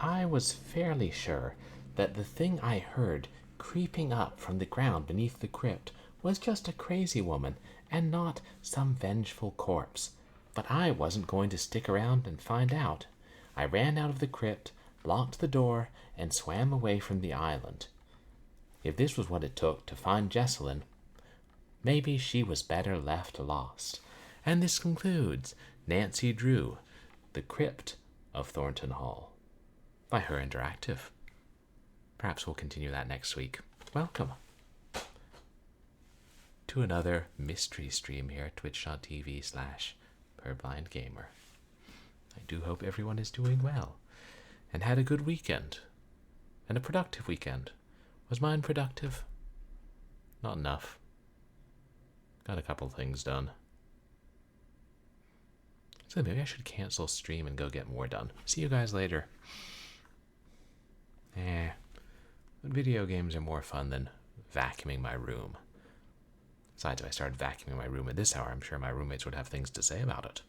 I was fairly sure that the thing I heard creeping up from the ground beneath the crypt was just a crazy woman and not some vengeful corpse. But I wasn't going to stick around and find out. I ran out of the crypt, locked the door, and swam away from the island. If this was what it took to find Jessalyn, maybe she was better left lost. And this concludes Nancy Drew, The Crypt of Thornton Hall, by Her Interactive. Perhaps we'll continue that next week. Welcome to another mystery stream here at twitch.tv/purblindgamer. I do hope everyone is doing well and had a good weekend and a productive weekend. Was mine productive? Not enough. Got a couple things done. So maybe I should cancel stream and go get more done. See you guys later. Video games are more fun than vacuuming my room. Besides, if I started vacuuming my room at this hour, I'm sure my roommates would have things to say about it.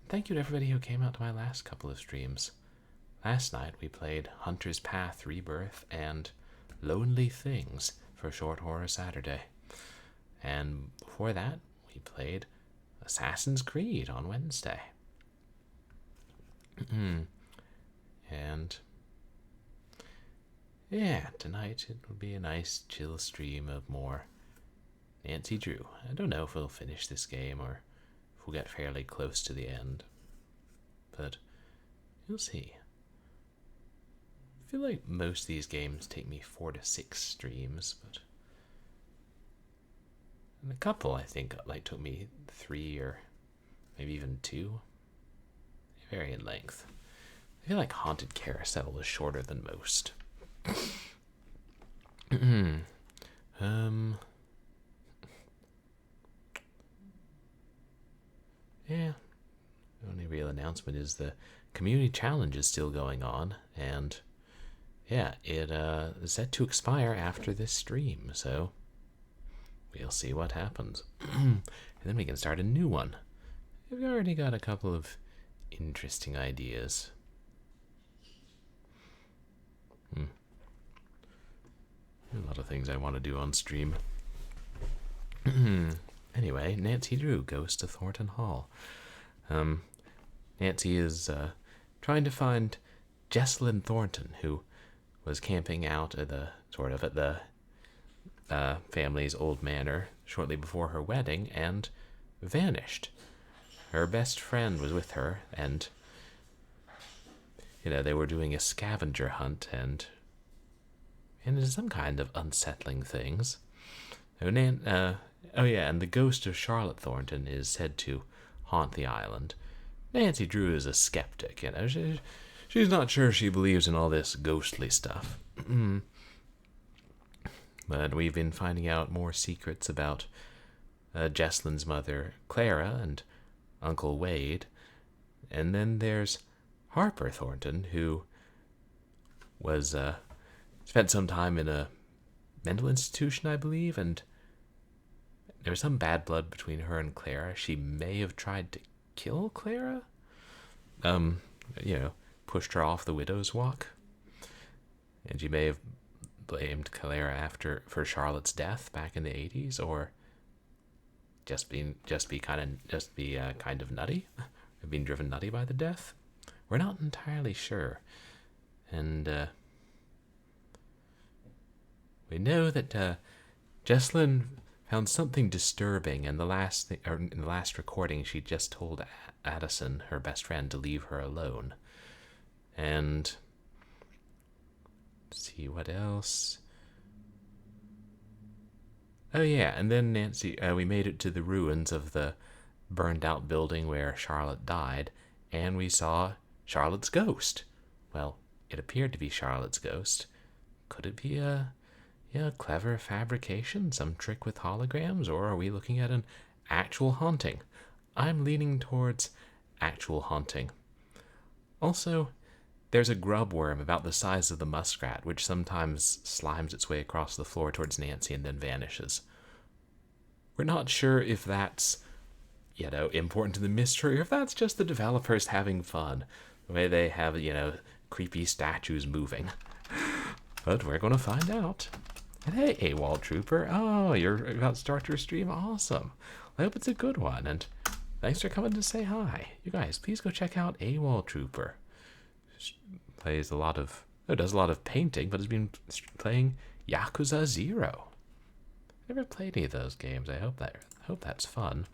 Thank you to everybody who came out to my last couple of streams. Last night we played Hunter's Path Rebirth and Lonely Things for Short Horror Saturday. And before that, we played Assassin's Creed on Wednesday. And yeah, tonight it will be a nice chill stream of more Nancy Drew. I don't know if we'll finish this game or if we'll get fairly close to the end, but you'll see. I feel like most of these games take me 4 to 6 streams, but and a couple I think like took me 3 or maybe even 2. They vary in length. I feel like Haunted Carousel was shorter than most. Yeah. The only real announcement is the community challenge is still going on, and yeah, it is set to expire after this stream, so we'll see what happens. And then we can start a new one. We've already got a couple of interesting ideas. A lot of things I want to do on stream. Anyway, Nancy Drew goes to Thornton Hall. Nancy is trying to find Jessalyn Thornton, who was camping out at the family's old manor shortly before her wedding and vanished. Her best friend was with her, and they were doing a scavenger hunt and some kind of unsettling things. And the ghost of Charlotte Thornton is said to haunt the island. Nancy Drew is a skeptic, she's not sure she believes in all this ghostly stuff. But we've been finding out more secrets about Jessalyn's mother, Clara, and Uncle Wade. And then there's Harper Thornton, who was spent some time in a mental institution, I believe, and there was some bad blood between her and Clara. She may have tried to kill Clara. Pushed her off the widow's walk. And she may have blamed Clara for Charlotte's death back in the 80s, or just be kind of nutty, being driven nutty by the death. We're not entirely sure. And we know that Jessalyn found something disturbing in the last recording. She just told Addison, her best friend, to leave her alone. And let's see what else. Oh yeah, and then Nancy, we made it to the ruins of the burned out building where Charlotte died, and we saw Charlotte's ghost. Well, it appeared to be Charlotte's ghost. Could it be a clever fabrication, some trick with holograms, or are we looking at an actual haunting? I'm leaning towards actual haunting. Also, there's a grubworm about the size of the muskrat, which sometimes slimes its way across the floor towards Nancy and then vanishes. We're not sure if that's, important to the mystery, or if that's just the developers having fun. The way they have, you know, creepy statues moving. But we're going to find out. And hey, AWOL Trooper. Oh, you're about to start your stream? Awesome. I hope it's a good one. And thanks for coming to say hi. You guys, please go check out AWOL Trooper. Plays a lot of... does a lot of painting, but has been playing Yakuza 0. Never played any of those games. I hope that's fun.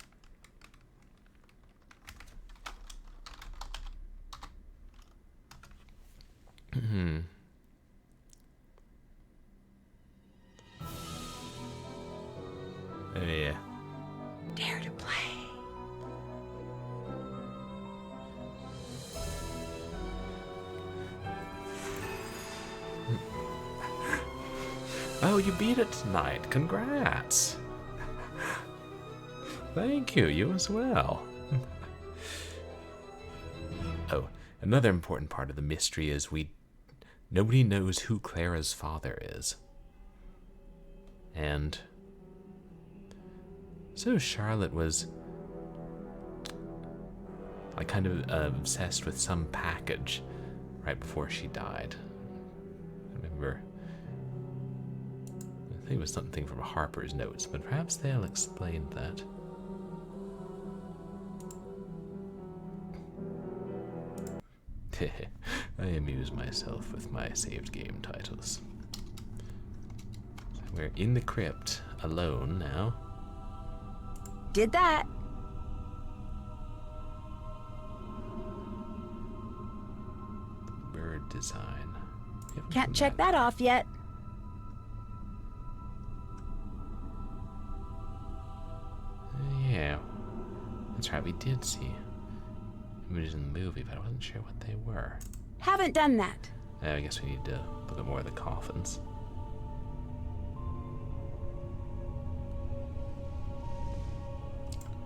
Oh yeah. Dare to play. Oh, you beat it tonight. Congrats. Thank you. You as well. Oh, another important part of the mystery is nobody knows who Clara's father is. And so Charlotte was like kind of obsessed with some package right before she died. I remember, I think it was something from Harper's notes, but perhaps they'll explain that. I amuse myself with my saved game titles. We're in the crypt, alone now. Did that. Bird design. Can't check that off yet. Yeah. That's right, we did see images in the movie, but I wasn't sure what they were. Haven't done that. I guess we need to look at more of the coffins.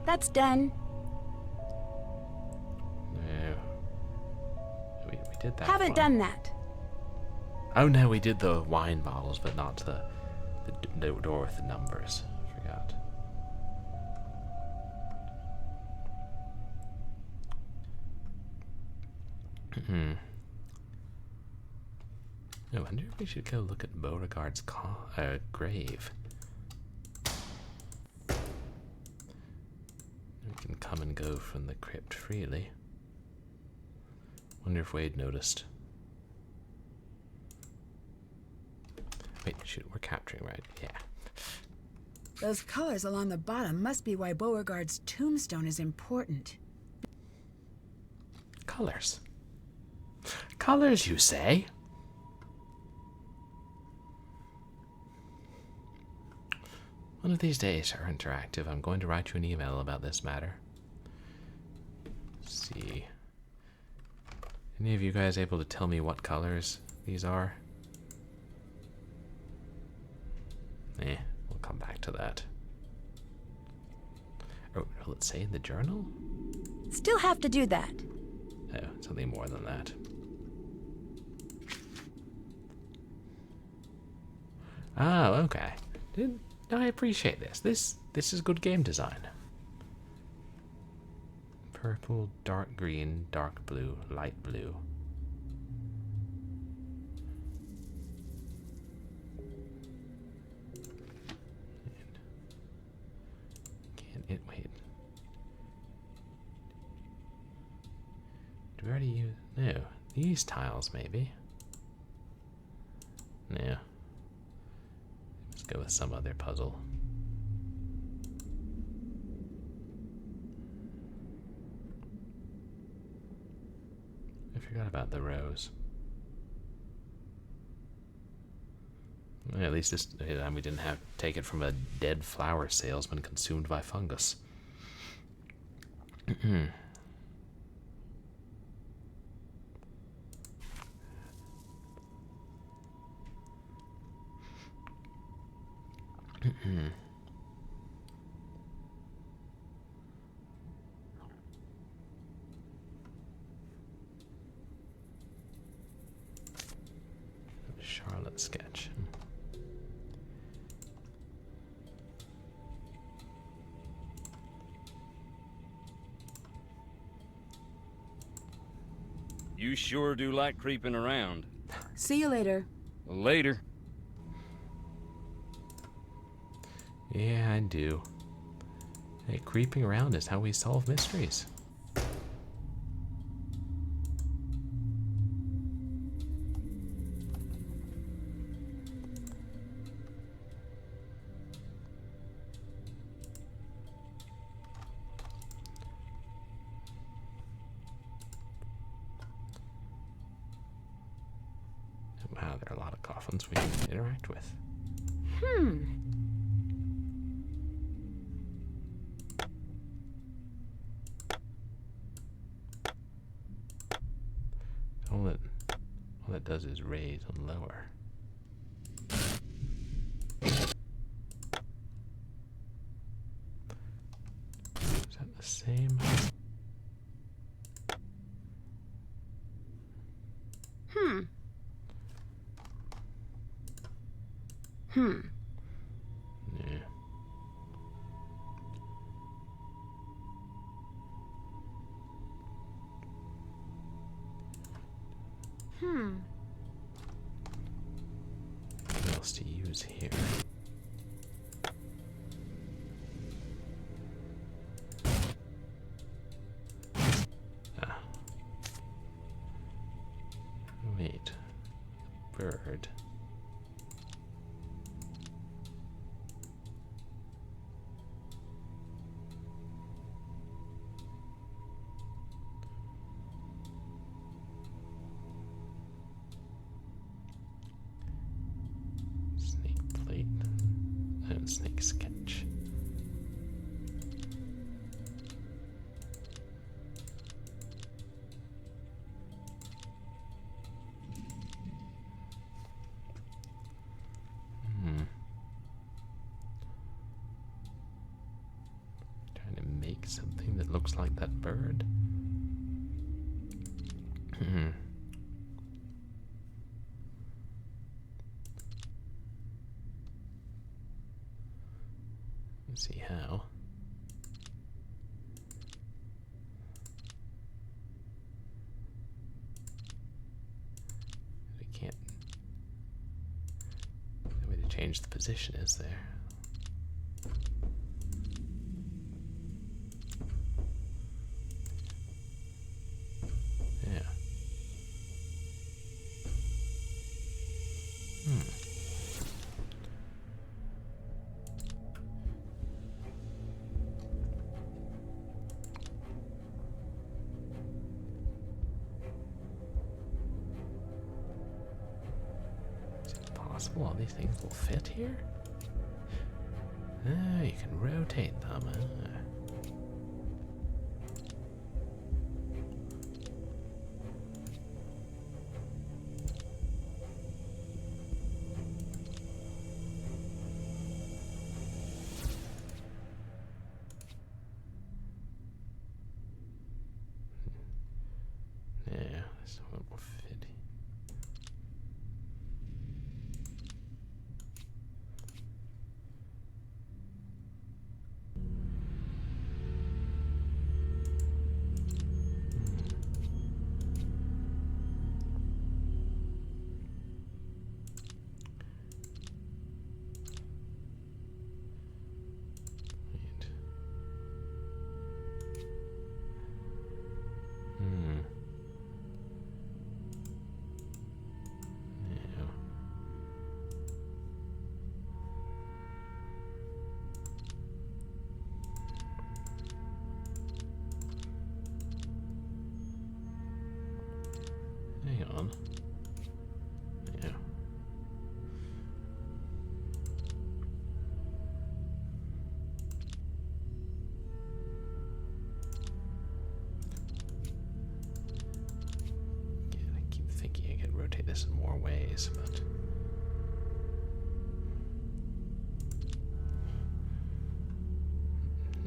That's done. No. We did that. Haven't one. done that. Oh no, we did the wine bottles, but not the door with the numbers. Forgot. I wonder if we should go look at Beauregard's grave. We can come and go from the crypt freely. Wonder if Wade noticed. Wait, shoot, we're capturing, right? Yeah. Those colors along the bottom must be why Beauregard's tombstone is important. Colors. Colors, you say? One of these days, our interactive, I'm going to write you an email about this matter. Let's see. Any of you guys able to tell me what colors these are? We'll come back to that. Oh, will it say in the journal? Still have to do that. Oh, something more than that. Oh, okay. I appreciate this. This is good game design. Purple, dark green, dark blue, light blue. Wait. Do we already use... No. These tiles, maybe. No. Let's go with some other puzzle. I forgot about the rows. Well, at least this time we didn't have to take it from a dead flower salesman consumed by fungus. Charlotte sketch. You sure do like creeping around. See you later. Later. Yeah, I do. Hey, creeping around is how we solve mysteries. Wow, there are a lot of coffins we can interact with. All that does is raise and lower. Is that the same? Yeah. What else to use here? Ah. Wait. Bird. Snake plate. And snake sketch. Trying to make something that looks like that bird. Let's see how. We can't. No way to change the position, is there? Yeah. Is it possible all these things will fit here? Ah, you can rotate them. Yeah, this one will fit. Wait. Yeah. Hang on. Yeah. Yeah, I keep thinking I could rotate this in more ways, but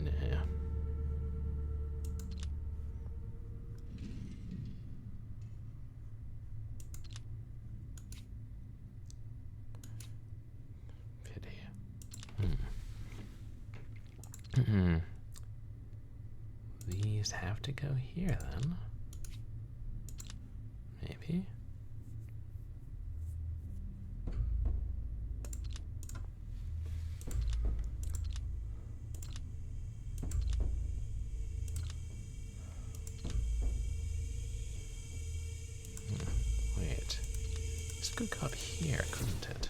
nah. Pity. These have to go here then. Maybe. Wait. This could go up here, couldn't it?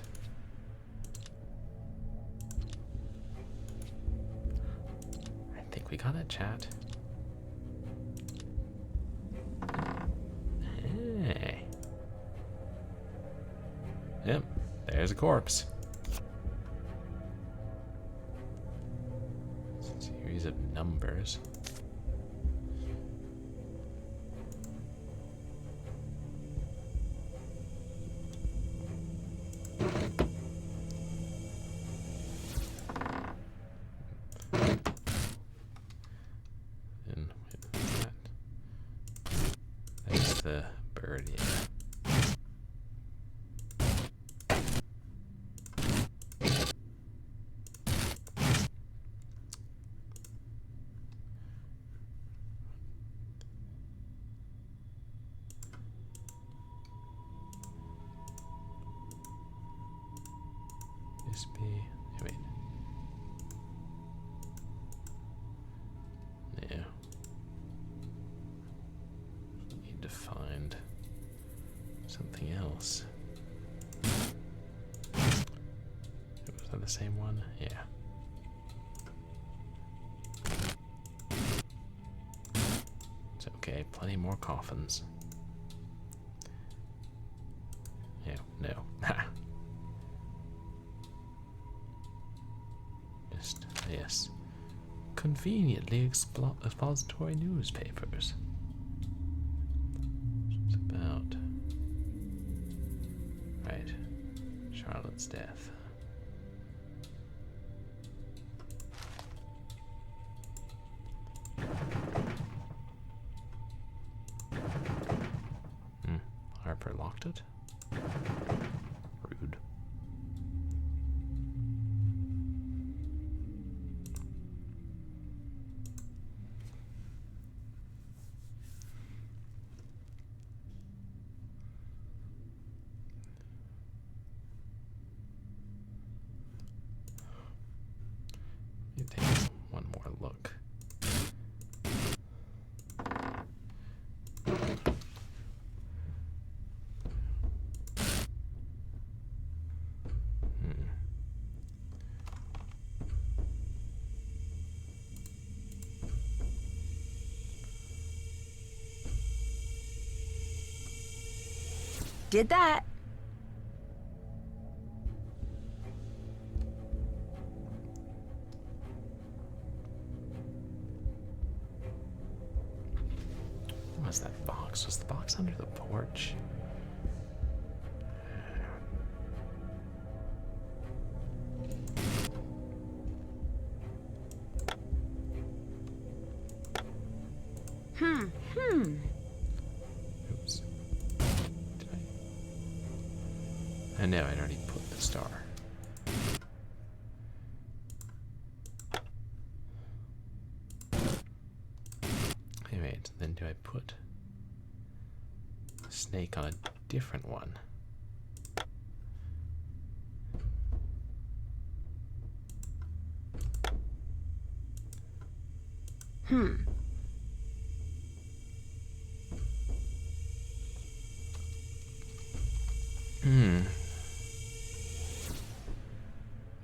I think we got it, chat. Hey. Yep, there's a corpse. Series of numbers. The bird, yeah. This be, wait. Yeah. Need to find something else. Was that the same one? Yeah. It's okay, plenty more coffins. Yeah, no. Just, yes. Conveniently expository newspapers. It's about. Right. Charlotte's death. Harper locked it? Rude. Let me take one more look. Did that. What was that box? Was the box under the porch? Oops. Did I know I'd already put the star. Hey, wait, then do I put the snake on a different one?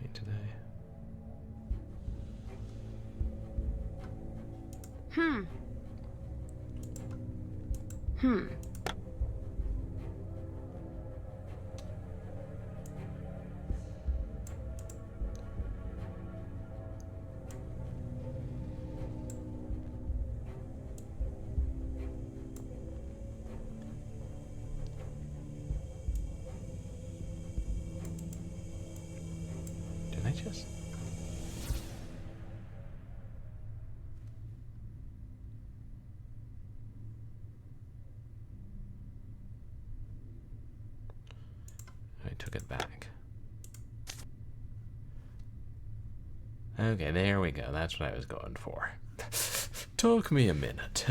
Wait, did I? Did I just? I took it back. Okay, there we go. That's what I was going for. Took me a minute.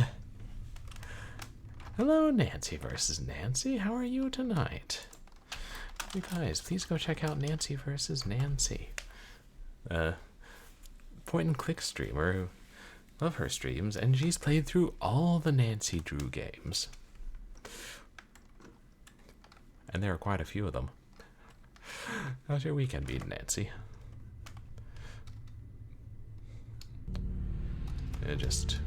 Hello, Nancy versus Nancy. How are you tonight? You guys, please go check out Nancy versus Nancy. Point and click streamer who love her streams, and she's played through all the Nancy Drew games. And there are quite a few of them. How's your weekend been, Nancy? Just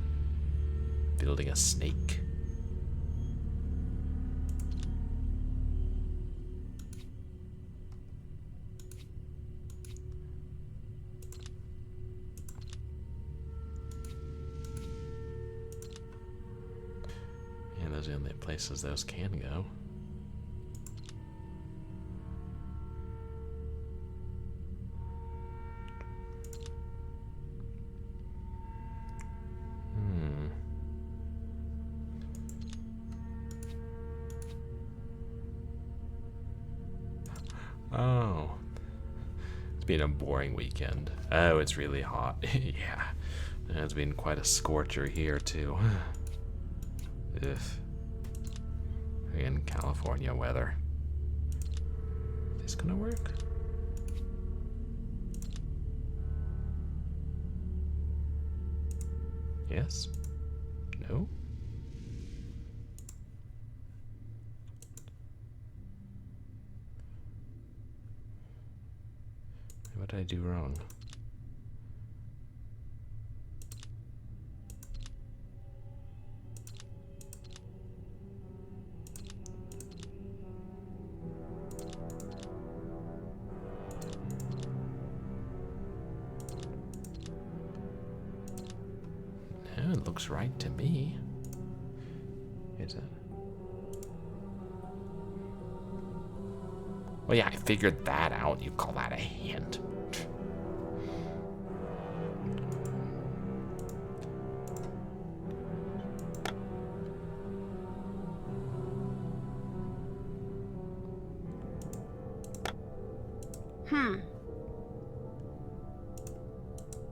building a snake. Yeah, those are the only places those can go. Oh, it's been a boring weekend. Oh, it's really hot. Yeah, it's been quite a scorcher here too. Ugh. In California weather. Is this gonna work? Yes? No? What did I do wrong? No, it looks right to me. Is it? Well, yeah, I figured that out. You call that a hint?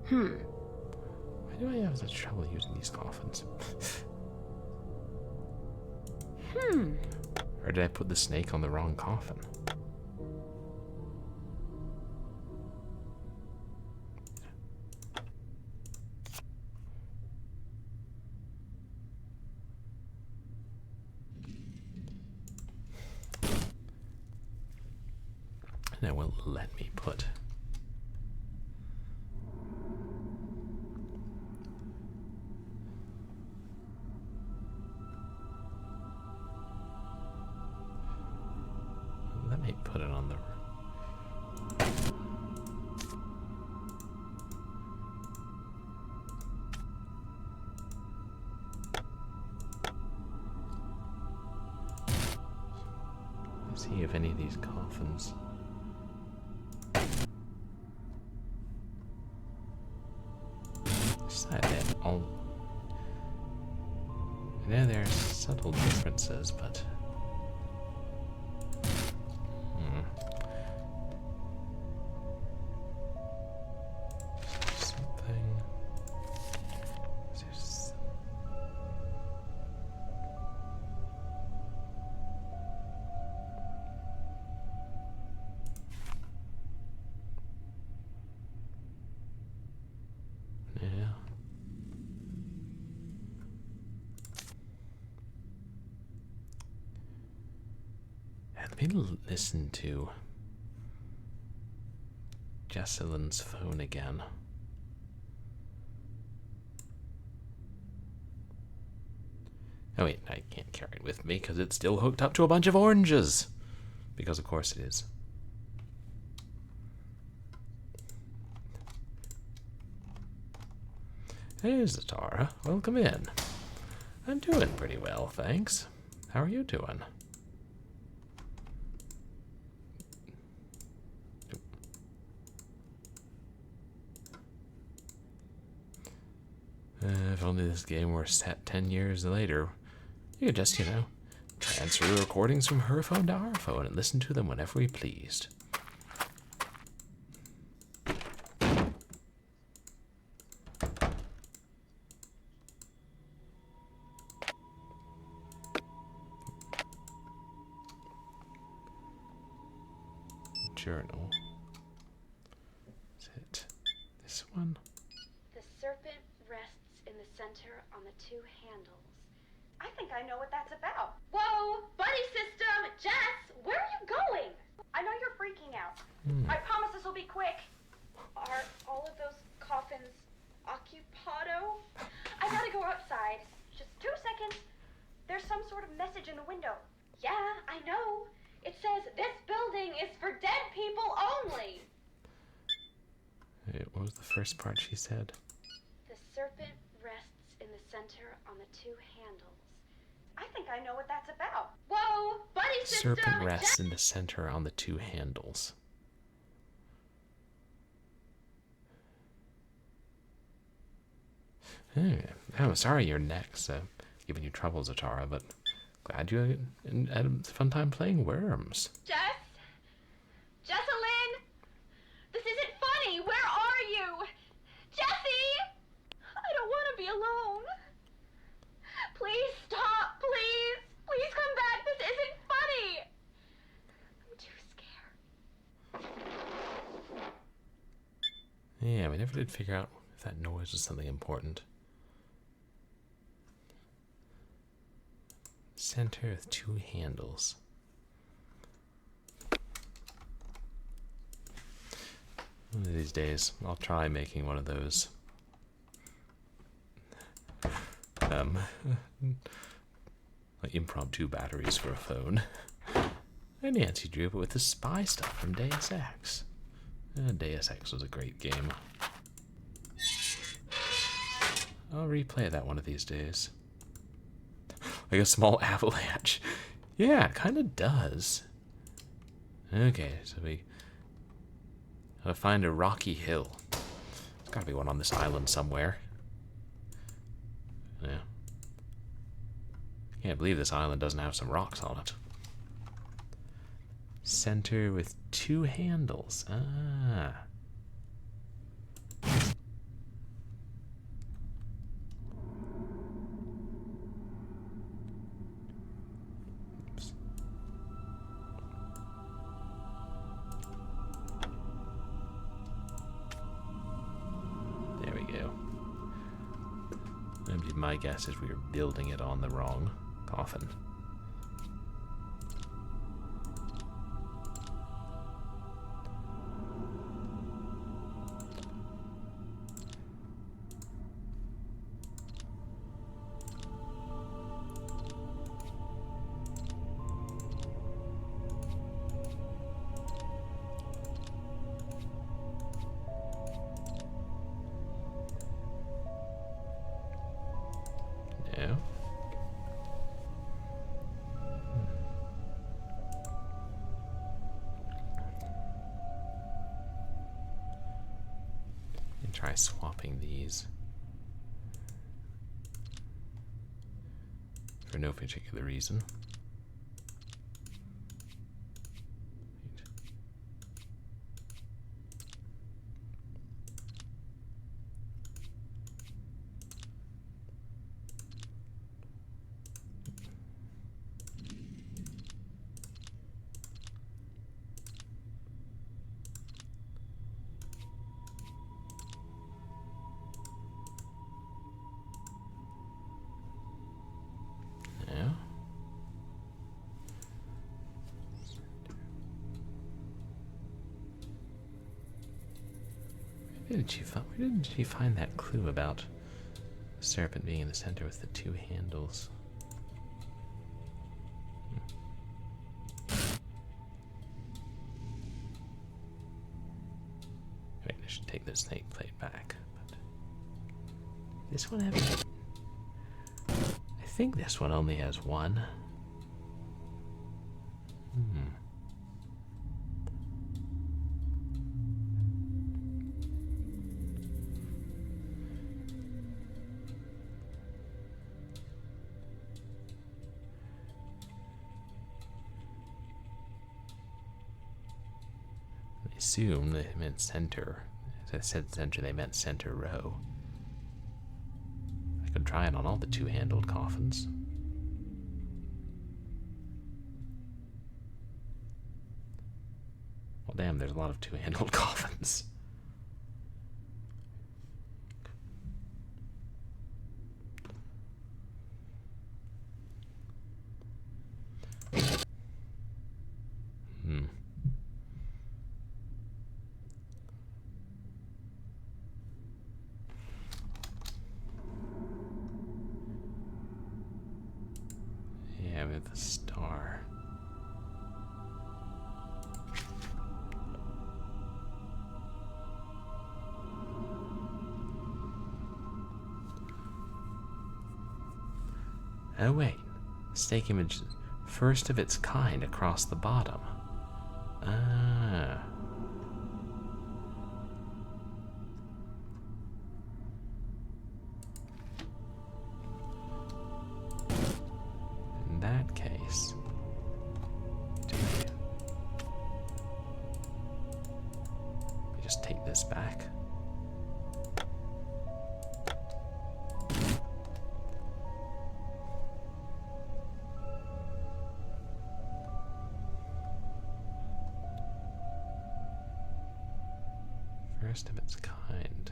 Why do I have such trouble using these coffins? Or did I put the snake on the wrong coffin? And it won't let me put. Let me put it on the. Let's see if any of these coffins. I know there are subtle differences, but something. Yeah. Let me listen to Jessalyn's phone again. Oh wait, I can't carry it with me because it's still hooked up to a bunch of oranges. Because of course it is. Hey, Zatara. Welcome in. I'm doing pretty well, thanks. How are you doing? If only this game were set 10 years later, you could just, transfer the recordings from her phone to our phone and listen to them whenever we pleased. journal. Is it this one? The serpent rests in the center on the two handles. I think I know what that's about. Whoa! Buddy system! Jess! Where are you going? I know you're freaking out. I promise this will be quick. Are all of those coffins occupado? I gotta go outside. Just 2 seconds. There's some sort of message in the window. Yeah, I know. It says, this building is for dead people only. Wait, what was the first part she said? The serpent rests in the center on the two handles. I think I know what that's about. Whoa! Buddy system! Serpent rests in the center on the two handles. I'm sorry your neck's giving you trouble, Zatara, but glad you had a fun time playing worms. Jess? Jessalyn? This isn't funny. Where are you? Jessie! I don't want to be alone. Please stop, please. Please come back. This isn't funny. I'm too scared. Yeah, we never did figure out if that noise was something important. Center with two handles. One of these days, I'll try making one of those. Like impromptu batteries for a phone. And Nancy drew it with the spy stuff from Deus Ex. Deus Ex was a great game. I'll replay that one of these days. Like a small avalanche. Yeah, it kind of does. Okay, so we gotta find a rocky hill. There's gotta be one on this island somewhere. Yeah. Can't believe this island doesn't have some rocks on it. Center with two handles. Ah. Oops. There we go. My guess is we were building it on the wrong coffin. No. And try swapping these for no particular reason. Where did she find that clue about the serpent being in the center with the two handles? Wait, I should take the snake plate back. But this one has... I think this one only has one. I assume they meant center. As I said center, they meant center row. I could try it on all the two-handled coffins. Well, Well, damn, there's a lot of two-handled coffins. Yeah, with the star. Oh wait, stake image, first of its kind across the bottom. Ah. In that case, let me just take this back. First of its kind.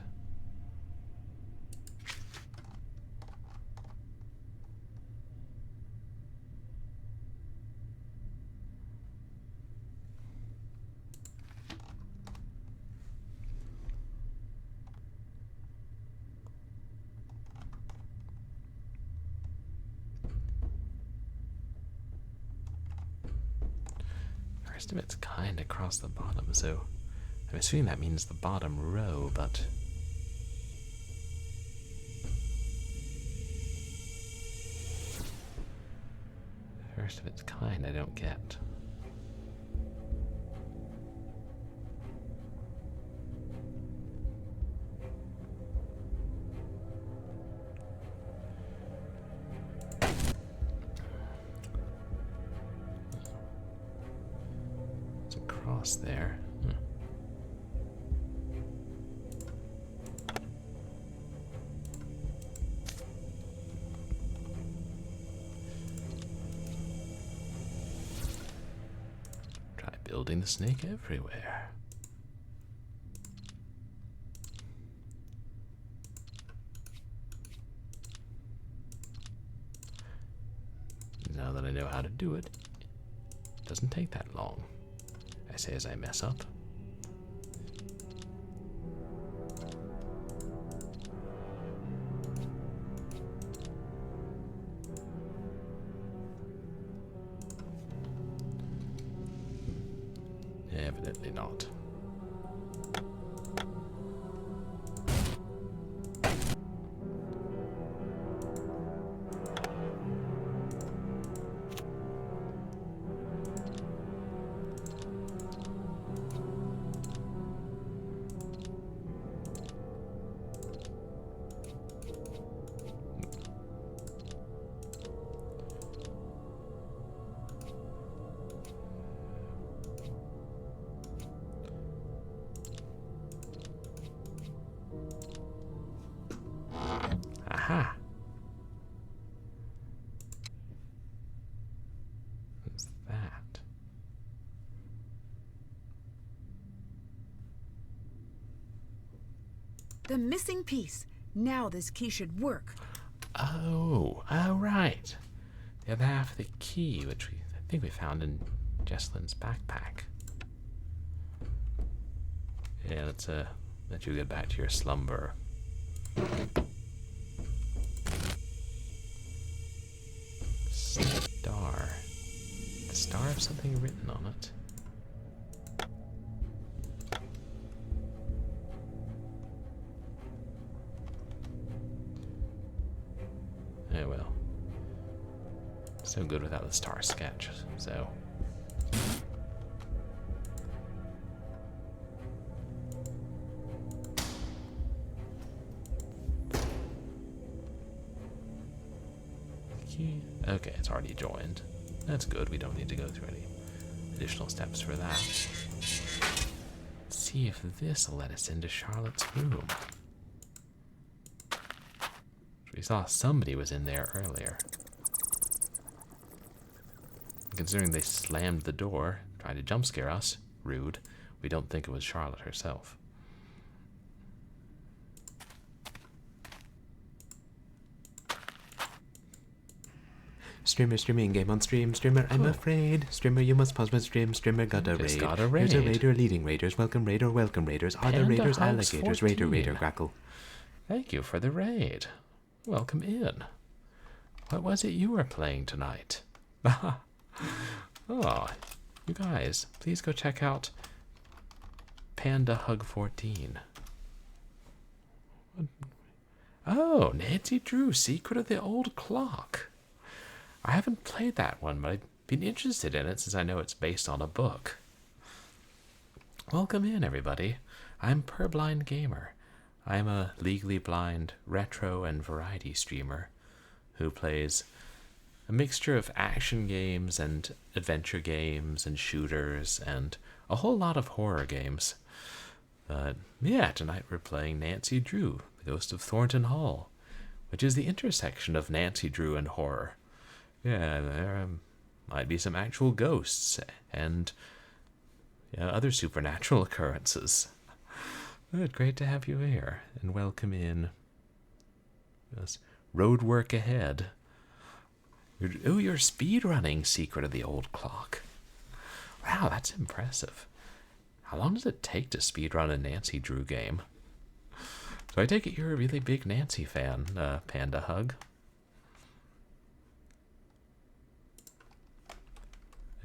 First of its kind across the bottom, so I'm assuming that means the bottom row, but first of its kind I don't get. It's a cross there. Building the snake everywhere. Now that I know how to do it, it doesn't take that long. I say as I mess up. Evidently not. Aha! What's that? The missing piece. Now this key should work. Oh, right. The other half of the key, which I think we found in Jessalyn's backpack. Yeah, let's let you get back to your slumber. Star. The star have something written on it. Oh well. So good without the star sketch, so. Okay, it's already joined. That's good. We don't need to go through any additional steps for that. Let's see if this will let us into Charlotte's room. We saw somebody was in there earlier. Considering they slammed the door, trying to jump scare us, rude, We don't think it was Charlotte herself. Streamer streaming game on stream. Streamer, I'm afraid. Streamer, you must pause my stream. Streamer got a raid. Got a raid. Here's a raider leading raiders. Welcome raider, welcome raiders. Are the raiders alligators? 14. Raider, raider, grackle. Thank you for the raid. Welcome in. What was it you were playing tonight? Oh, you guys, please go check out Panda Hug 14. Oh, Nancy Drew, Secret of the Old Clock. I haven't played that one, but I've been interested in it since I know it's based on a book. Welcome in, everybody. I'm Purblind Gamer. I'm a legally blind retro and variety streamer who plays a mixture of action games and adventure games and shooters and a whole lot of horror games. Yeah, tonight we're playing Nancy Drew, the Ghost of Thornton Hall, which is the intersection of Nancy Drew and horror. Yeah, there might be some actual ghosts and other supernatural occurrences. Good, great to have you here, and welcome in. Yes, road work ahead. You're speedrunning Secret of the Old Clock. Wow, that's impressive. How long does it take to speedrun a Nancy Drew game? So I take it you're a really big Nancy fan, Panda Hug.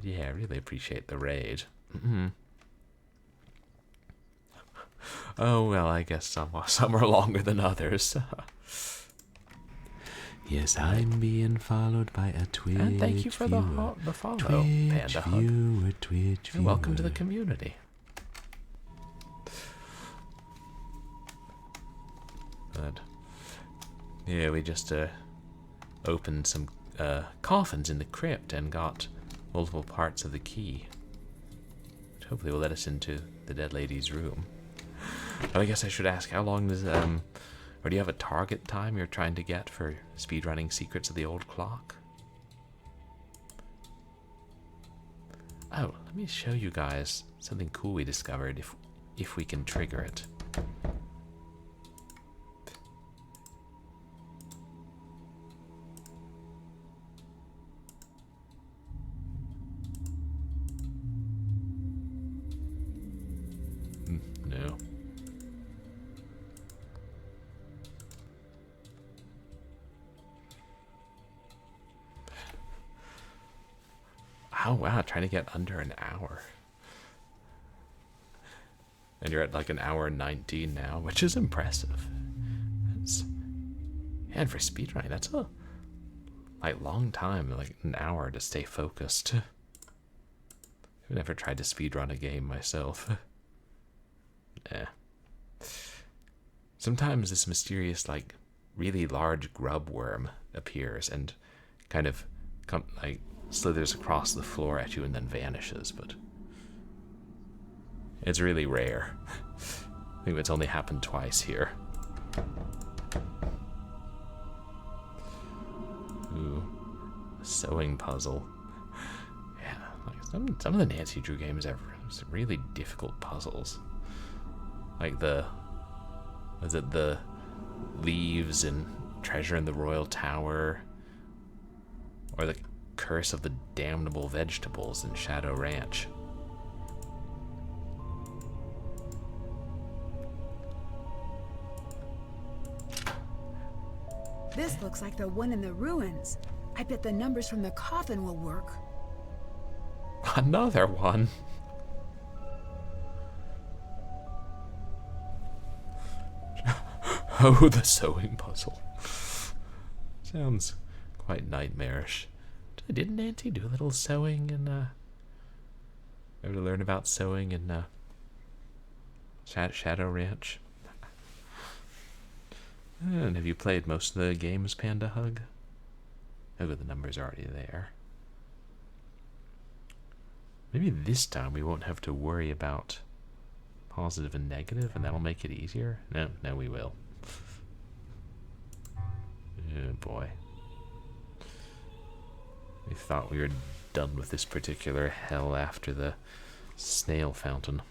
Yeah, I really appreciate the raid. Oh, well, I guess some are longer than others. Yes, I'm being followed by a Twitch And thank you for the follow, Panda Hug. Twitch And welcome to the community. But, yeah, we just opened some coffins in the crypt and got multiple parts of the key, which hopefully will let us into the dead lady's room. But I guess I should ask, how long does, or do you have a target time you're trying to get for speedrunning Secrets of the Old Clock? Oh, let me show you guys something cool we discovered, if we can trigger it. No. Oh wow, trying to get under an hour. And you're at like an hour and 19 now, which is impressive. And for speedrunning, that's a long time, like an hour to stay focused. I've never tried to speedrun a game myself. Sometimes this mysterious, like, really large grubworm appears and kind of slithers across the floor at you and then vanishes, but it's really rare. I think it's only happened twice here. Ooh, a sewing puzzle. Yeah, like some of the Nancy Drew games have some really difficult puzzles. Like the leaves and Treasure in the Royal Tower, or the Curse of the Damnable Vegetables in Shadow Ranch. This looks like the one in the ruins. I bet the numbers from the coffin will work. Another one. Oh, the sewing puzzle. Sounds quite nightmarish. Didn't Nancy do a little sewing and ever learn about sewing in Shadow Ranch? And have you played most of the games, Panda Hug? Oh, the numbers are already there. Maybe this time we won't have to worry about positive and negative, and that'll make it easier. No, we will. Oh boy. We thought we were done with this particular hell after the snail fountain.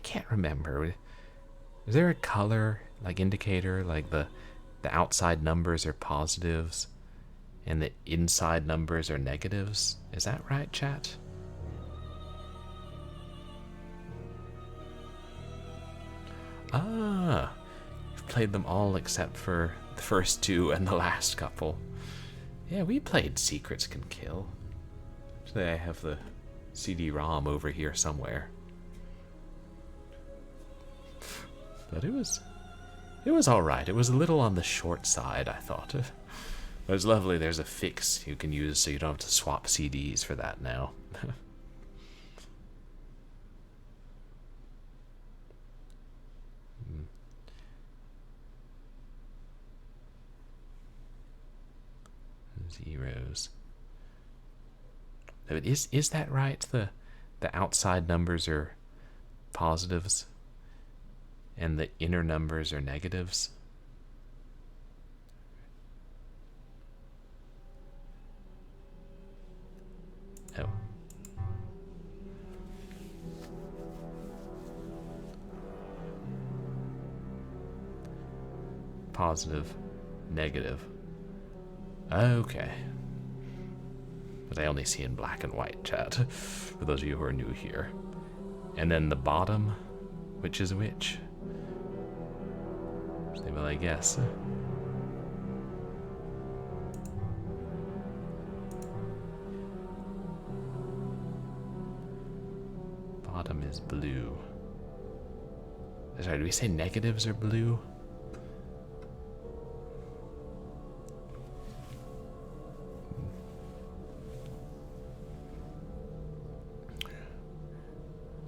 can't remember. Is there a color, like, indicator, like the outside numbers are positives and the inside numbers are negatives? Is that right, chat? Ah, you've played them all except for the first two and the last couple. Yeah, we played Secrets Can Kill. Actually, I have the CD-ROM over here somewhere. But it was alright. It was a little on the short side, I thought. It was lovely. There's a fix you can use so you don't have to swap CDs for that now. Zeros. But is that right? The outside numbers are positives and the inner numbers are negatives? Oh. Positive, negative. Okay. But I only see in black and white, chat, for those of you who are new here. And then the bottom, which is which? Well, I guess. Bottom is blue. Sorry, do we say negatives are blue?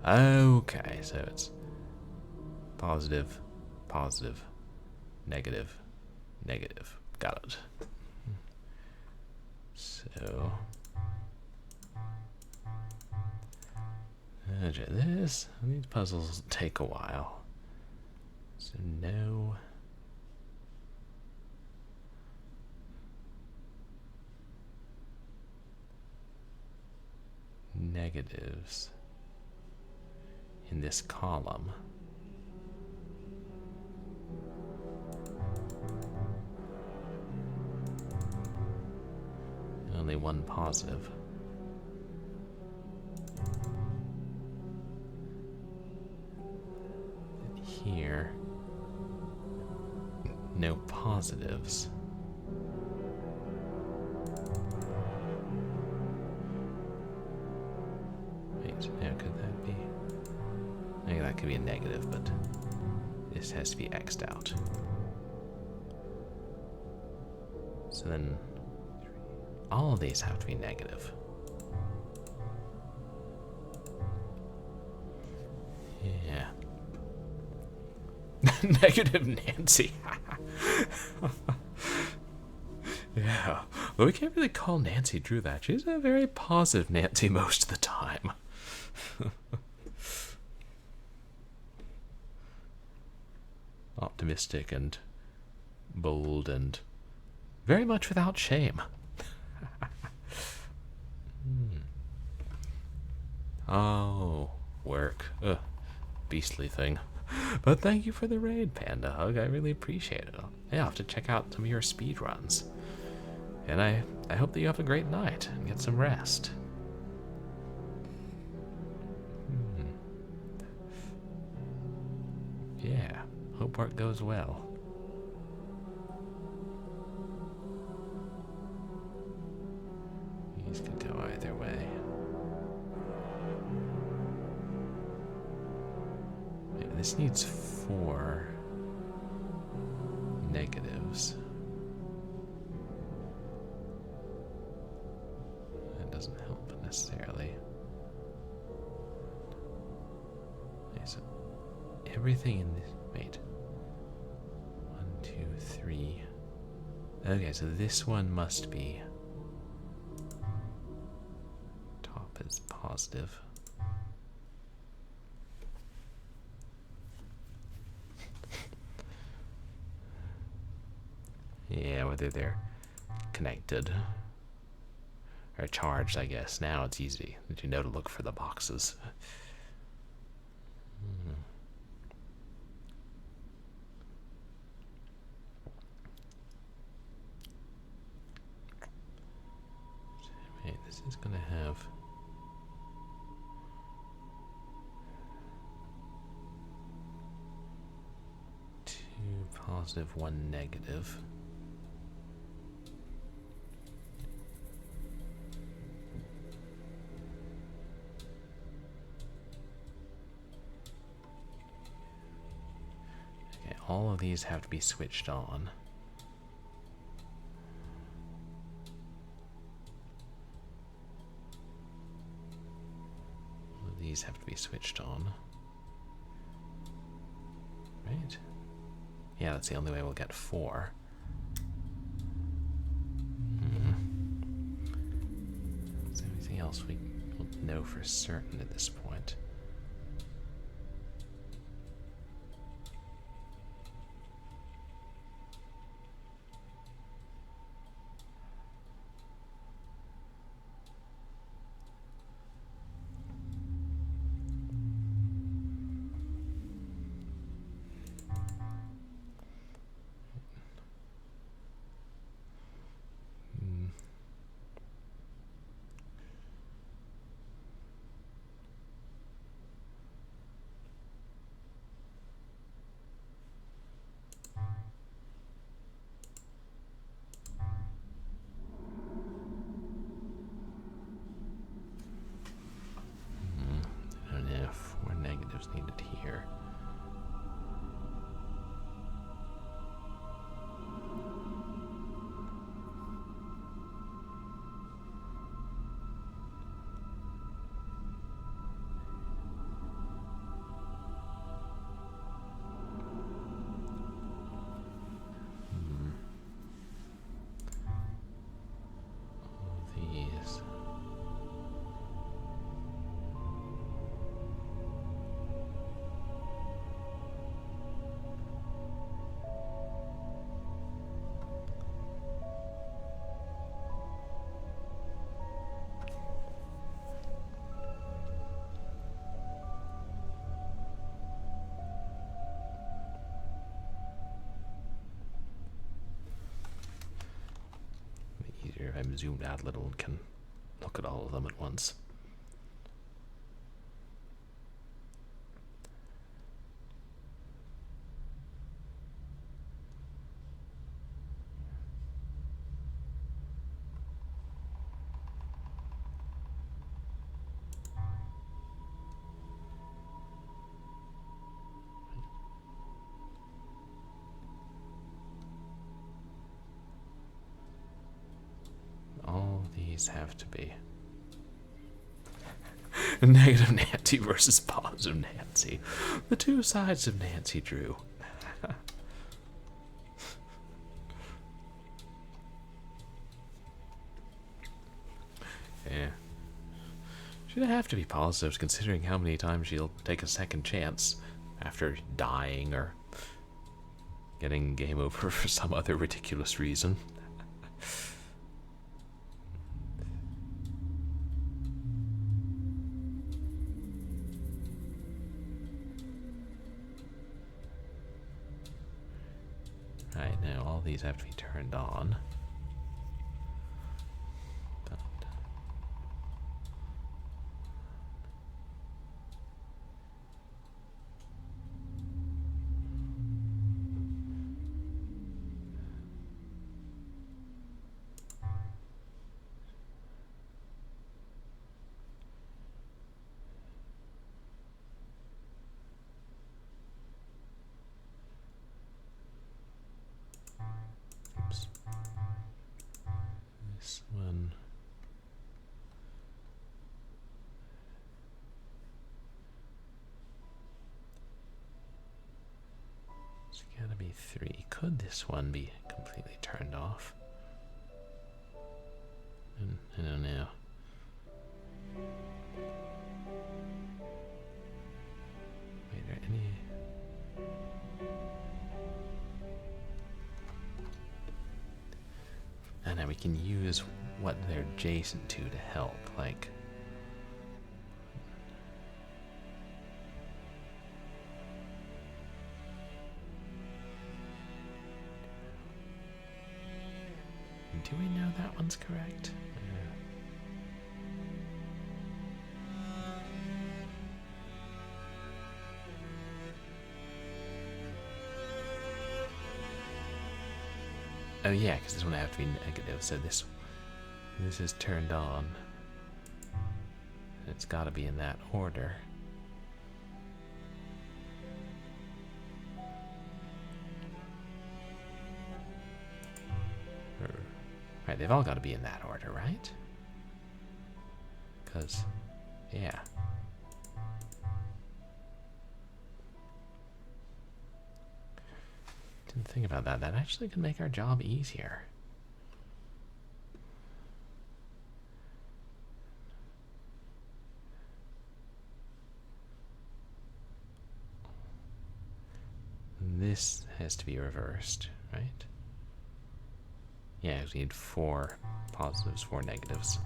Okay, so it's positive, positive, negative, negative. Got it. So these puzzles take a while. So no negatives in this column. Only one positive. And here, no positives. Wait, now could that be? Maybe that could be a negative, but this has to be X'd out. So then all of these have to be negative. Yeah. Negative Nancy. Yeah. Well, we can't really call Nancy Drew that. She's a very positive Nancy most of the time. Optimistic and bold and very much without shame. Oh, work. Beastly thing. But thank you for the raid, Panda Hug. I really appreciate it. Yeah, I'll have to check out some of your speed runs. And I hope that you have a great night and get some rest. Yeah, hope work goes well. These could go either way. Maybe this needs 4 negatives. That doesn't help necessarily. Okay, so everything in this. Wait. 1, 2, 3. Okay, so this one must be. Top is positive. Yeah, whether they're connected or charged, I guess. Now it's easy that you know to look for the boxes. Okay, this is gonna have two positive, one negative. Okay, all of these have to be switched on. These have to be switched on. Right? Yeah, that's the only way we'll get 4. Is there anything else we will know for certain at this point? I don't know, 4 negatives needed here. These. Easier if I'm zoomed out a little and can look at all of them at once. All these have to be negative Nancy versus positive Nancy. The two sides of Nancy Drew. Yeah. Should have to be positives considering how many times she'll take a second chance after dying or getting game over for some other ridiculous reason. Right, now all these have to be turned on. Oops. This one. It's gotta be 3. Could this one be completely turned off? I don't know. Wait, are any... And now we can use what they're adjacent to help, like... Do we know that one's correct? Oh yeah, because this one have to be negative, so this is turned on. It's got to be in that order. Right, they've all got to be in that order, right? Because, yeah. Didn't think about that. That actually could make our job easier. This has to be reversed, right? Yeah, we need 4 positives, 4 negatives.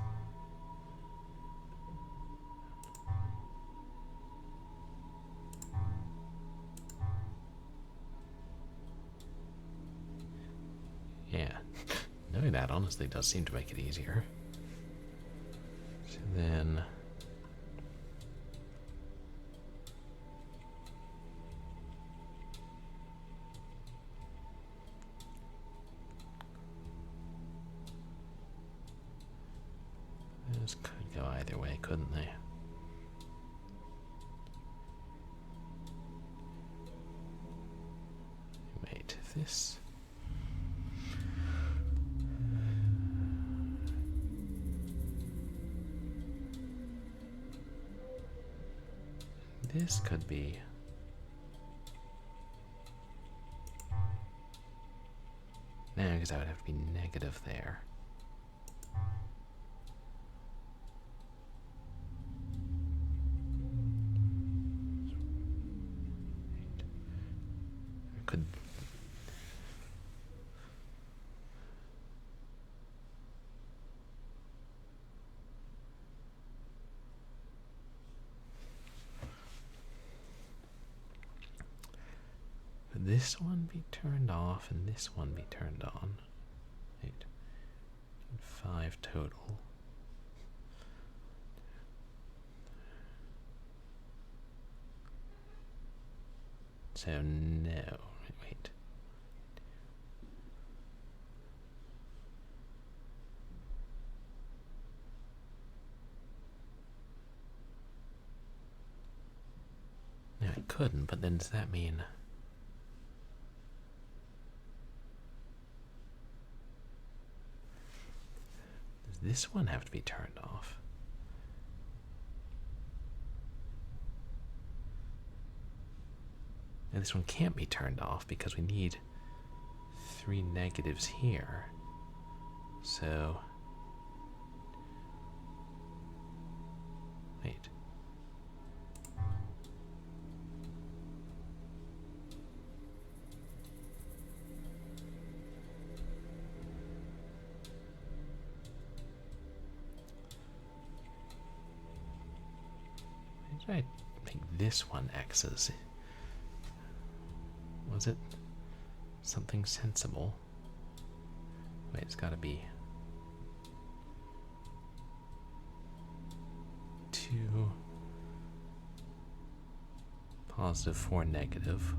Yeah, knowing that honestly does seem to make it easier. So then... Those could go either way, couldn't they? Wait, this... This could be... No, because that would have to be negative there. Could... Could this one be turned off and this one be turned on? 8. 5 total. So no, wait. No, I couldn't, but then does that mean... Does this one have to be turned off? And this one can't be turned off because we need 3 negatives here. So... Wait. Why did I make this one X's? Was it something sensible? Wait, it's got to be 2 positive, 4 negative.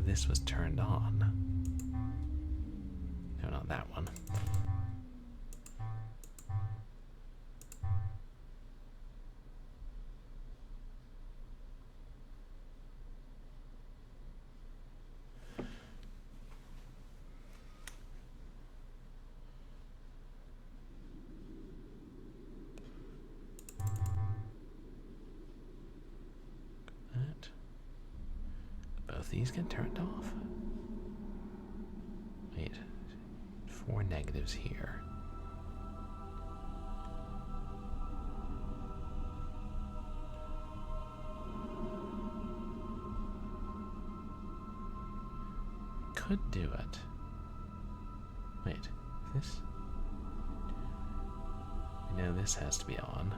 This was turned on. No, not that one. That. Both these get turned off? Wait, 4 negatives here. Could do it. Wait, this? We know this has to be on.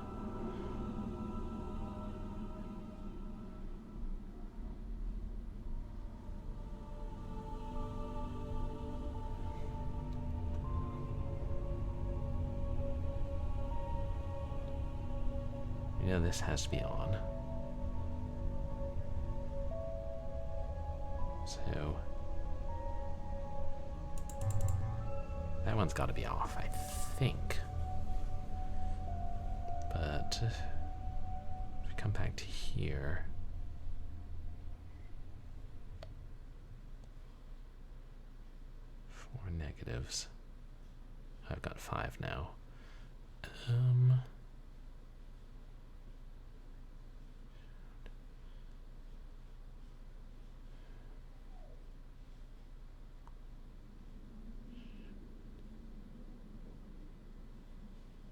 know this has to be on. So that one's got to be off, I think. But if we come back to here, four negatives. I've got 5 now.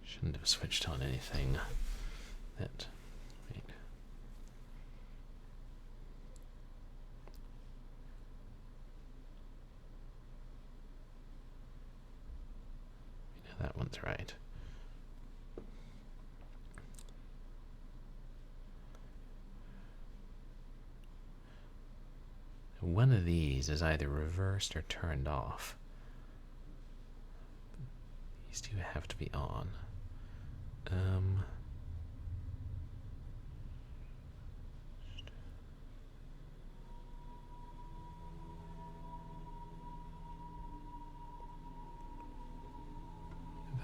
Shouldn't have switched on anything that. Wait. We know that one's right. One of these is either reversed or turned off. These two have to be on. If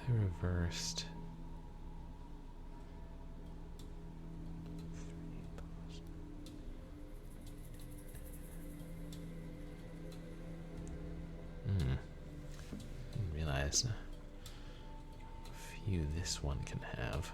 I reversed didn't realize a few this one can have.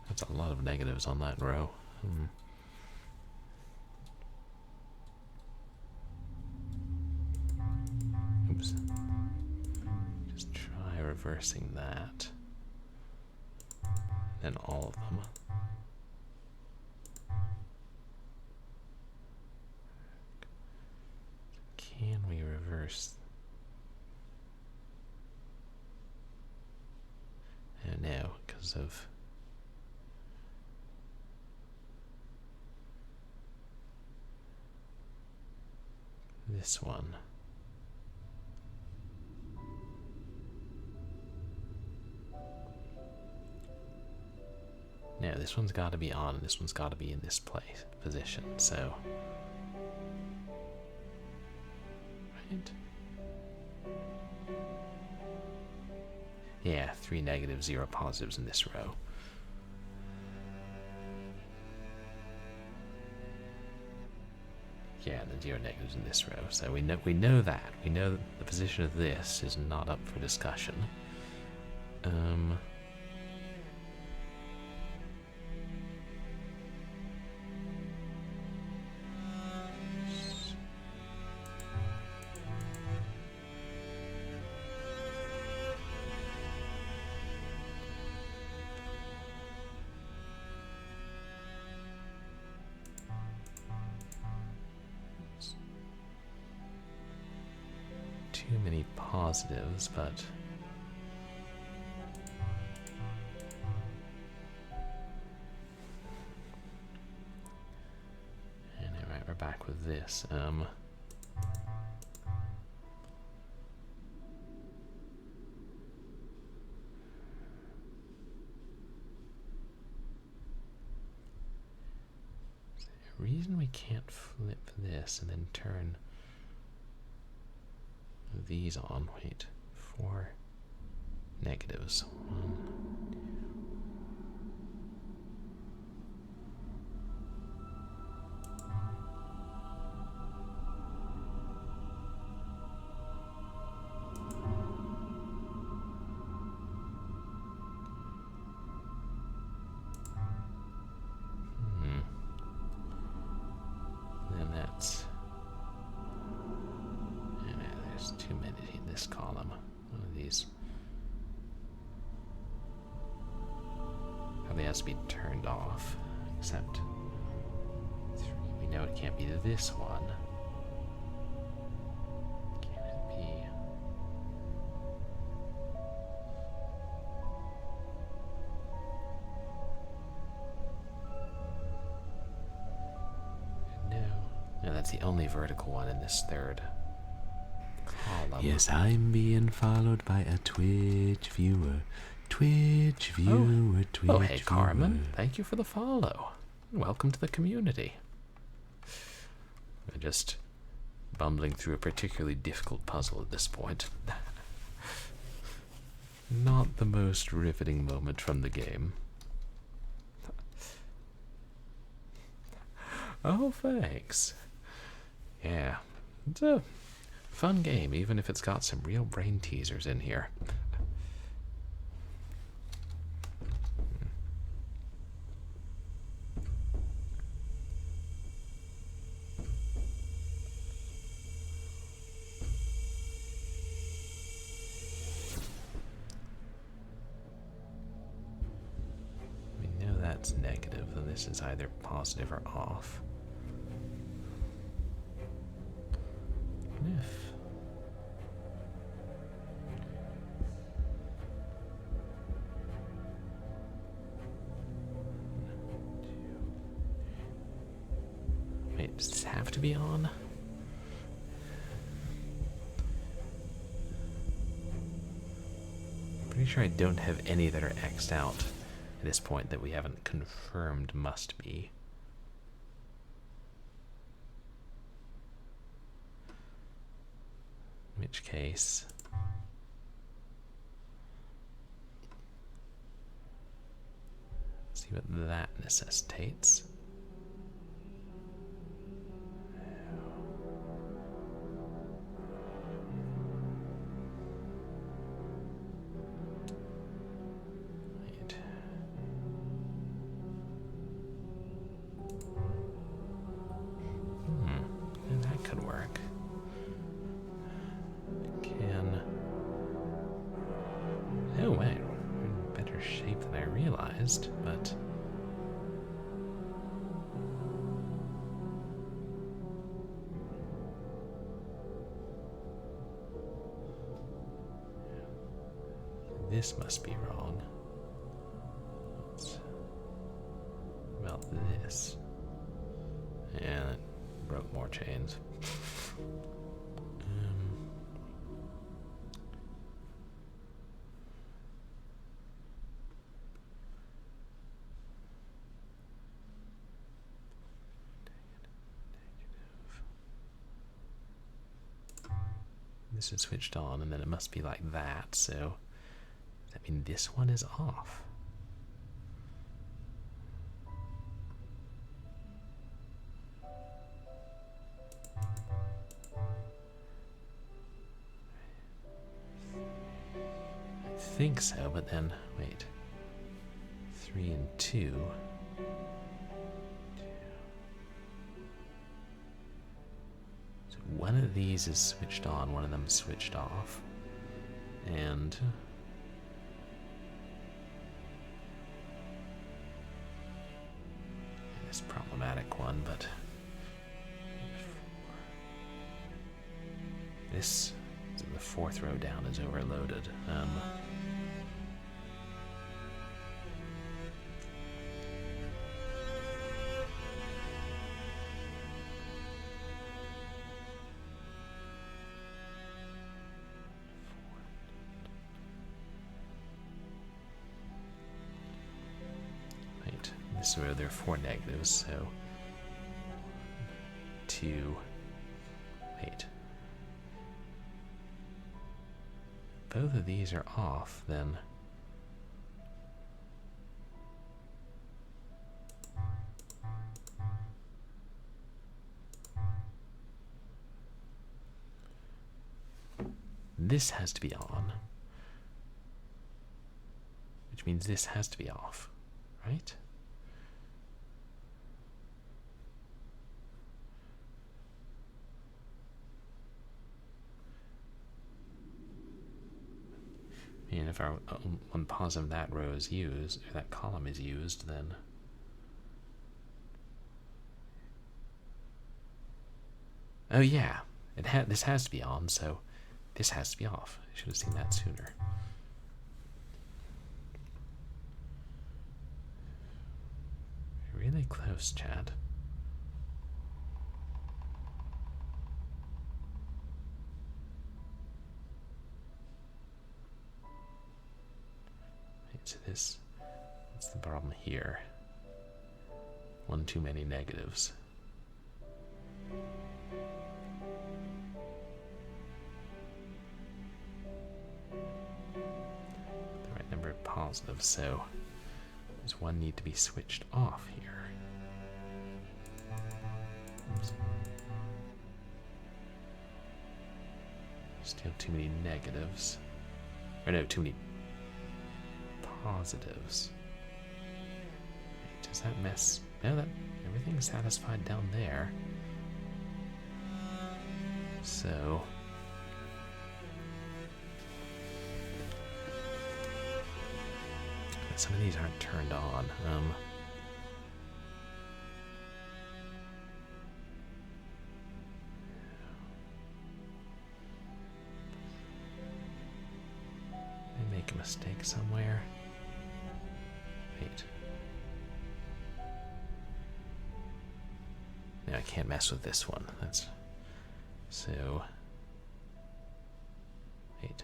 That's a lot of negatives on that row. Oops. Just try reversing that. And all of them. Can we reverse? No, because of this one. No, this one's got to be on, and this one's got to be in this position, so. Right? Yeah, 3 negatives, 0 positives in this row. Yeah, and then 0 negatives in this row. So we know that. We know that the position of this is not up for discussion. Too many positives, but and alright, we're back with this. Is there a reason we can't flip this and then turn these on? Wait, 4 negatives. 1, 2. Then that's. There's too many in this column. One of these. Probably has to be turned off, except we know it can't be this one. Can it be? No, that's the only vertical one in this third column. Yes, I'm being followed by a Twitch viewer. Twitch viewer, Twitch Oh, hey, viewer. Carmen. Thank you for the follow. Welcome to the community. I'm just bumbling through a particularly difficult puzzle at this point. Not the most riveting moment from the game. Oh, thanks. Yeah, it's a fun game, even if it's got some real brain teasers in here. We know that's negative, and this is either positive or off. If wait, does this have to be on? Pretty sure I don't have any that are X'd out at this point that we haven't confirmed must be. In which case, see what that necessitates. Wait. And that could work. Oh wait, we're in better shape than I realized, but this must be wrong. What's about this? Yeah, it broke more chains. This is switched on, and then it must be like that, so does that mean this one is off? I think so, but then, wait. 3 and 2. One of these is switched on, one of them switched off, and this problematic one, but this, the fourth row down is overloaded. This is where there are 4 negatives, so 2, wait. Both of these are off, then. This has to be on, which means this has to be off, right? And if our one positive that row is used, or that column is used, then oh yeah, this has to be on, so this has to be off. I should have seen that sooner. Really close, Chad. So what's the problem here? One too many negatives. The right number of positives, so does one need to be switched off here? Oops. Still too many negatives. Or no, too many positives. Does that mess? No, that everything's satisfied down there. So some of these aren't turned on. I make a mistake somewhere. Wait. No, I can't mess with this one. That's so. Wait.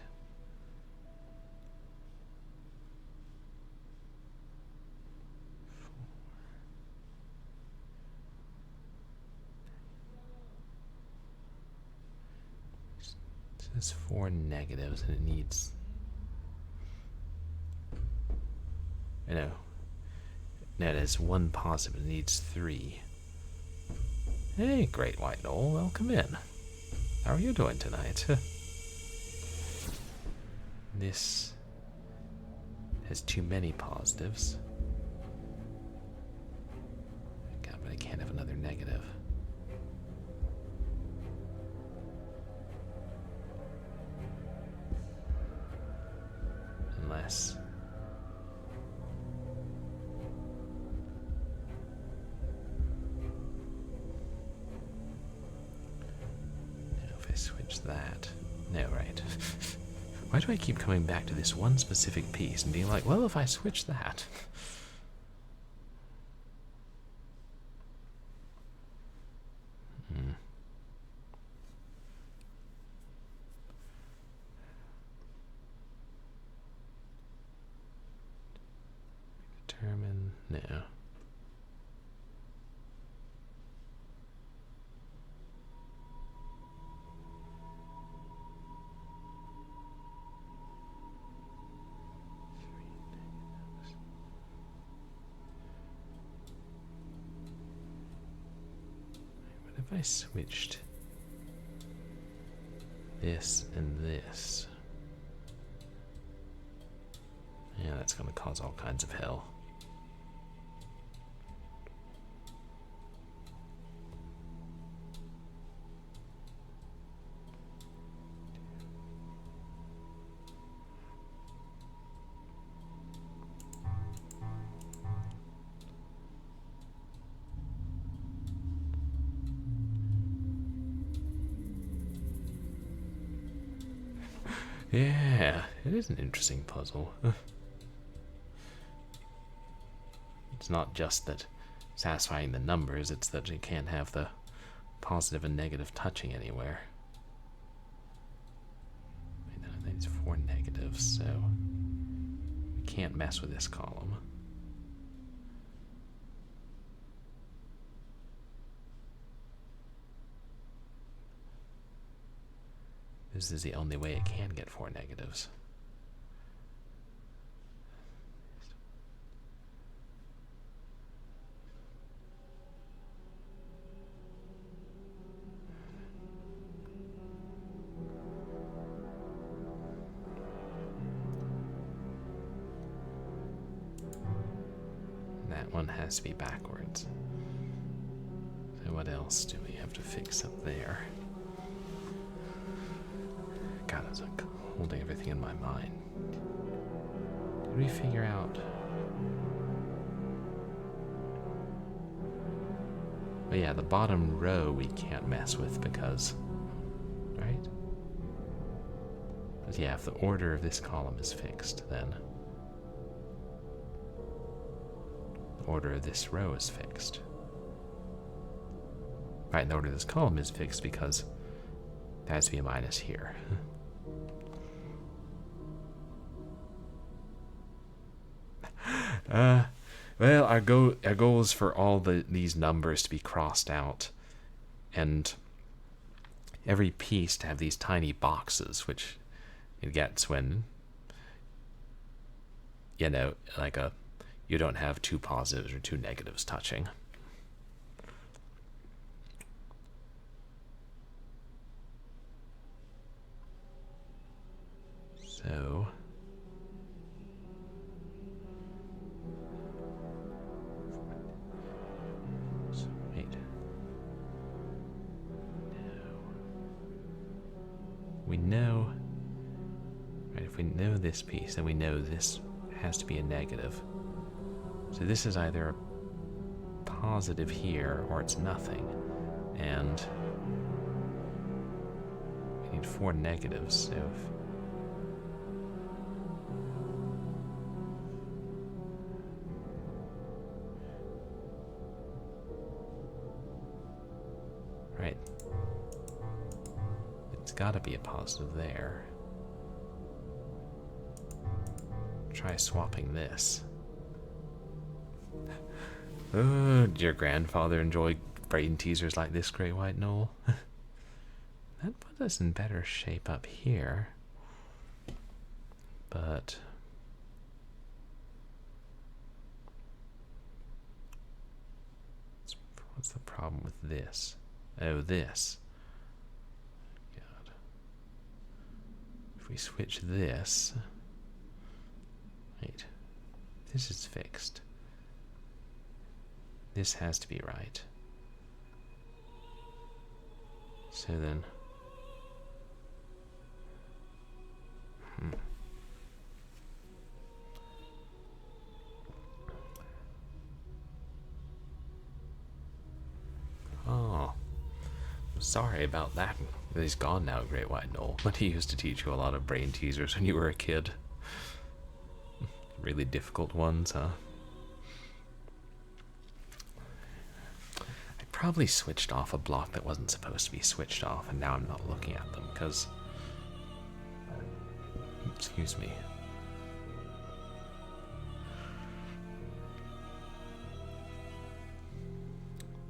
This is 4 negatives, and it needs. No, it has 1 positive. It needs 3. Hey, Great White Knoll, welcome in. How are you doing tonight? This has too many positives. God, but I can't have another negative. Unless. If I switch that. No, right. Why do I keep coming back to this one specific piece and being like, well, if I switch that. Determine, no. What if I switched this and this? Yeah, that's going to cause all kinds of hell. Yeah, it is an interesting puzzle. It's not just that satisfying the numbers, it's that you can't have the positive and negative touching anywhere. Wait, no, that's 4 negatives, so we can't mess with this column. This is the only way it can get 4 negatives. That one has to be backwards. So what else do we have to fix up there? God, there's a holding everything in my mind. Did we figure out... But yeah, the bottom row we can't mess with because... Right? But yeah, if the order of this column is fixed, then... the order of this row is fixed. Right, and the order of this column is fixed because there has to be a minus here. Well, our goal is for all these numbers to be crossed out, and every piece to have these tiny boxes, which it gets when, you know, like you don't have two positives or two negatives touching. So... wait. No. We know... Right, if we know this piece, then we know this has to be a negative. So this is either a positive here, or it's nothing. And... we need 4 negatives, so if... Right. It's gotta be a positive there. Try swapping this. Oh, did your grandfather enjoy brain teasers like this, Great White Knoll? That put us in better shape up here. But... what's the problem with this? Oh, this. God. If we switch this... Wait. This is fixed. This has to be right. So then... Oh. Sorry about that. He's gone now, Great White Knoll. But he used to teach you a lot of brain teasers when you were a kid. Really difficult ones, huh? I probably switched off a block that wasn't supposed to be switched off, and now I'm not looking at them, because... Excuse me.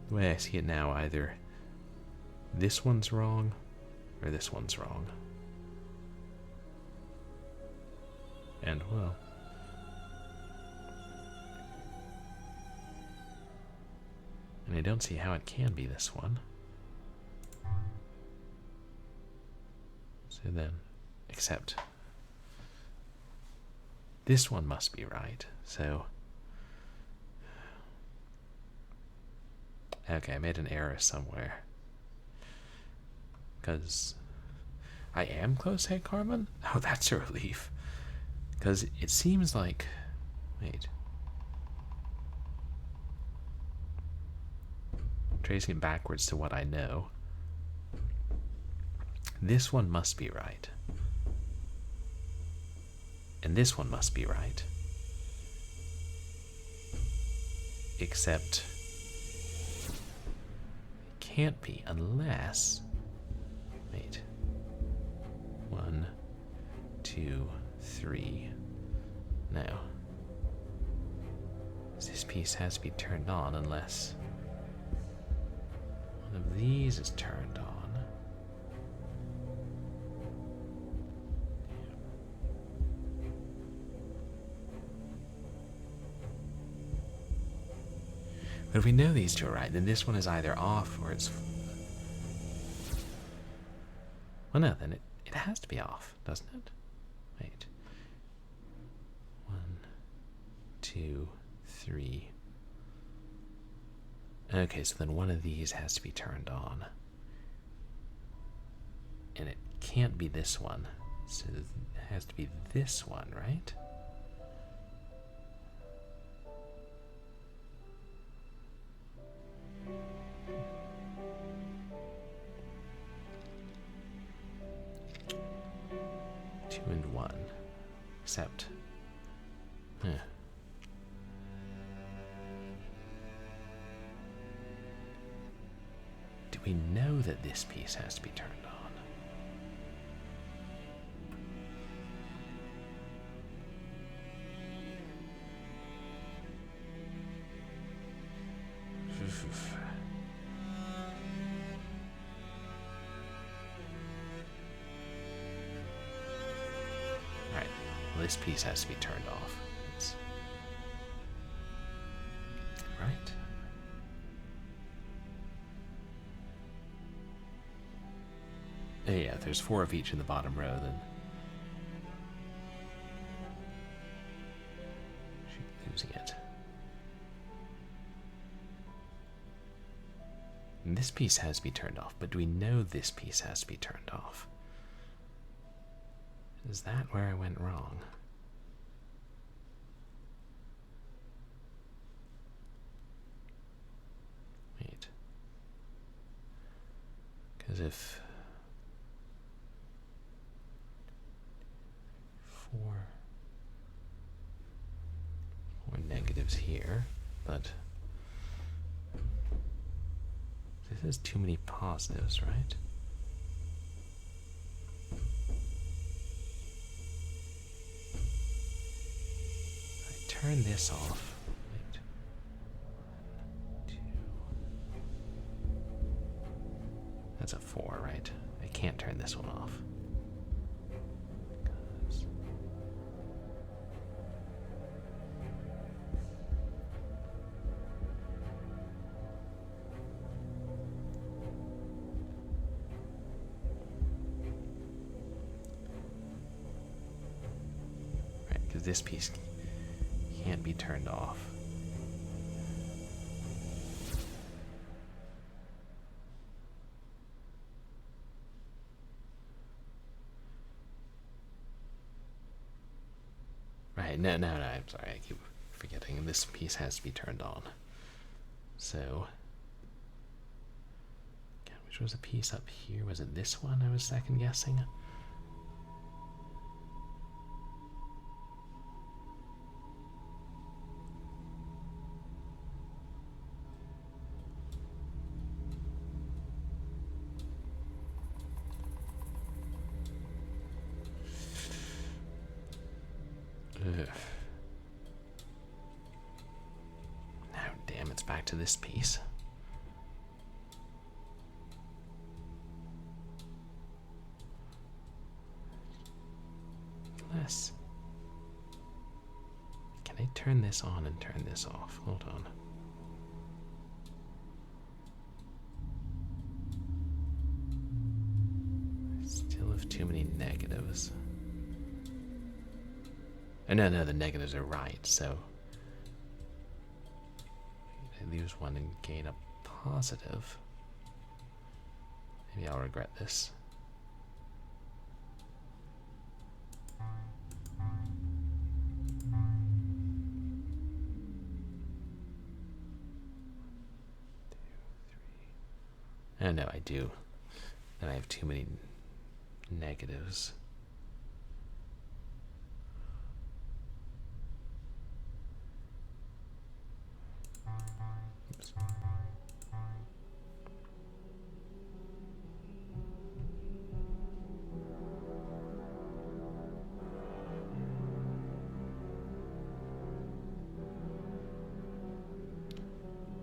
The way I see it now, either this one's wrong, or this one's wrong. And, well... and I don't see how it can be this one. So then, except this one must be right, so... Okay, I made an error somewhere. Because I am close, hey Carmen? Oh, that's a relief. Because it seems like... Wait. Tracing it backwards to what I know. This one must be right. And this one must be right. Except... it can't be unless... Wait. 1, 2, 3. No. This piece has to be turned on unless... one of these is turned on. But if we know these two are right, then this one is either off or it's... well, no, then it has to be off, doesn't it? Wait. 1, 2, 3... Okay, so then one of these has to be turned on. And it can't be this one. So it has to be this one, right? Two and one. Except... Do we know that this piece has to be turned on? Alright, well, this piece has to be turned off. Right? Oh, yeah, if there's 4 of each in the bottom row, then she's losing it. And this piece has to be turned off, but do we know this piece has to be turned off? Is that where I went wrong? Wait. Because if... 4 negatives here, but this is too many positives, right? I turn this off. Wait. 1, 2. That's a 4, right? I can't turn this one off. This piece can't be turned off. Right, no, I'm sorry, I keep forgetting. This piece has to be turned on. So, which was a piece up here? Was it this one I was second guessing? Now, damn, it's back to this piece. Unless... Can I turn this on and turn this off? Hold on. I still have too many negatives. Oh, no, the negatives are right, so I lose one and gain a positive. Maybe I'll regret this. Oh no, I do. Then I have too many negatives. Oops.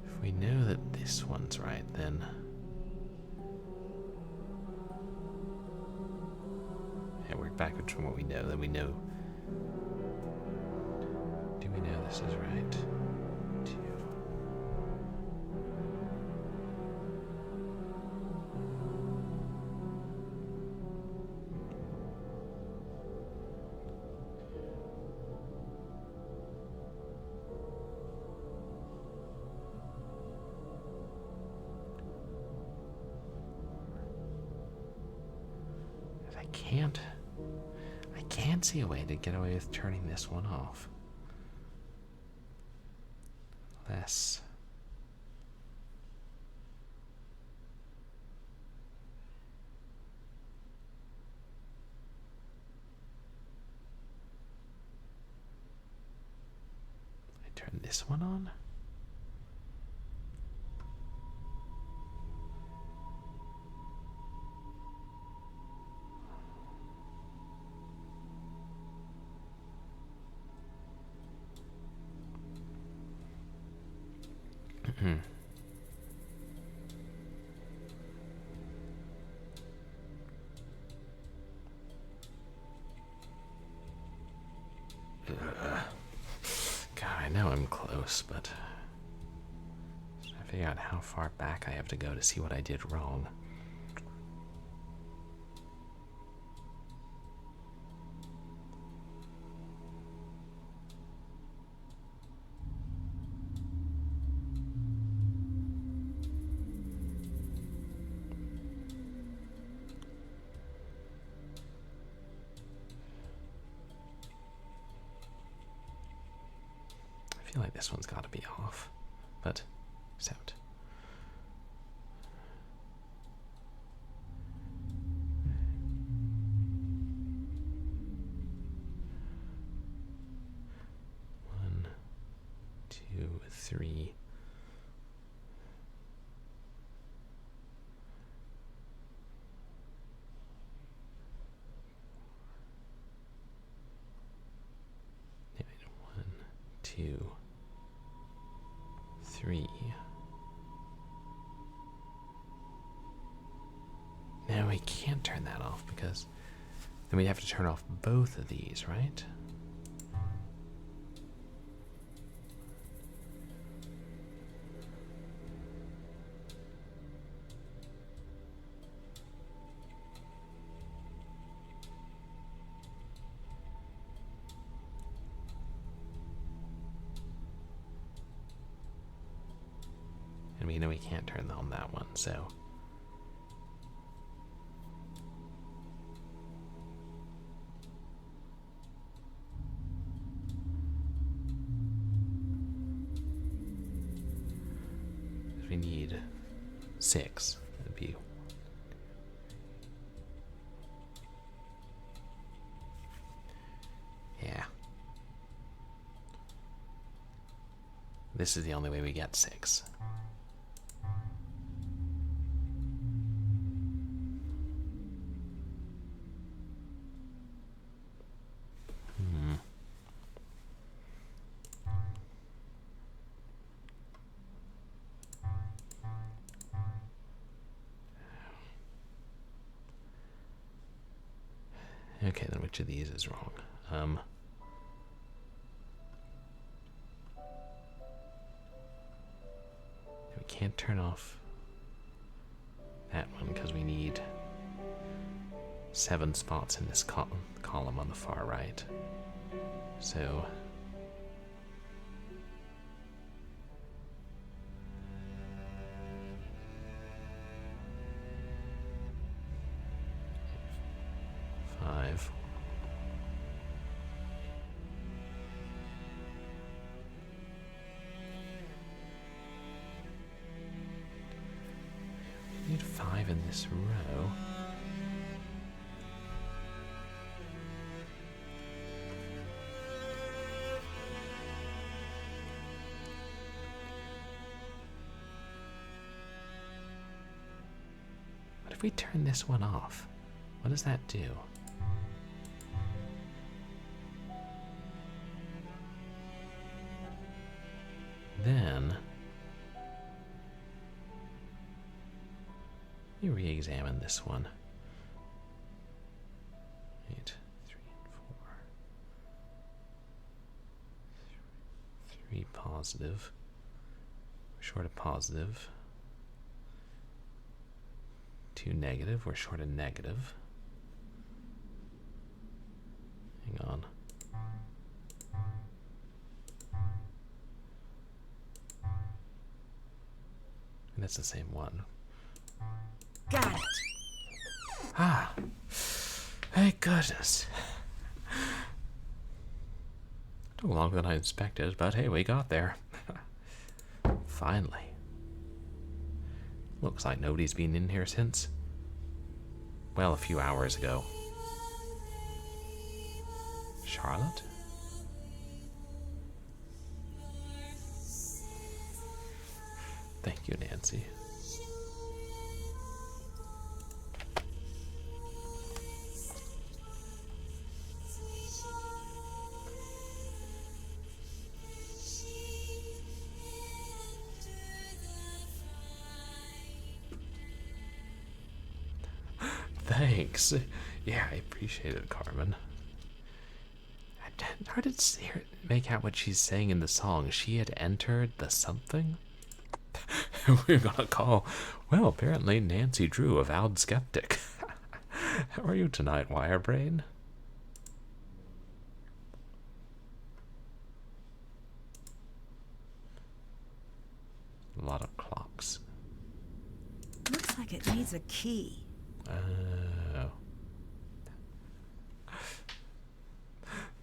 If we know that this one's right, then work backwards from what we know. Then we know. Do we know this is right? 2. If I can't. can't see a way to get away with turning this one off. Less. I turn this one on. God, I know I'm close, but I figure out how far back I have to go to see what I did wrong. I feel like this one's got to be off, but it's out. One, two, three. One, two, three. Now we can't turn that off because then we'd have to turn off both of these, right? And we know we can't turn on that one, so we need 6. That'd be yeah. This is the only way we get 6. Okay, then which of these is wrong? We can't turn off that one because we need 7 spots in this column on the far right. So we need 5 in this row. What if we turn this one off? What does that do? Then let me re-examine this one. 8, 3, and 4. 3 positive. We're short a positive. 2 negative. We're short a negative. Hang on. And that's the same one. Got it. Ah, thank goodness. Took longer than I expected, but hey, we got there. Finally. Looks like nobody's been in here since, well, a few hours ago. Charlotte? Thank you, Nancy. Thanks. Yeah, I appreciate it, Carmen. Hard to make out what she's saying in the song. She had entered the something? We're gonna call, well, apparently Nancy Drew, avowed skeptic. How are you tonight, Wirebrain? A lot of clocks. Looks like it needs a key. Oh.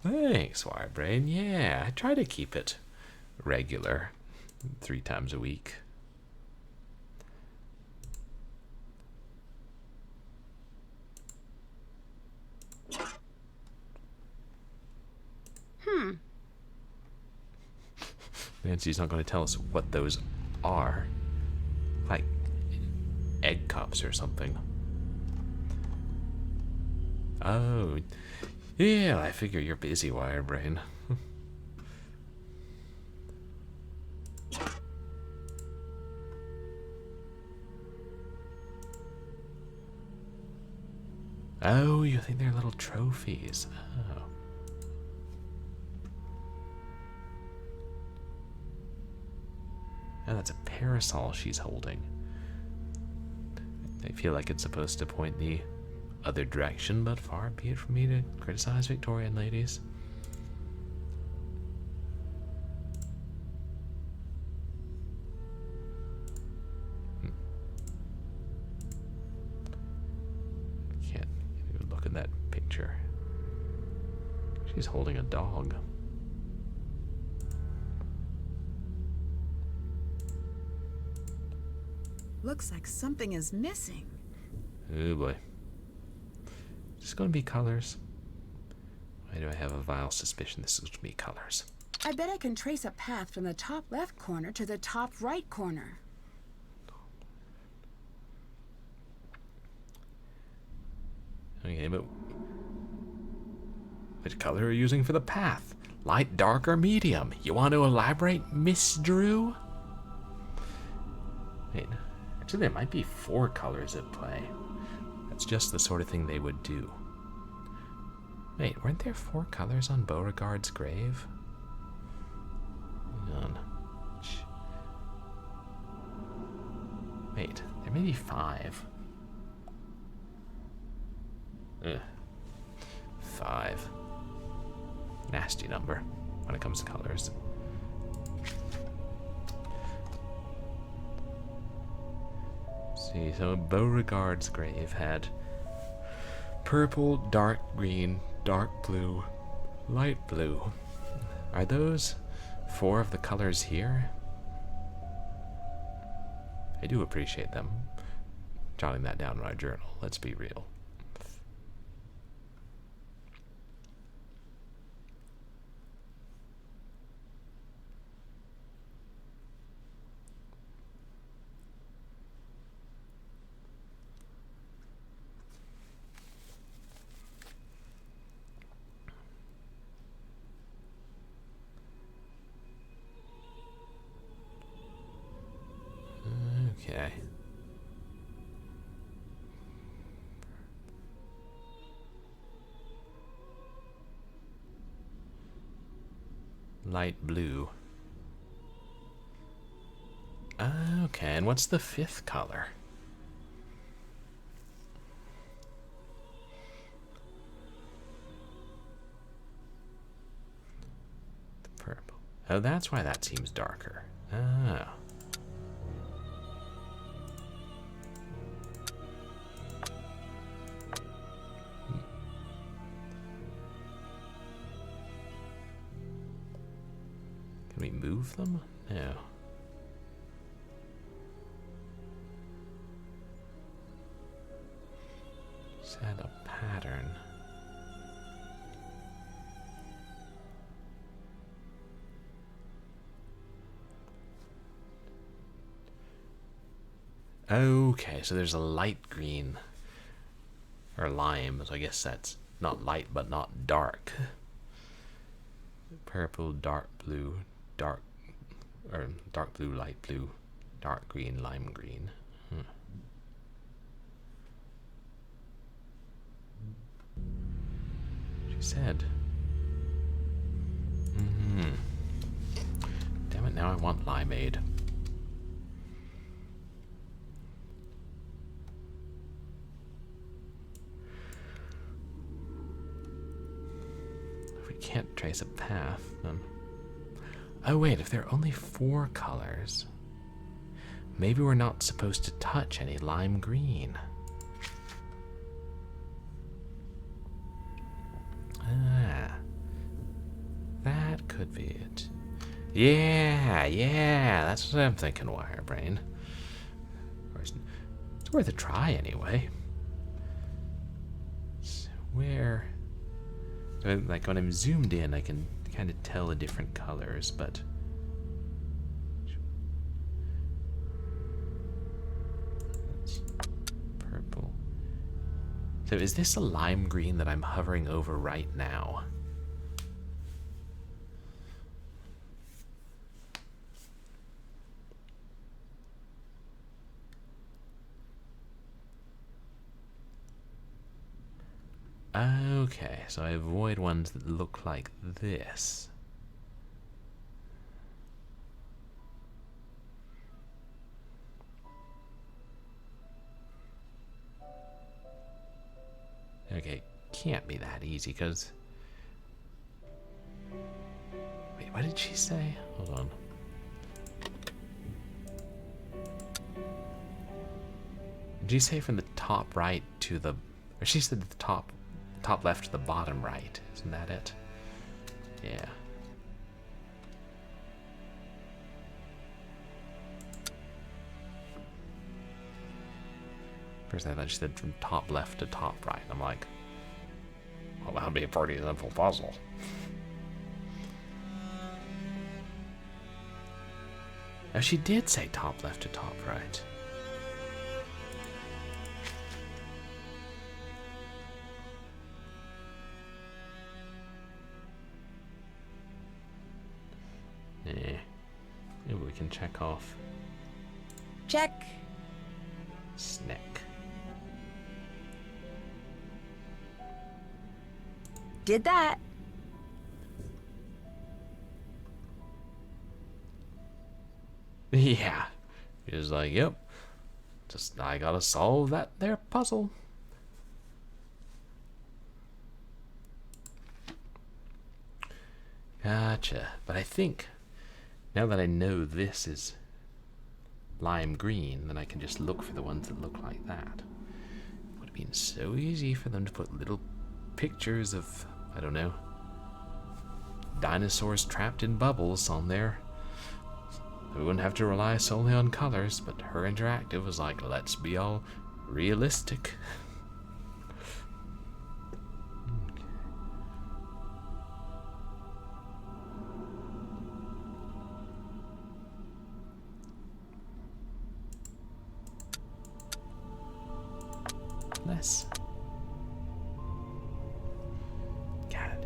Thanks, Wirebrain. Yeah, I try to keep it regular, 3 times a week. Nancy's not going to tell us what those are. Like egg cups or something. Oh, yeah, I figure you're busy, Wirebrain. Oh, you think they're little trophies. Oh. Oh, that's a parasol she's holding. I feel like it's supposed to point the other direction, but far be it from me to criticize Victorian ladies. Can't even look at that picture. She's holding a dog. Looks like something is missing. Oh boy. Just gonna be colors. Why do I have a vile suspicion this is going to be colors? I bet I can trace a path from the top left corner to the top right corner. Okay, but which color are you using for the path? Light, dark, or medium? You want to elaborate, Miss Drew? Wait, actually there might be 4 colors at play. That's just the sort of thing they would do. Wait, weren't there 4 colors on Beauregard's grave? Hang on. Wait, there may be 5. Ugh. 5. Nasty number when it comes to colors. See, so Beauregard's grave had purple, dark green, dark blue, light blue. Are those 4 of the colors here? I do appreciate them. Jotting that down in my journal, let's be real. Okay. Light blue. Okay, and what's the 5th color? The purple. Oh, that's why that seems darker. Oh. we move them? No. Set a pattern. Okay, so there's a light green or lime, so I guess that's not light but not dark. Purple, dark blue, dark blue, light blue, dark green, lime green. She said. Damn it, now I want limeade. Can't trace a path, then. Oh wait, if there are only 4 colors, maybe we're not supposed to touch any lime green. Ah, that could be it. Yeah, that's what I'm thinking, Wirebrain. It's worth a try anyway. So where... Like when I'm zoomed in, I can kind of tell the different colors, but that's purple. So is this a lime green that I'm hovering over right now? Okay, so I avoid ones that look like this. Okay, can't be that easy, because... Wait, what did she say? Hold on. Did she say from the top right to the... Or she said the top left to the bottom right. Isn't that it? Yeah. First I thought she said from top left to top right. I'm like, well, that'd be a pretty simple puzzle. Oh, she did say top left to top right. Maybe we can check off. Check. Snick. Did that. Yeah. He was like, yep. Just, I gotta solve that there puzzle. Gotcha. But I think, now that I know this is lime green, then I can just look for the ones that look like that. It would have been so easy for them to put little pictures of, I don't know, dinosaurs trapped in bubbles on there. We wouldn't have to rely solely on colors, but her interactive was like, let's be all realistic. Less. God,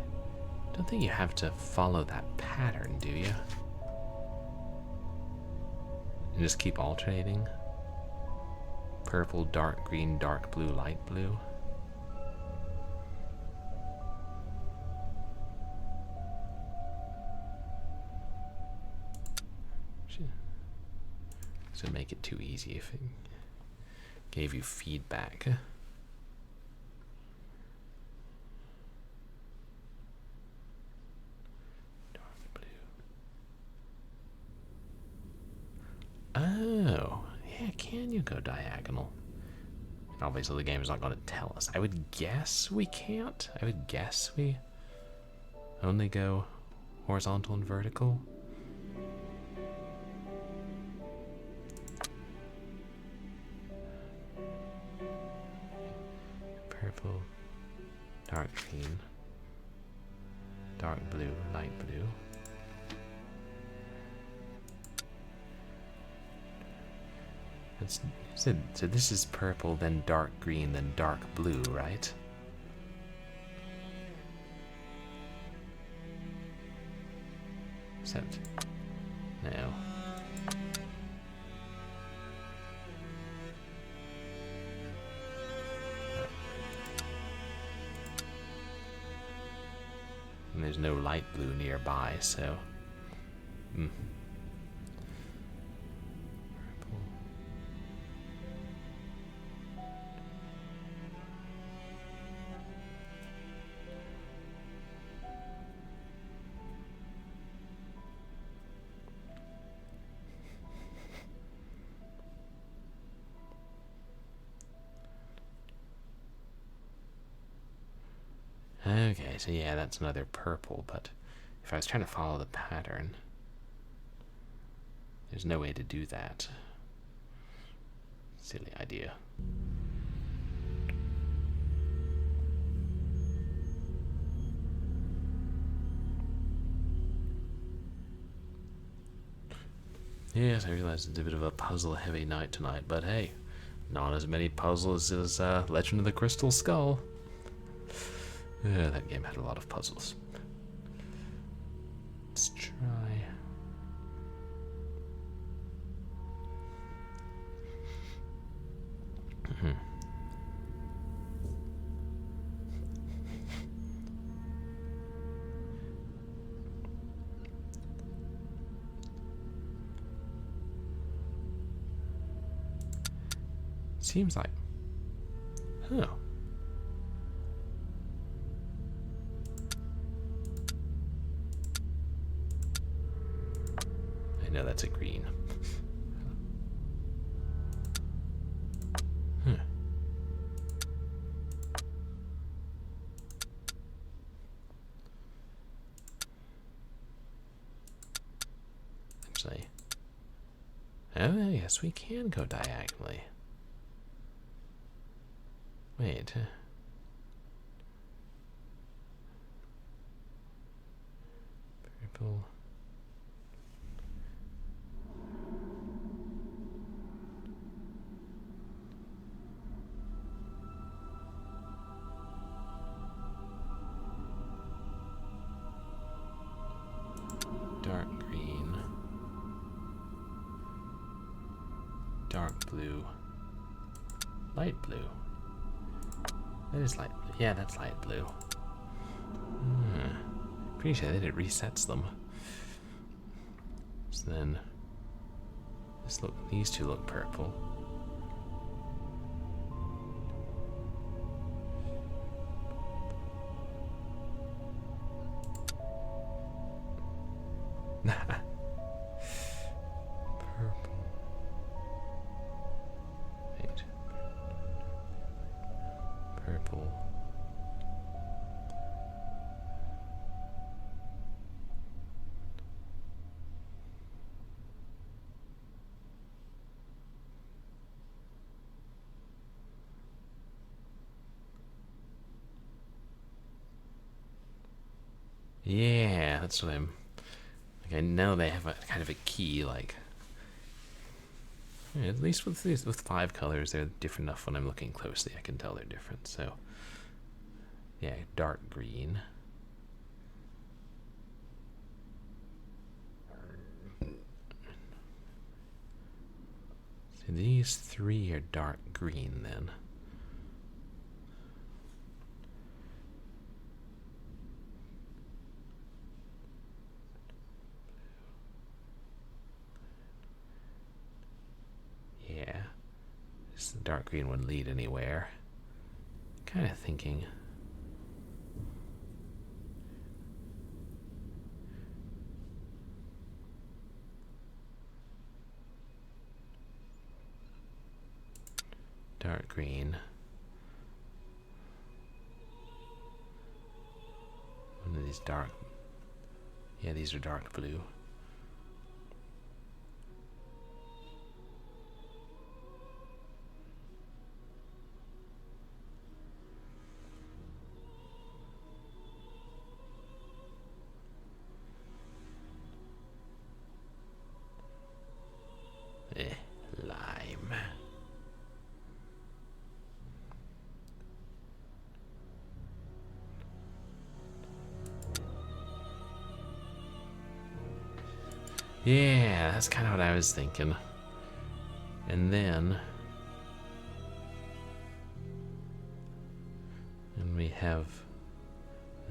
don't think you have to follow that pattern, do you? And just keep alternating. Purple, dark green, dark blue, light blue. So make it too easy if it gave you feedback. Oh, yeah, can you go diagonal? Obviously the game is not going to tell us. I would guess we can't. I would guess we only go horizontal and vertical. Purple, dark green, dark blue, light blue. So this is purple, then dark green, then dark blue, right? Except, no. And there's no light blue nearby, so... Purple. Okay, so yeah, that's another purple, but if I was trying to follow the pattern, there's no way to do that. Silly idea. Yes, I realize it's a bit of a puzzle-heavy night tonight, but hey, not as many puzzles as Legend of the Crystal Skull. Yeah, that game had a lot of puzzles. Let's try. Seems like. Huh. I know that's a green. Huh. Actually. Oh, yes, we can go diagonally. Wait. Purple. Dark green. Dark blue. Light blue. That is light blue. Yeah, that's light blue. Pretty sure that it resets them. So then, these two look purple. Purple. Wait. Purple. Yeah, that's what I'm. Like, I know they have a kind of a key, like. Yeah, at least with 5 colors, they're different enough when I'm looking closely. I can tell they're different. So, yeah, dark green. So these 3 are dark green then. Yeah, does the dark green one lead anywhere? Kind of thinking. Dark green. One of these dark. Yeah, these are dark blue. Yeah, that's kind of what I was thinking. And then... and we have...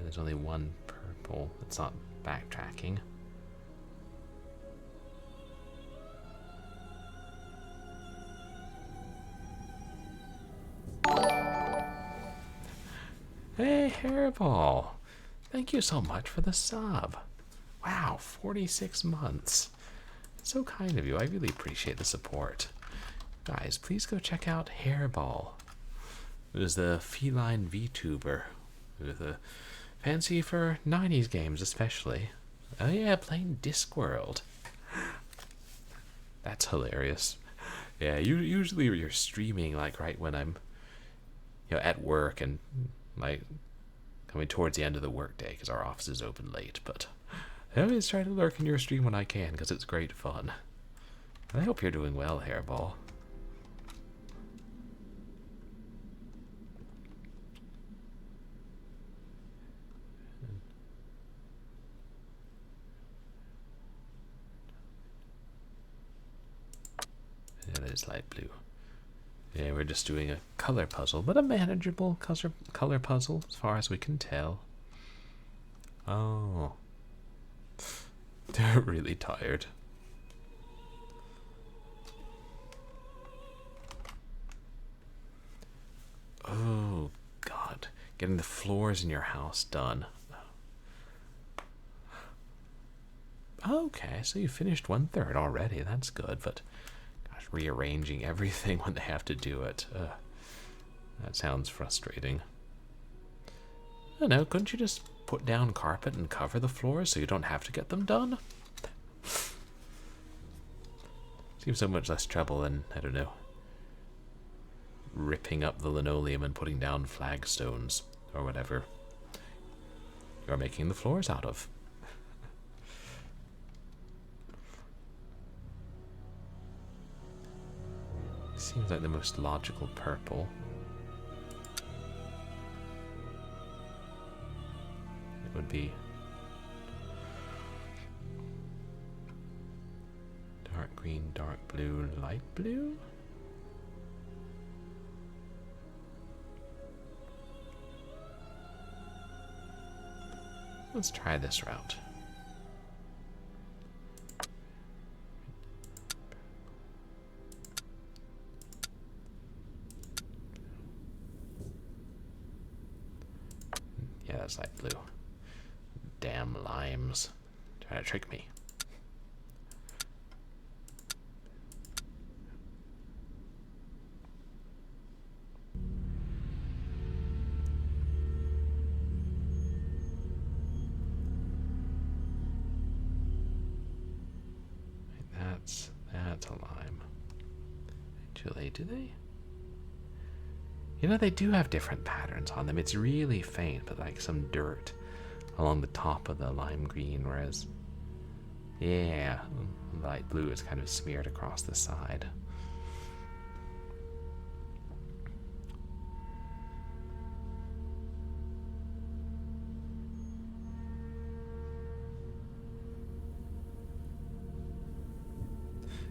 there's only one purple. It's not backtracking. Hey, Hairball! Thank you so much for the sub. Wow, 46 months. So kind of you. I really appreciate the support. Guys, please go check out Hairball. It was the feline VTuber with a fancy for 90s games especially. Oh yeah, playing Discworld. That's hilarious. Yeah, usually you're streaming like right when I'm at work and like coming towards the end of the workday because our office is open late, but I always try to lurk in your stream when I can because it's great fun. I hope you're doing well, Hairball. Yeah, that is light blue. Yeah, we're just doing a color puzzle, but a manageable color puzzle as far as we can tell. Oh. They're really tired. Oh, God. Getting the floors in your house done. Okay, so you finished 1/3 already. That's good, but gosh, rearranging everything when they have to do it. That sounds frustrating. I don't know, couldn't you just put down carpet and cover the floors so you don't have to get them done? Seems so much less trouble than, I don't know, ripping up the linoleum and putting down flagstones or whatever you're making the floors out of. Seems like the most logical purple. It would be dark green, dark blue, light blue? Let's try this route. Yeah, that's light blue. Damn limes. Trying to trick me. That's a lime. Actually, do they? You know, they do have different patterns on them. It's really faint, but like some dirt along the top of the lime green, whereas, yeah, light blue is kind of smeared across the side.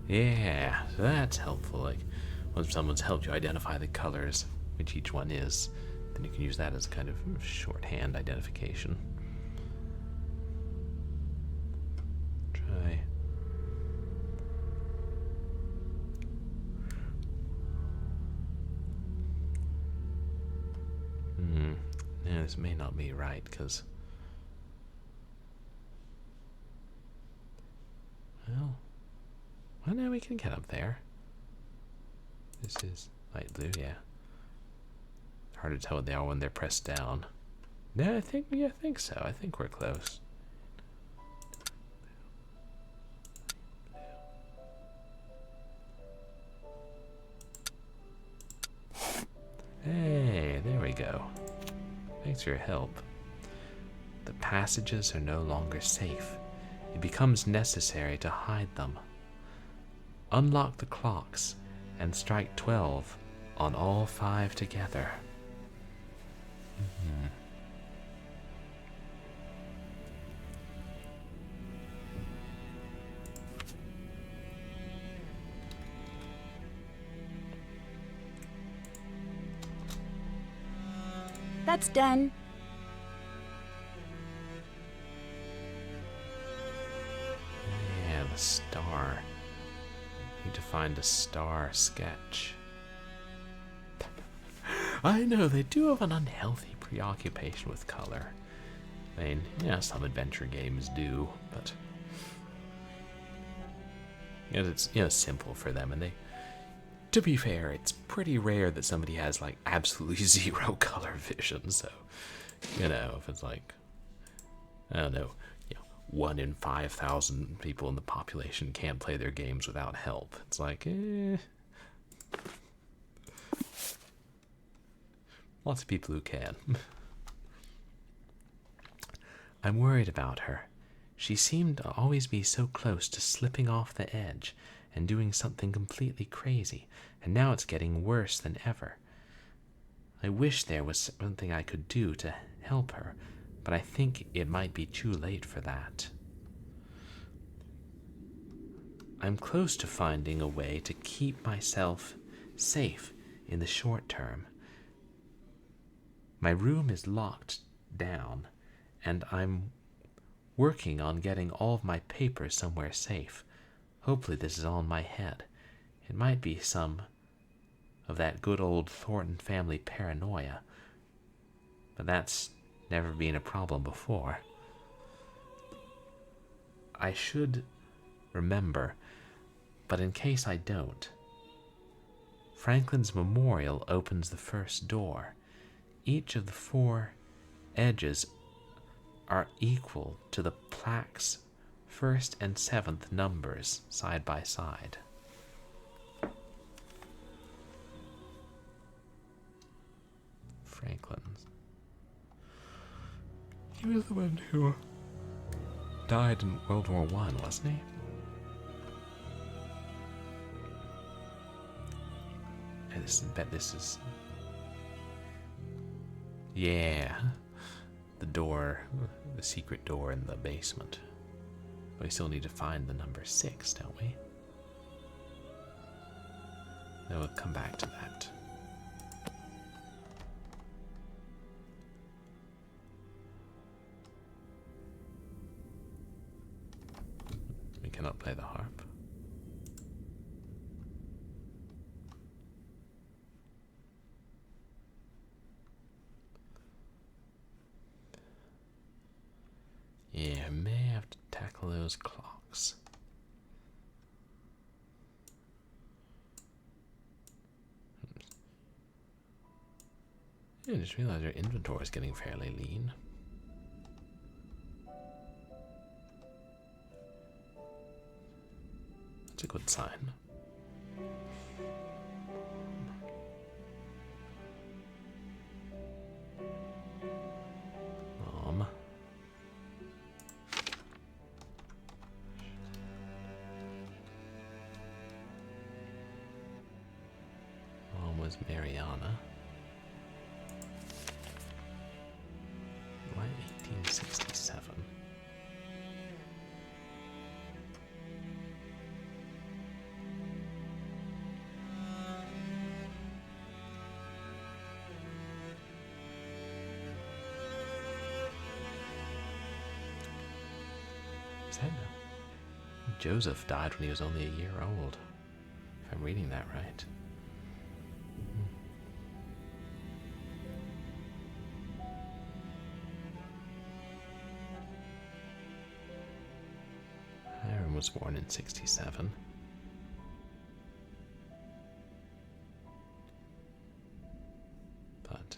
Yeah, so that's helpful. Like, once someone's helped you identify the colors, which each one is, then you can use that as a kind of shorthand identification. Try. Yeah, this may not be right, because... well, now we can get up there. This is light blue, yeah. Hard to tell what they are when they're pressed down. Yeah, I think so. I think we're close. Hey, there we go. Thanks for your help. The passages are no longer safe. It becomes necessary to hide them. Unlock the clocks and strike 12 on all 5 together. That's done. Yeah, the star. Need to find a star sketch. I know, they do have an unhealthy preoccupation with color. I mean, yeah, some adventure games do, but it's, simple for them, and they, to be fair, it's pretty rare that somebody has, like, absolutely zero color vision, so, if it's like, I don't know, 1 in 5,000 people in the population can't play their games without help. It's like, lots of people who can. I'm worried about her. She seemed to always be so close to slipping off the edge and doing something completely crazy, and now it's getting worse than ever. I wish there was something I could do to help her, but I think it might be too late for that. I'm close to finding a way to keep myself safe in the short term. My room is locked down, and I'm working on getting all of my papers somewhere safe. Hopefully this is all in my head. It might be some of that good old Thornton family paranoia, but that's never been a problem before. I should remember, but in case I don't, Franklin's memorial opens the first door. Each of the 4 edges are equal to the plaque's 1st and 7th numbers side by side. Franklin's. He was the one who died in World War I, wasn't he? I bet this is... Yeah. The door, the secret door in the basement. But we still need to find the number 6, don't we? Then we'll come back to that. We cannot play the harp. Yeah, I may have to tackle those clocks. I just realized our inventory is getting fairly lean. That's a good sign. Mom. Mom was Mariana. Why 1867? Is that Joseph died when he was only a year old, if I'm reading that right. Hiram was born in 67. But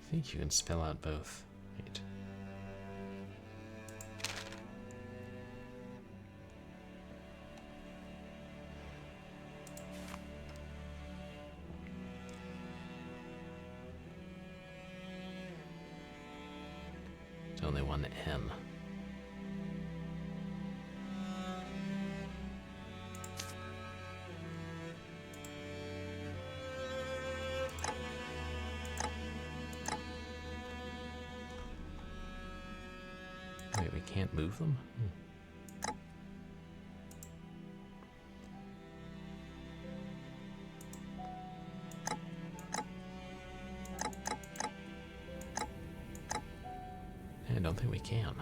I think you can spell out both. Wait. one in. Wait, we can't move them? I don't think we can.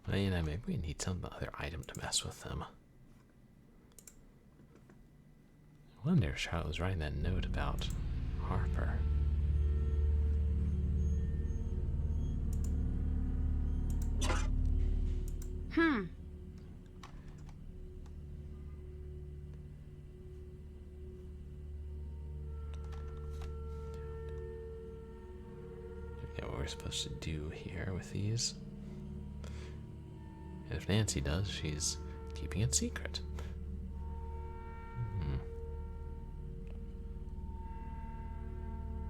Well, you know, maybe we need some other item to mess with them. I wonder if Charlotte was writing that note about Harper. Forget what we're supposed to do here with these. And if Nancy does, she's keeping it secret.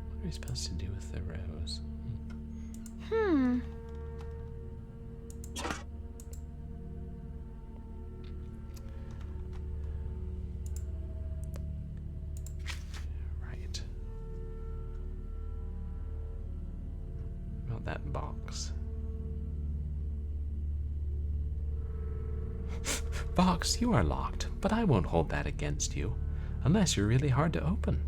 What are we supposed to do with the rose? Right. About that box. Box, you are locked, but I won't hold that against you, unless you're really hard to open.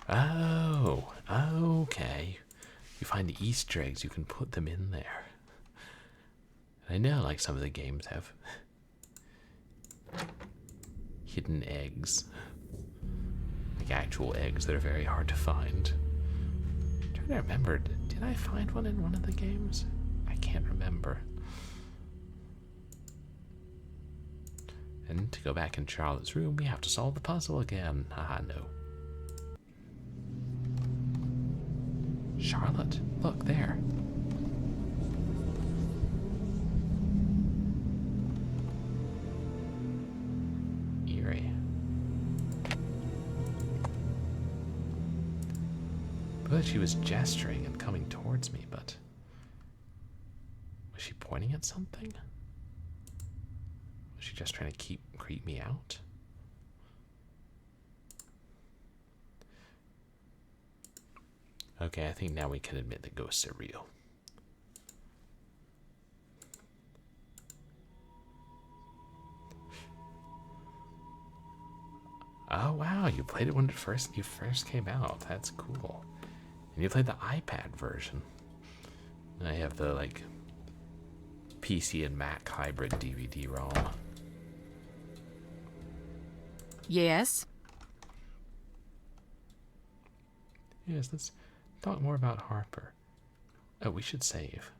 Oh, okay. You find the Easter eggs, you can put them in there. I know, like some of the games have hidden eggs. Like actual eggs that are very hard to find. I'm trying to remember, did I find one in one of the games? I can't remember. And to go back in Charlotte's room, we have to solve the puzzle again. Haha, no. Charlotte, look there. Eerie. But she was gesturing and coming towards me, but was she pointing at something? Was she just trying to creep me out? Okay, I think now we can admit that ghosts are real. Oh wow, you played it when you first came out. That's cool. And you played the iPad version. And I have the like PC and Mac hybrid DVD-ROM. Yes? Yes, let's talk more about Harper. Oh, we should save.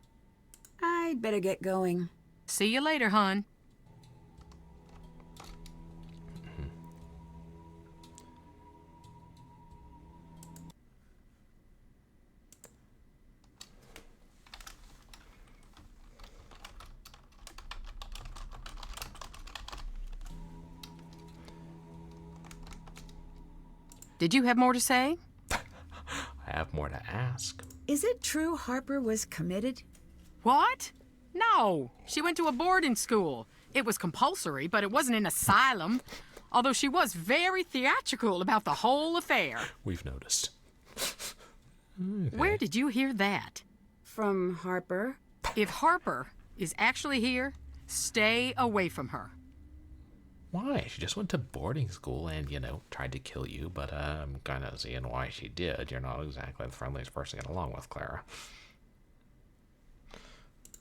I'd better get going. See you later, hon. Did you have more to say? I have more to ask. Is it true Harper was committed? What? No. She went to a boarding school. It was compulsory, but it wasn't an asylum. Although she was very theatrical about the whole affair. We've noticed. Okay. Where did you hear that? From Harper. If Harper is actually here, stay away from her. Why? She just went to boarding school and, you know, tried to kill you, but I'm kind of seeing why she did. You're not exactly the friendliest person to get along with, Clara.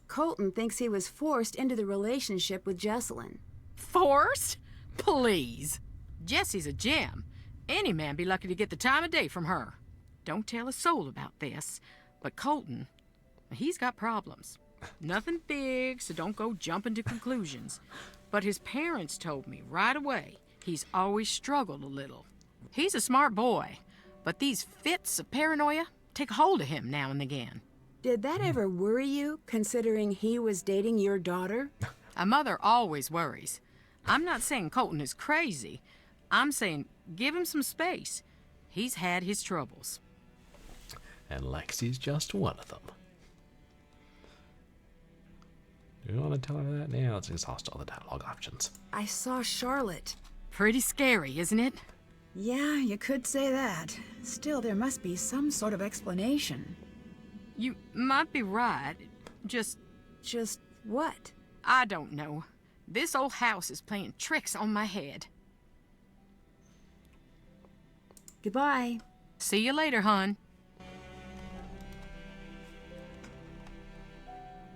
Colton thinks he was forced into the relationship with Jessalyn. Forced? Please. Jessie's a gem. Any man be lucky to get the time of day from her. Don't tell a soul about this, but Colton, he's got problems. Nothing big, so don't go jumping to conclusions. But his parents told me right away he's always struggled a little. He's a smart boy, but these fits of paranoia take hold of him now and again. Did that ever worry you, considering he was dating your daughter? A mother always worries. I'm not saying Colton is crazy. I'm saying give him some space. He's had his troubles. And Lexi's just one of them. Do you want to tell her that? Yeah, let's exhaust all the dialogue options. I saw Charlotte. Pretty scary, isn't it? Yeah, you could say that. Still, there must be some sort of explanation. You might be right. Just What? I don't know. This old house is playing tricks on my head. Goodbye. See you later, hon.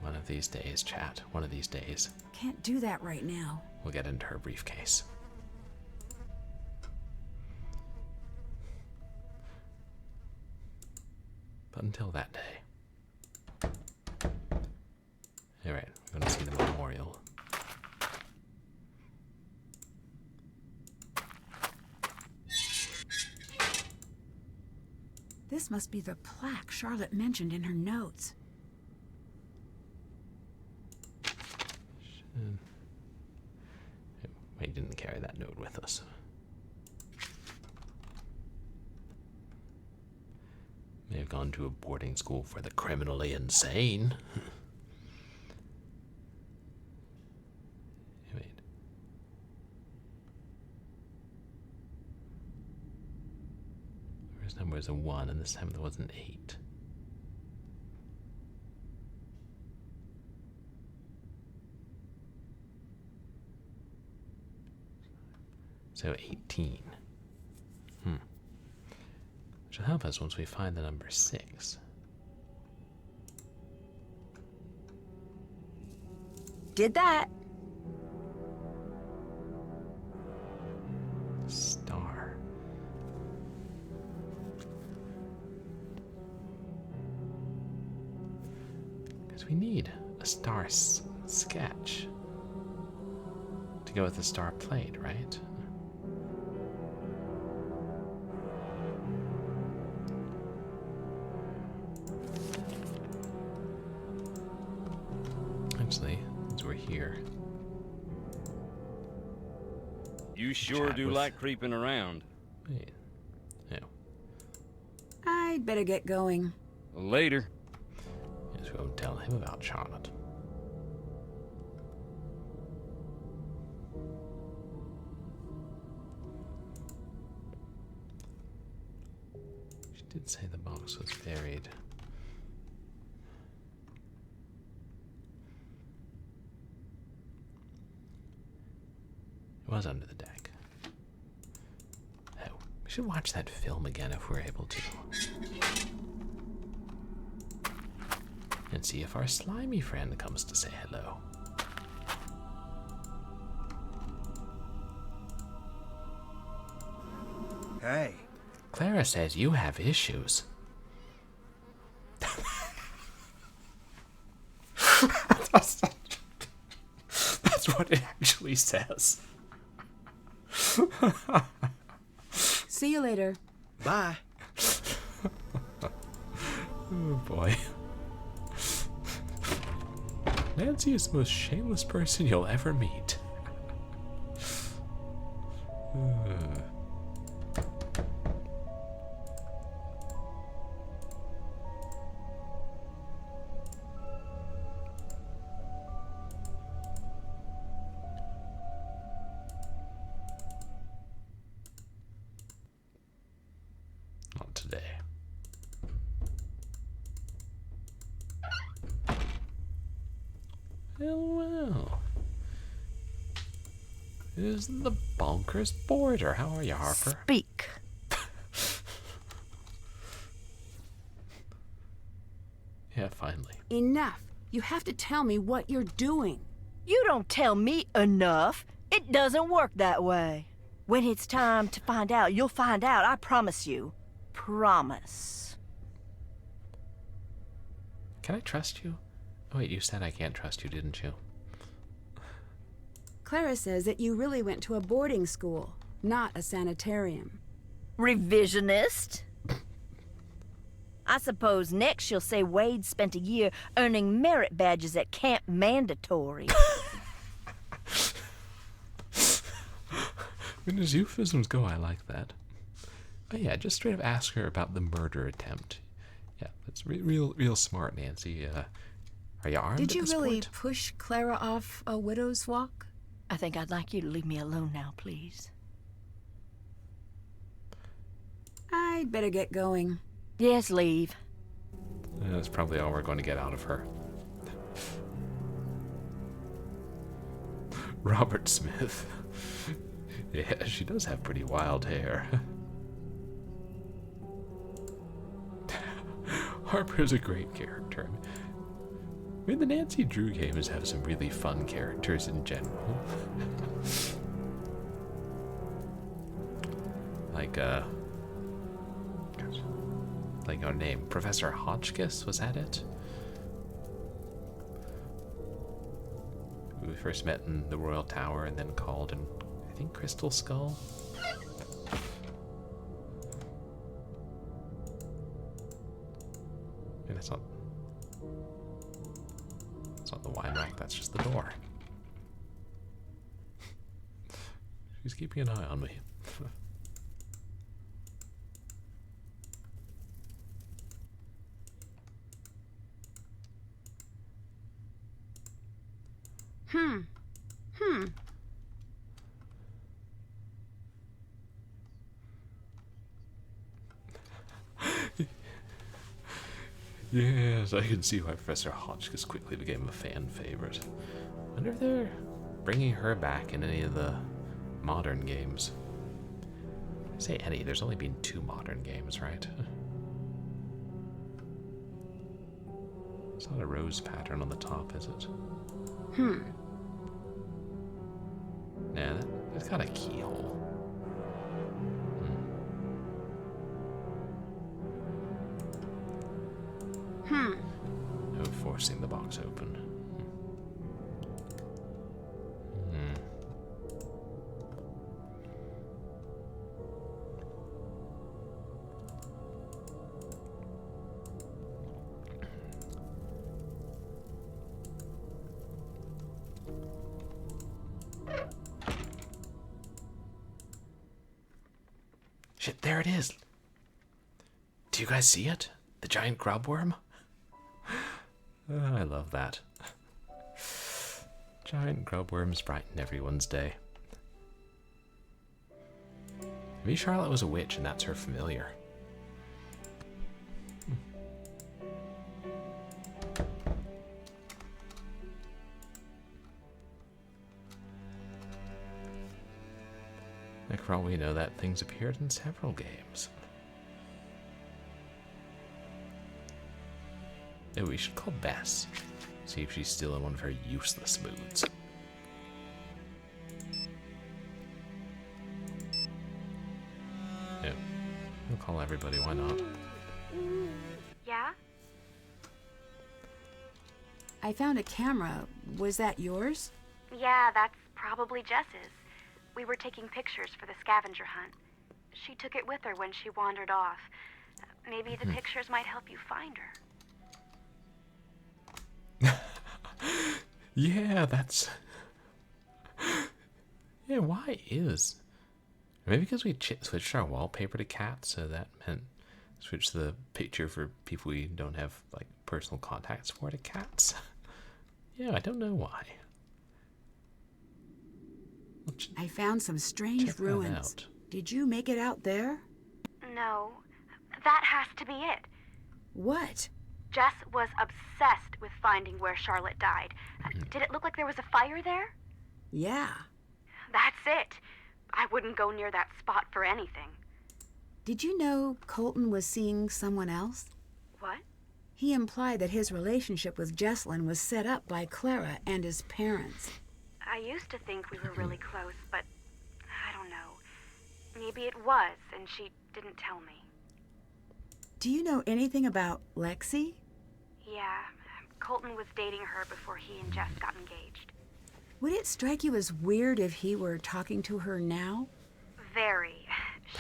One of these days, chat. One of these days. Can't do that right now. We'll get into her briefcase. But until that day. Alright, we're gonna see the memorial. This must be the plaque Charlotte mentioned in her notes. We didn't carry that note with us. May have gone to a boarding school for the criminally insane. Wait. The first number was a 1, and this time there was an 8. So 18. Which will help us once we find the number 6. Did that. Star. Because we need a star sketch to go with the star plate, right? Actually, since we're here. You sure Chat do with- like creeping around. Wait. No. I'd better get going. Later. Yes, we won't tell him about Charlotte. She did say the box was buried. It was under the deck. Oh, we should watch that film again if we're able to. And see if our slimy friend comes to say hello. Hey. Clara says you have issues. That's what it actually says. See you later. Bye. Oh boy. Nancy is the most shameless person you'll ever meet. Not today. Well. Is the bonkers border? How are you, Harper? Speak. Yeah, finally. Enough. You have to tell me what you're doing. You don't tell me enough. It doesn't work that way. When it's time to find out, you'll find out, I promise you. Promise. Can I trust you? Oh, wait, you said I can't trust you, didn't you? Clara says that you really went to a boarding school, not a sanitarium. Revisionist? I suppose next she'll say Wade spent a year earning merit badges at Camp Mandatory. When as euphemisms go, I like that. Oh yeah, just straight up ask her about the murder attempt. Yeah, that's real smart, Nancy. Are you armed? Did at you this really point? push Clara off a widow's walk? I think I'd like you to leave me alone now, please. I'd better get going. Yes, leave. That's probably all we're going to get out of her. Robert Smith. Yeah, she does have pretty wild hair. Harper's a great character. I mean, the Nancy Drew games have some really fun characters in general. Like our name, Professor Hotchkiss, was that it? We first met in the Royal Tower and then called in, I think, Crystal Skull? And that's not the wine rack, that's just the door. She's keeping an eye on me. Yes, I can see why Professor Hotchkiss quickly became a fan favorite. I wonder if they're bringing her back in any of the modern games. I say any, there's only been 2 modern games, right? It's not a rose pattern on the top, is it? Nah, that's got a keyhole. No forcing the box open. Shit, there it is. Do you guys see it? The giant grubworm? I love that. Giant grubworms brighten everyone's day. Maybe Charlotte was a witch and that's her familiar. Like, for all we know, that thing's appeared in several games. Maybe we should call Bess. See if she's still in one of her useless moods. Yeah. We'll call everybody, why not? Yeah? I found a camera. Was that yours? Yeah, that's probably Jess's. We were taking pictures for the scavenger hunt. She took it with her when she wandered off. Maybe the pictures might help you find her. Yeah, that's... Yeah, why is... Maybe because we switched our wallpaper to cat, so that meant switch the picture for people we don't have, like, personal contacts for to cats. Yeah, I don't know why. I found some strange Check that ruins. out. Did you make it out there? No, that has to be it. What? Jess was obsessed with finding where Charlotte died. Did it look like there was a fire there? Yeah. That's it. I wouldn't go near that spot for anything. Did you know Colton was seeing someone else? What? He implied that his relationship with Jessalyn was set up by Clara and his parents. I used to think we were really close, but I don't know. Maybe it was, and she didn't tell me. Do you know anything about Lexi? Yeah, Colton was dating her before he and Jess got engaged. Would it strike you as weird if he were talking to her now? Very.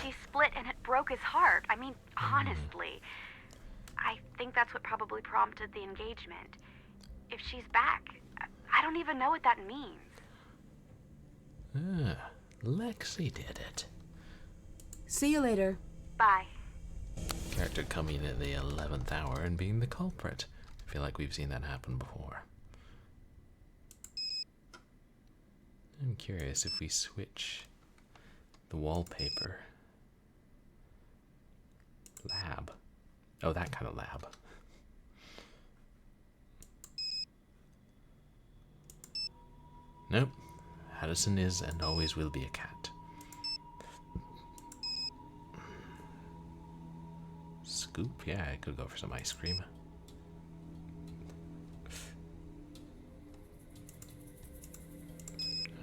She split and it broke his heart. I mean, honestly. I think that's what probably prompted the engagement. If she's back, I don't even know what that means. Lexi did it. See you later. Bye. Character coming in at the 11th hour and being the culprit. I feel like we've seen that happen before. I'm curious if we switch the wallpaper. Lab. Oh, that kind of lab. Nope. Addison is and always will be a cat. Scoop? Yeah, I could go for some ice cream.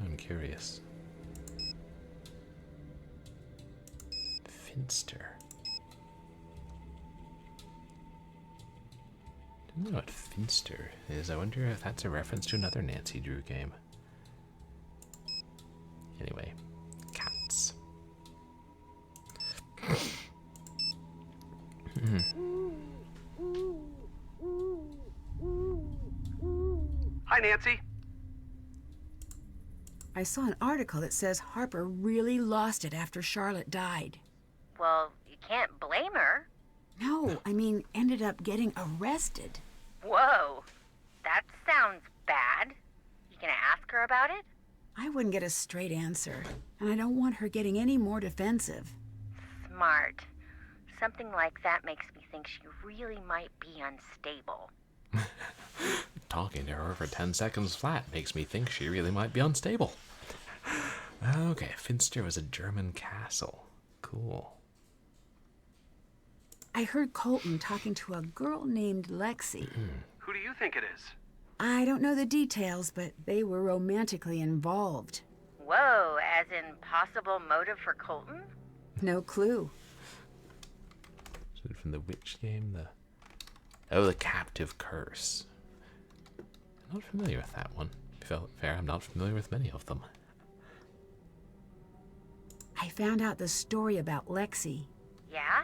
I'm curious. Finster. I don't know what Finster is. I wonder if that's a reference to another Nancy Drew game. Anyway, cats. Hi, Nancy. I saw an article that says Harper really lost it after Charlotte died. Well, you can't blame her. No, I mean, ended up getting arrested. Whoa, that sounds bad. You gonna ask her about it? I wouldn't get a straight answer, and I don't want her getting any more defensive. Smart. Something like that makes me think she really might be unstable. Talking to her for 10 seconds flat makes me think she really might be unstable. Okay, Finster was a German castle. Cool. I heard Colton talking to a girl named Lexi. Who do you think it is? I don't know the details, but they were romantically involved. Whoa, as in possible motive for Colton? No clue. So from the witch game, the Captive Curse. I'm not familiar with that one. Fair, I'm not familiar with many of them. I found out the story about Lexi. Yeah?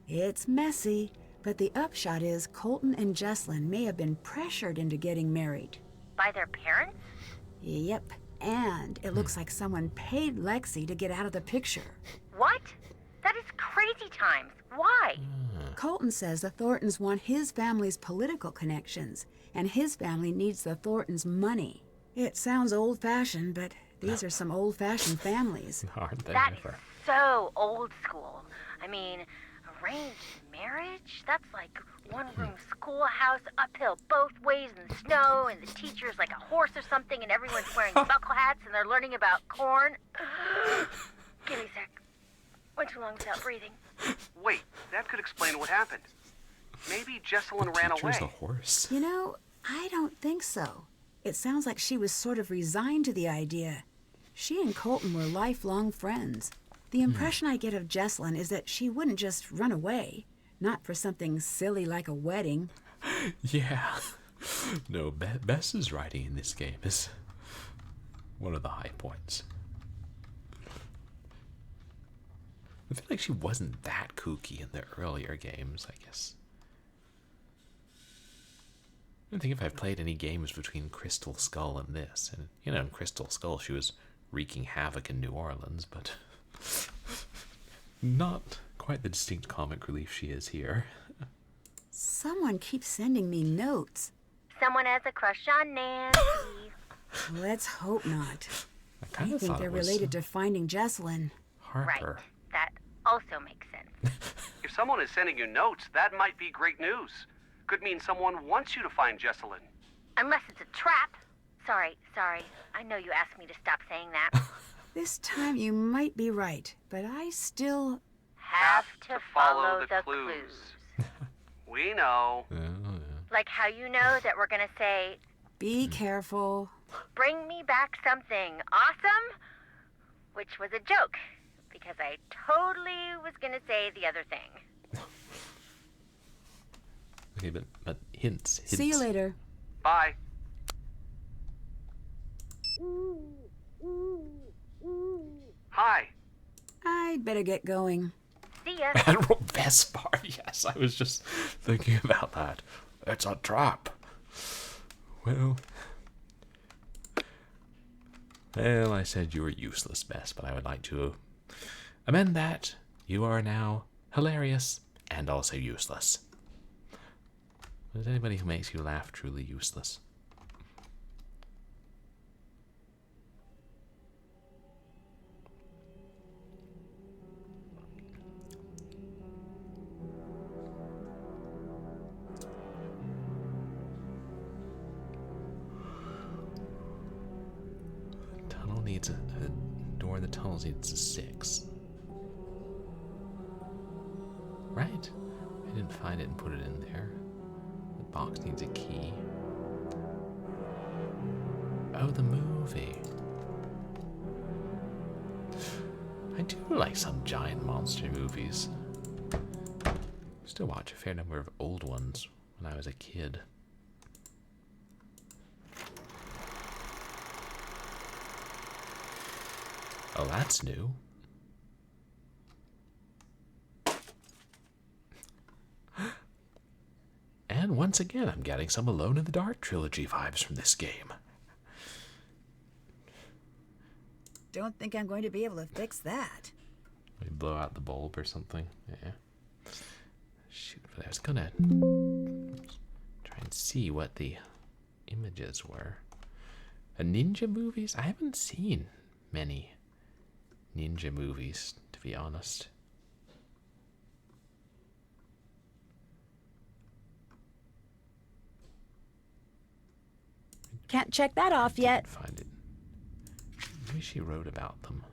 It's messy, but the upshot is Colton and Jessalyn may have been pressured into getting married. By their parents? Yep, and it looks like someone paid Lexi to get out of the picture. What? That is crazy times. Why? Colton says the Thorntons want his family's political connections, and his family needs the Thorntons' money. It sounds old-fashioned, but these are some old-fashioned families. Aren't they That ever? is so old school. I mean, arranged marriage? That's like one-room schoolhouse, uphill both ways in the snow, and the teacher's like a horse or something, and everyone's wearing buckle hats, and they're learning about corn. Give me a sec. Went too long without breathing. Wait, that could explain what happened. Maybe Jessalyn ran away. Teacher's a horse. You know, I don't think so. It sounds like she was sort of resigned to the idea. She and Colton were lifelong friends. The impression I get of Jessalyn is that she wouldn't just run away. Not for something silly like a wedding. Yeah. No, Bess's writing in this game is one of the high points. I feel like she wasn't that kooky in the earlier games, I guess. I don't think if I've played any games between Crystal Skull and this. And, you know, in Crystal Skull she was wreaking havoc in New Orleans, but not quite the distinct comic relief she is here. Someone keeps sending me notes. Someone has a crush on Nancy. Let's hope not. I I kind of think thought they're it was related to finding Jessalyn. Harper. Right. That also makes sense. If someone is sending you notes, that might be great news. Could mean someone wants you to find Jessalyn. Unless it's a trap. Sorry. I know you asked me to stop saying that. This time you might be right, but I still... Have to follow the clues. We know. Oh, yeah. Like how you know that we're gonna say, Be careful. bring me back something awesome, which was a joke, because I totally was gonna say the other thing. Okay, but hints. See you later. Bye. Hi. I'd better get going. See ya. Admiral Vespar, yes, I was just thinking about that. It's a trap. Well, I said you were useless, Bess, but I would like to amend that. You are now hilarious and also useless. Is anybody who makes you laugh truly useless? Tunnel needs a door in the tunnels needs a 6. Right? I didn't find it and put it in there. The box needs a key. Oh, the movie. I do like some giant monster movies. Used to watch a fair number of old ones when I was a kid. Oh, that's new. And once again, I'm getting some Alone in the Dark trilogy vibes from this game. Don't think I'm going to be able to fix that. We blow out the bulb or something. Yeah. Shoot, but I was gonna try and see what the images were. Ninja movies? I haven't seen many ninja movies, to be honest. Can't check that off yet. Find it. Maybe she wrote about them.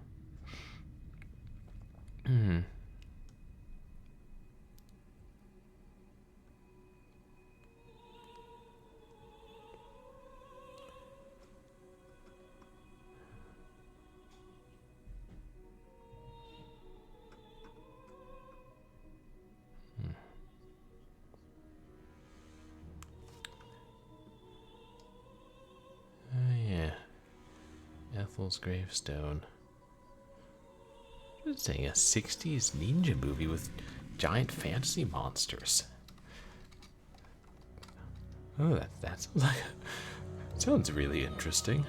Ethel's gravestone. I'm saying a 60s ninja movie with giant fantasy monsters. Oh, that sounds like sounds really interesting.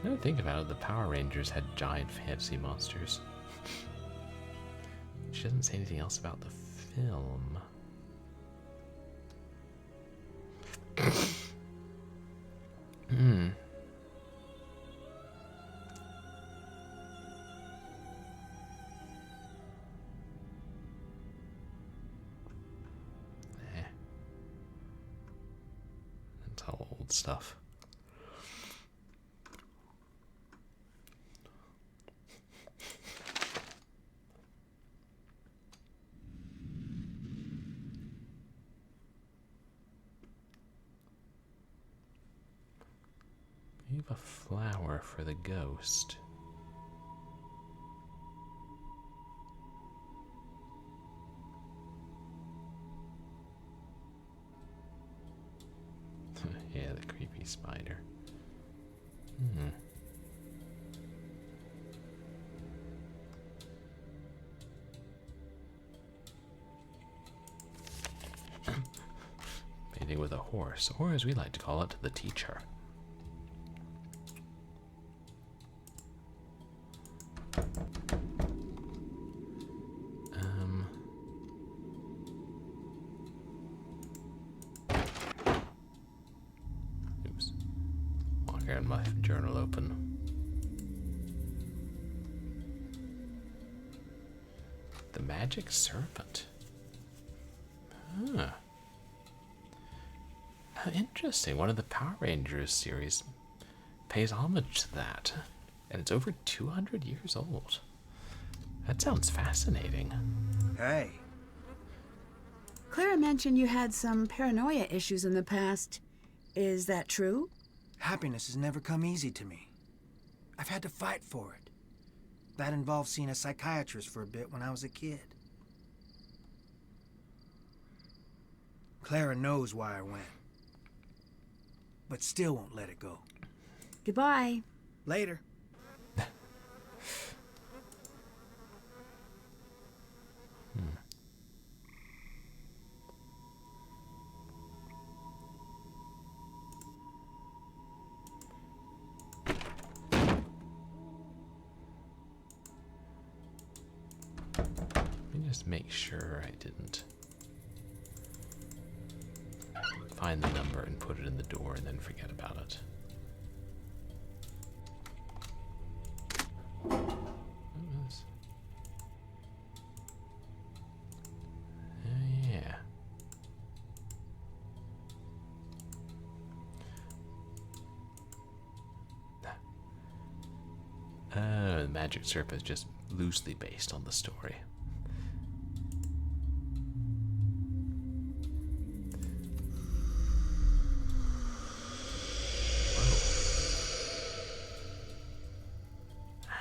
Now that I think about it, the Power Rangers had giant fantasy monsters. She doesn't say anything else about the film. That's all old stuff. Leave a flower for the ghost. Yeah, the creepy spider. Mating with a horse, or as we like to call it, the teacher. Oops. Walk around my journal open. The Magic Serpent. Huh. How interesting. One of the Power Rangers series pays homage to that. And it's over 200 years old. That sounds fascinating. Hey. Clara mentioned you had some paranoia issues in the past. Is that true? Happiness has never come easy to me. I've had to fight for it. That involved seeing a psychiatrist for a bit when I was a kid. Clara knows why I went. But still won't let it go. Goodbye. Later. Let me just make sure I didn't find the number and put it in the door and then forget about it. Oh, yeah. The magic syrup is just loosely based on the story.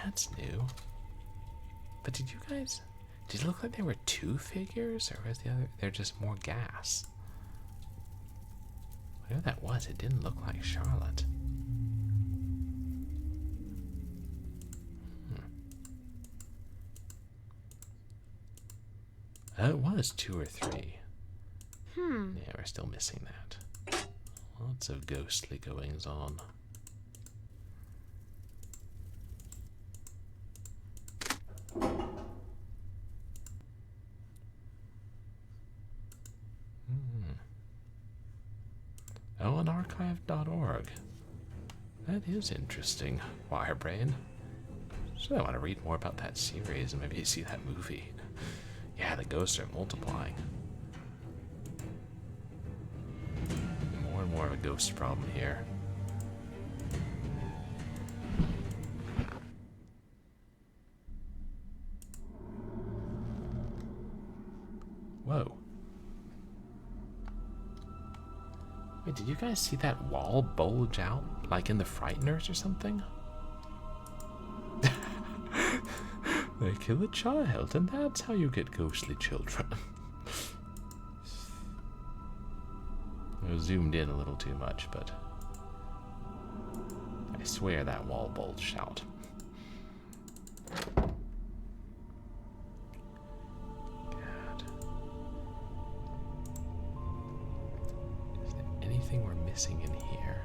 That's new. But did it look like there were two figures, or was the other, they're just more gas? Whatever that was, it didn't look like Charlotte. It was 2 or 3. Yeah, we're still missing that. Lots of ghostly goings on. Oh, on archive.org. That is interesting, Wirebrain. So I want to read more about that series and maybe see that movie. Yeah, the ghosts are multiplying. More and more of a ghost problem here. Whoa. Wait, did you guys see that wall bulge out, like in the Frighteners or something? They kill a child, and that's how you get ghostly children. I zoomed in a little too much, but I swear that wall bulged out. God. Is there anything we're missing in here?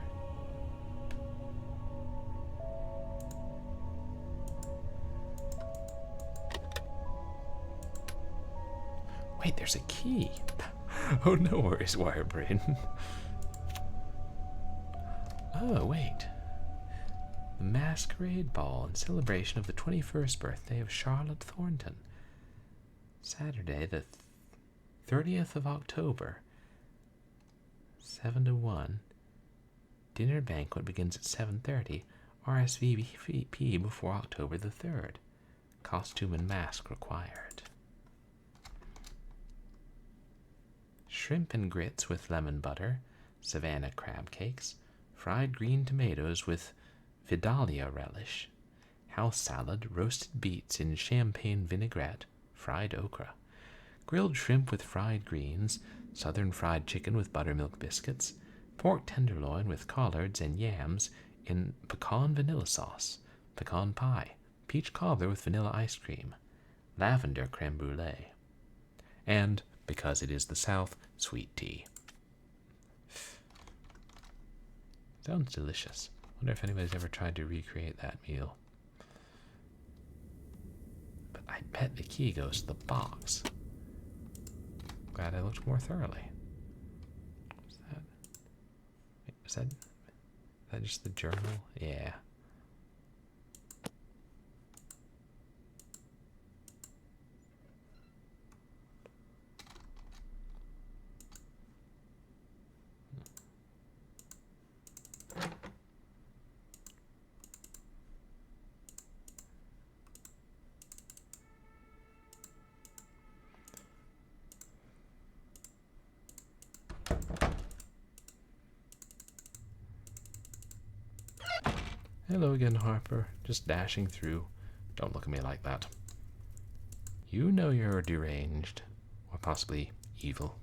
Wait, there's a key. Oh, no worries, Wirebrain. Oh, wait. The masquerade ball in celebration of the 21st birthday of Charlotte Thornton. Saturday, the 30th of October. 7 to 1. Dinner banquet begins at 7:30. RSVP before October the 3rd. Costume and mask required. Shrimp and grits with lemon butter, Savannah crab cakes, fried green tomatoes with Vidalia relish, house salad, roasted beets in champagne vinaigrette, fried okra, grilled shrimp with fried greens, southern fried chicken with buttermilk biscuits, pork tenderloin with collards and yams in pecan vanilla sauce, pecan pie, peach cobbler with vanilla ice cream, lavender creme brulee, and, because it is the South, sweet tea. Sounds delicious. Wonder if anybody's ever tried to recreate that meal. But I bet the key goes to the box. Glad I looked more thoroughly. What's that? Wait, is that just the journal? Yeah. Hello again, Harper. Just dashing through. Don't look at me like that. You know you're deranged. Or possibly evil.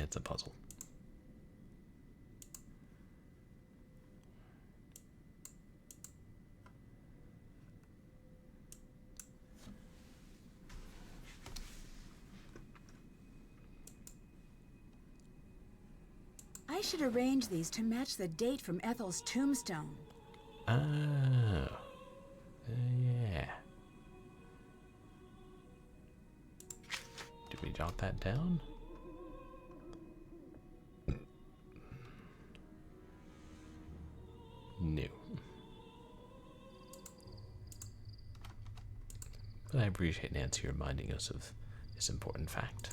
it's a puzzle. I should arrange these to match the date from Ethel's tombstone. Oh. Yeah. Did we jot that down? No. But I appreciate Nancy reminding us of this important fact.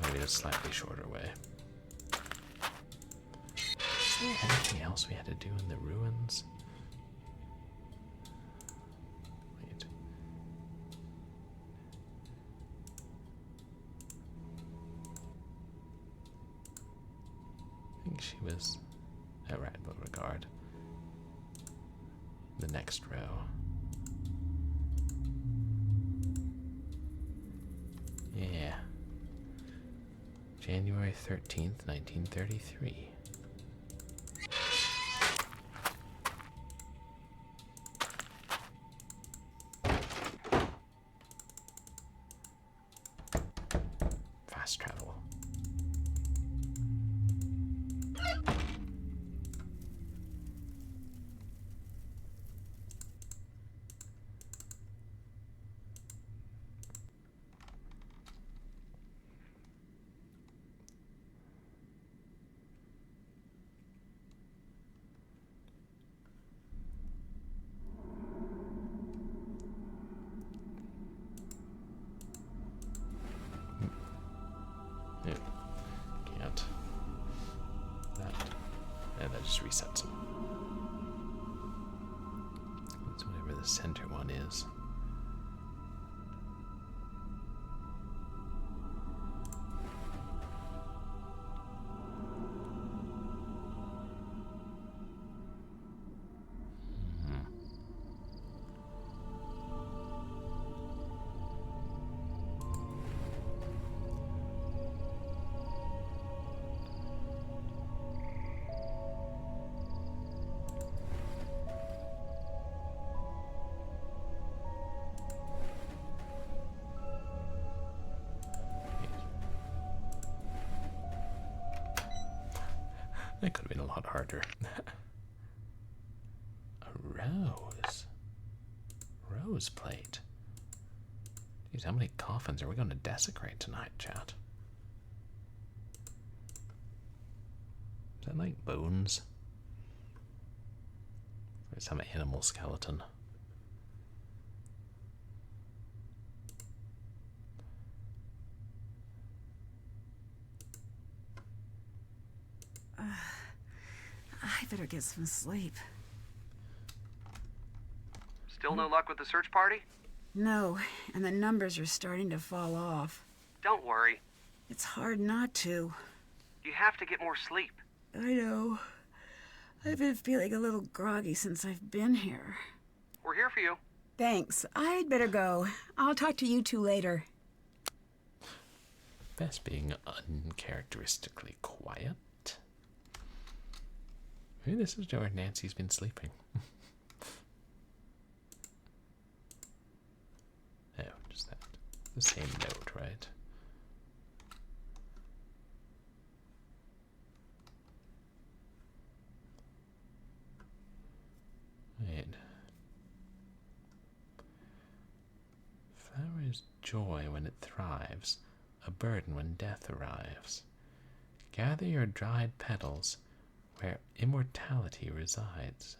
Maybe a slightly shorter way. Is there anything else we had to do in the ruins? Wait. I think she was at right Beauregard. The next row. Yeah. January 13th, 1933. Fast travel. Yeah, can't. That. Yeah, that just resets them. That's whatever the center one is. That could have been a lot harder. A rose. Rose plate. Jeez, how many coffins are we going to desecrate tonight, chat? Is that like bones? Or some animal skeleton? I better get some sleep. Still no luck with the search party? No, and the numbers are starting to fall off. Don't worry. It's hard not to. You have to get more sleep. I know. I've been feeling a little groggy since I've been here. We're here for you. Thanks. I'd better go. I'll talk to you two later. Best being uncharacteristically quiet. Maybe this is where Nancy's been sleeping. No, just that. The same note, right? Wait. Flower is joy when it thrives, a burden when death arrives. Gather your dried petals where immortality resides.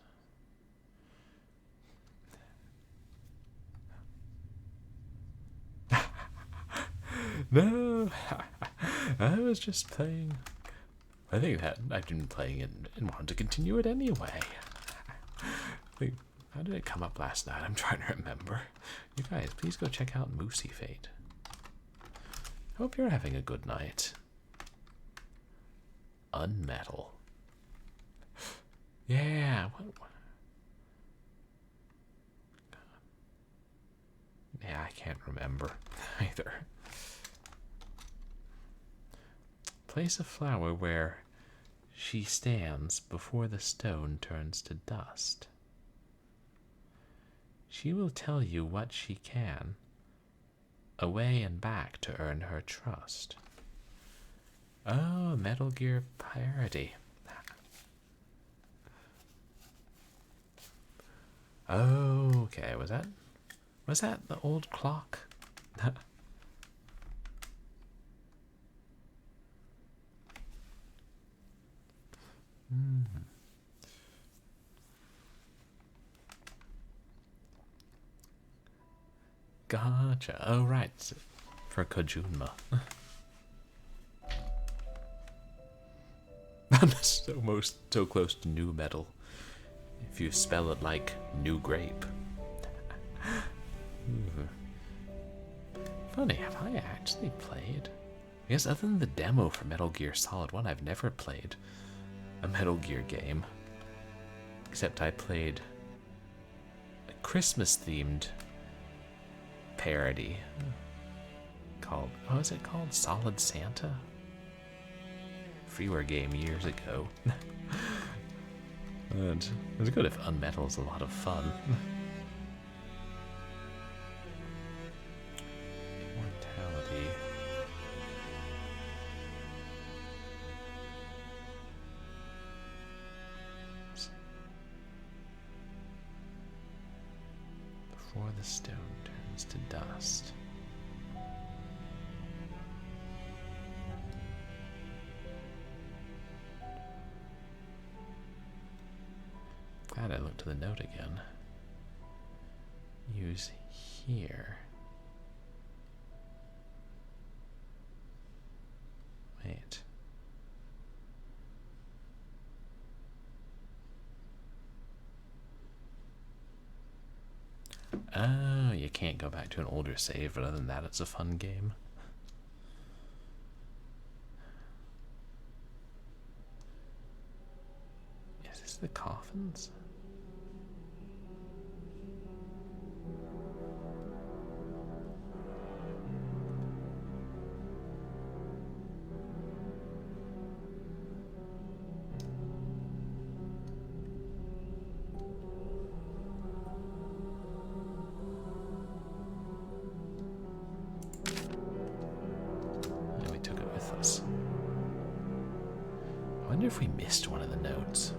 No, I was just playing. I think that I've been playing it and wanted to continue it anyway. How did it come up last night? I'm trying to remember. You guys, please go check out Moosey Fate. Hope you're having a good night. Unmetal. Yeah. Yeah, I can't remember either. Place a flower where she stands before the stone turns to dust. She will tell you what she can, away and back to earn her trust. Oh, Metal Gear parody. Oh, okay, was that the old clock? Gotcha. Oh, right. For Kojunma. I'm so close to new metal. If you spell it like new grape. Funny, have I actually played? I guess other than the demo for Metal Gear Solid 1, I've never played a Metal Gear game. Except I played a Christmas-themed parody called, what was it called? Solid Santa? Freeware game years ago. And it was good if Unmetal is a lot of fun. Immortality. Before the stone turns to dust. Glad I looked to the note again. Use here. Wait. Oh, you can't go back to an older save, but other than that, it's a fun game. Is this the coffins? I wonder if we missed one of the notes.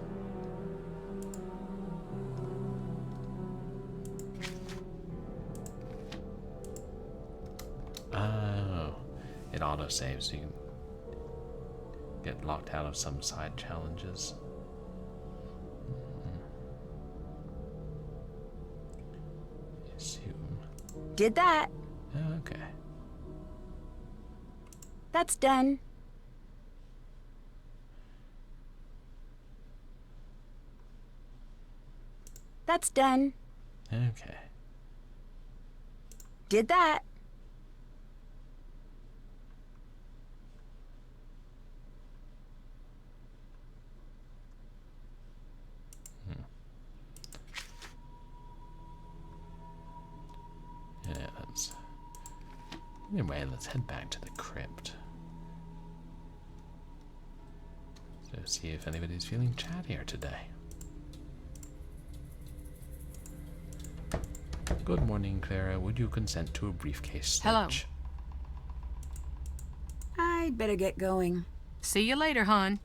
Oh, it autosaves, so you can get locked out of some side challenges. Assume. Did that. Oh, okay. That's done. That's done. Okay. Did that. Yeah, that's... Anyway, let's head back to the crypt. So see if anybody's feeling chattier today. Good morning, Clara. Would you consent to a briefcase search? Hello. I'd better get going. See you later, hon.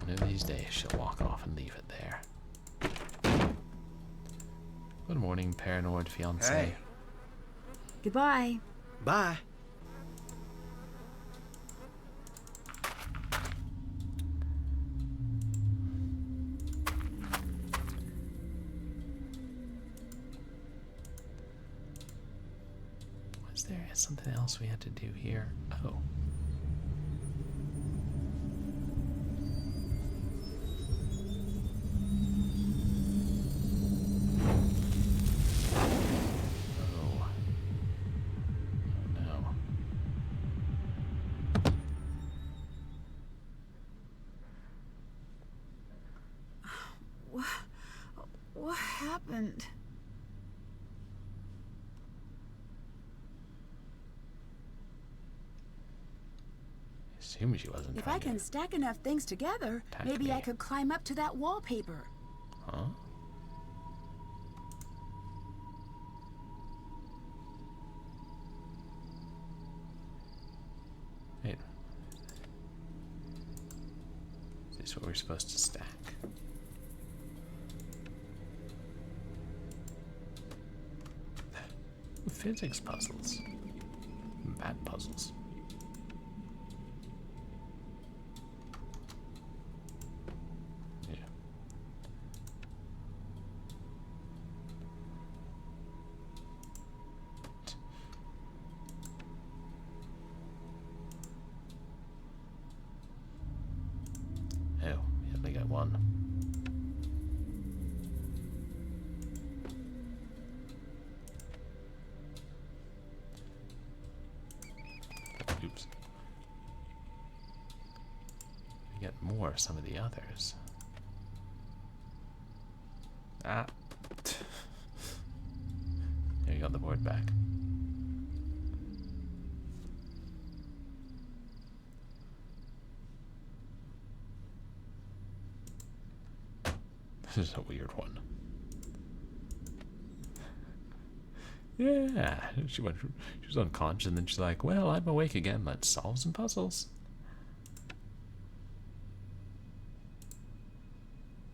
One of these days, she'll walk off and leave it there. Good morning, paranoid fiancé. Hey. Goodbye. Bye. Was there something else we had to do here? Oh. happened? I assume she wasn't If trying I can to stack enough things together, attack maybe I me. could climb up to that wallpaper. Huh? Wait. Is this what we're supposed to stack? Physics puzzles. Bad puzzles. Yeah. Oh, we only got one. Oops. We get more of some of the others. Ah. There you got the board back. This is a weird one. Yeah, she was unconscious, and then she's like, "Well, I'm awake again. Let's solve some puzzles."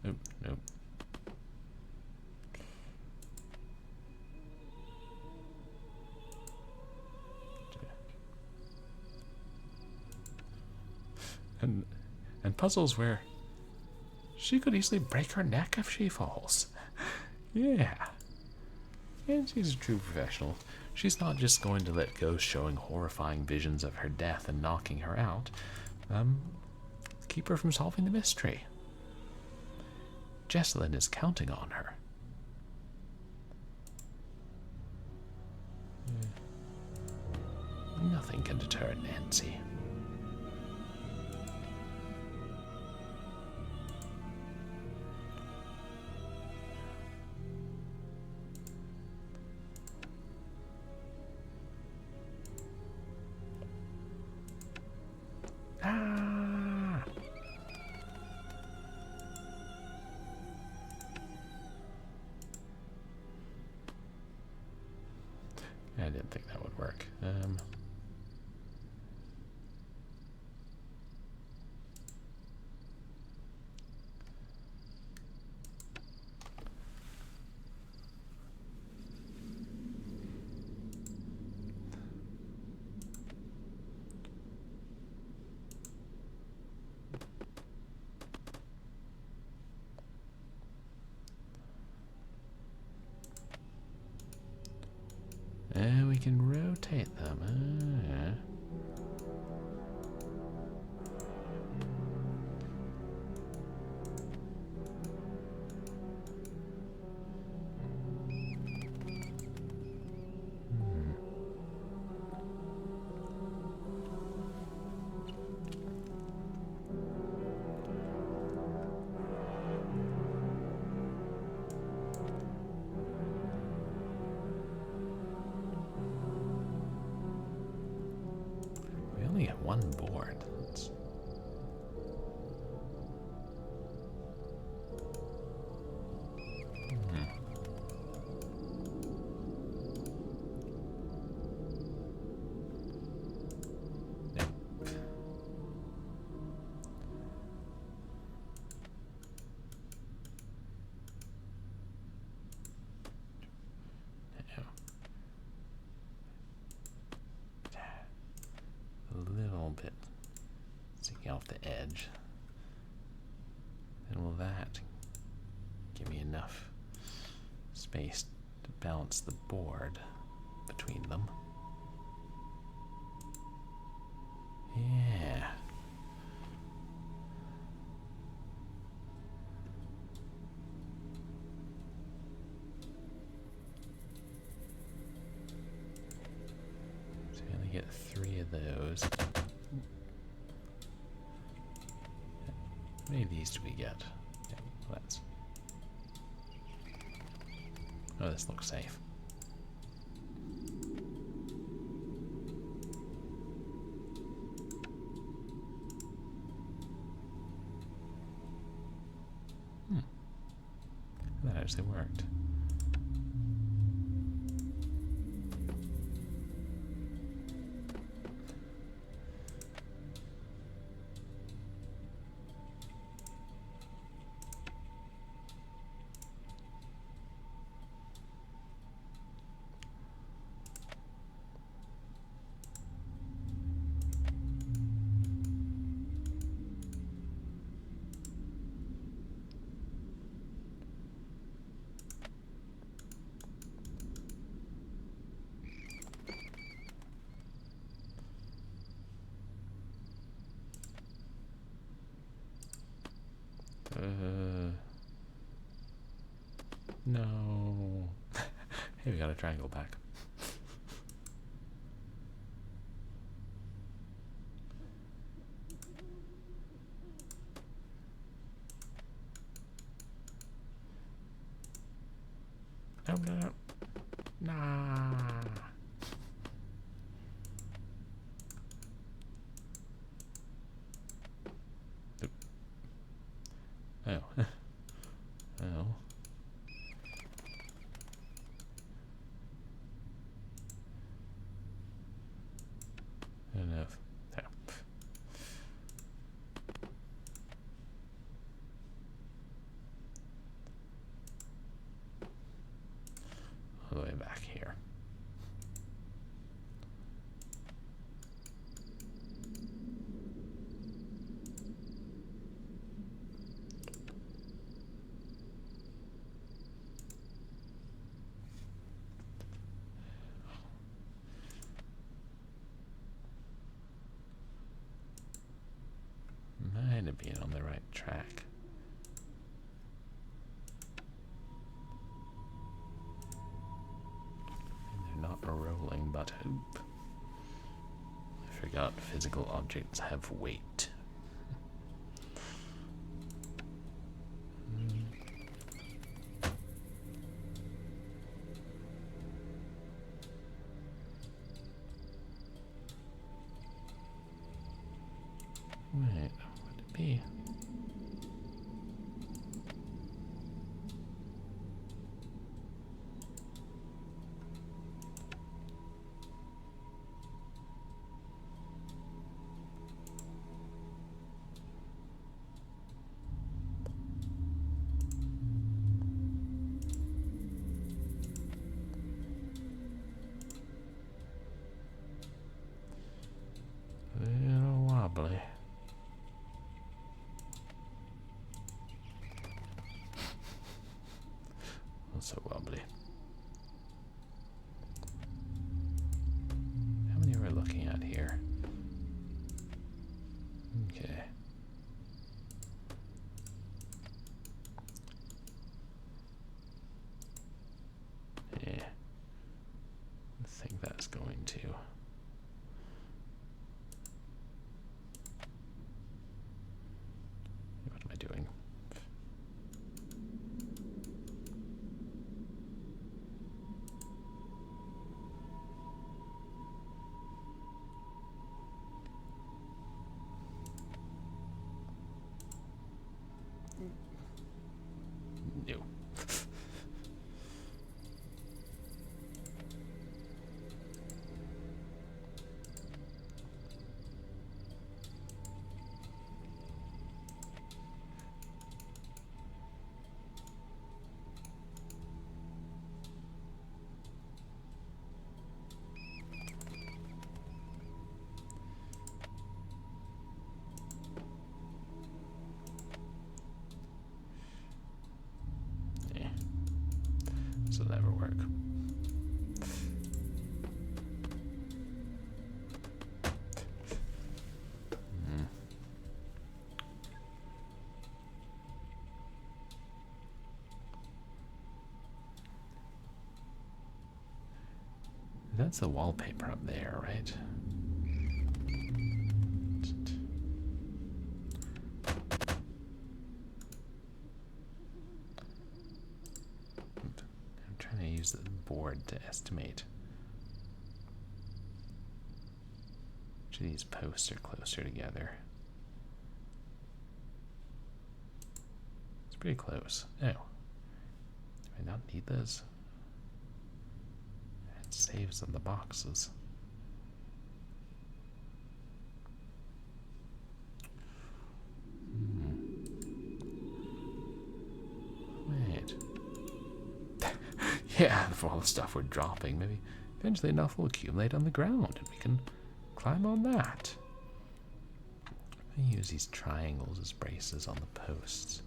Nope, nope. And puzzles where she could easily break her neck if she falls. Yeah. And she's a true professional. She's not just going to let ghosts showing horrifying visions of her death and knocking her out. Keep her from solving the mystery. Jessalyn is counting on her. Nothing can deter Nancy. Ah! I didn't think that would work. And we can rotate them. We only have one board. Nope. A little bit sticking off the edge. And will that give me enough space to balance the board between them? Yeah. So we only get 3 of those. How many of these do we get? Yeah, let's. Oh, this looks safe. That actually worked. No. Hey, we got a triangle back. No, no, no. Nah. Oh. Oh. Enough. There. All the way back here. Might have been on the right track. And they're not a rolling but hoop. I forgot physical objects have weight. Wait, what would it be? A little wobbly. So wobbly. How many are we looking at here? Okay. Yeah. I think that's going to. What am I doing? No. This will never work. That's the wallpaper up there, right? I'm trying to use use the board to estimate. Which of these posts are closer together? It's pretty close. Oh. Do I not need those? It saves on the boxes. Wait. Yeah, for all the stuff we're dropping, maybe eventually enough will accumulate on the ground and we can climb on that. I use these triangles as braces on the posts.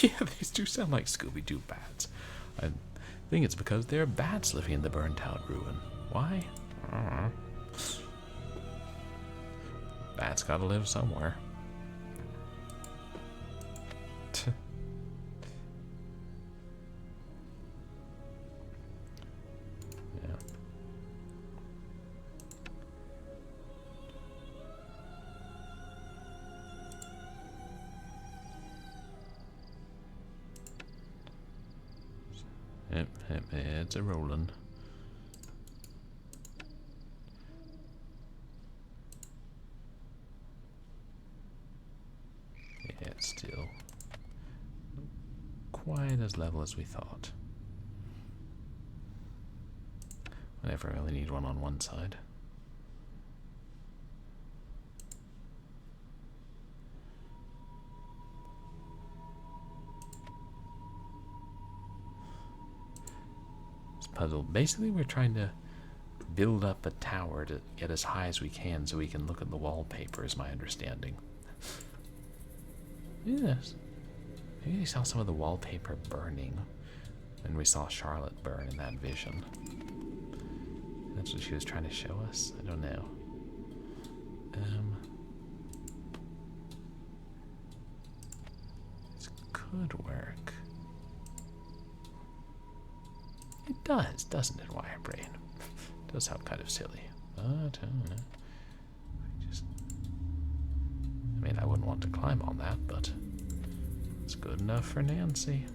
Yeah, these do sound like Scooby-Doo bats. I think it's because there are bats living in the burnt-out ruin. Why? I don't know. Bats gotta live somewhere. Yeah. Yep, it's a rolling. Yeah, it's still quite as level as we thought. I never really need one on one side. Puzzle. Basically, we're trying to build up a tower to get as high as we can so we can look at the wallpaper, is my understanding. Yes. Maybe we saw some of the wallpaper burning when we saw Charlotte burn in that vision. That's what she was trying to show us? I don't know. This could work. It does, doesn't it, Wirebrain? It does sound kind of silly. But, I mean, I wouldn't want to climb on that, but it's good enough for Nancy.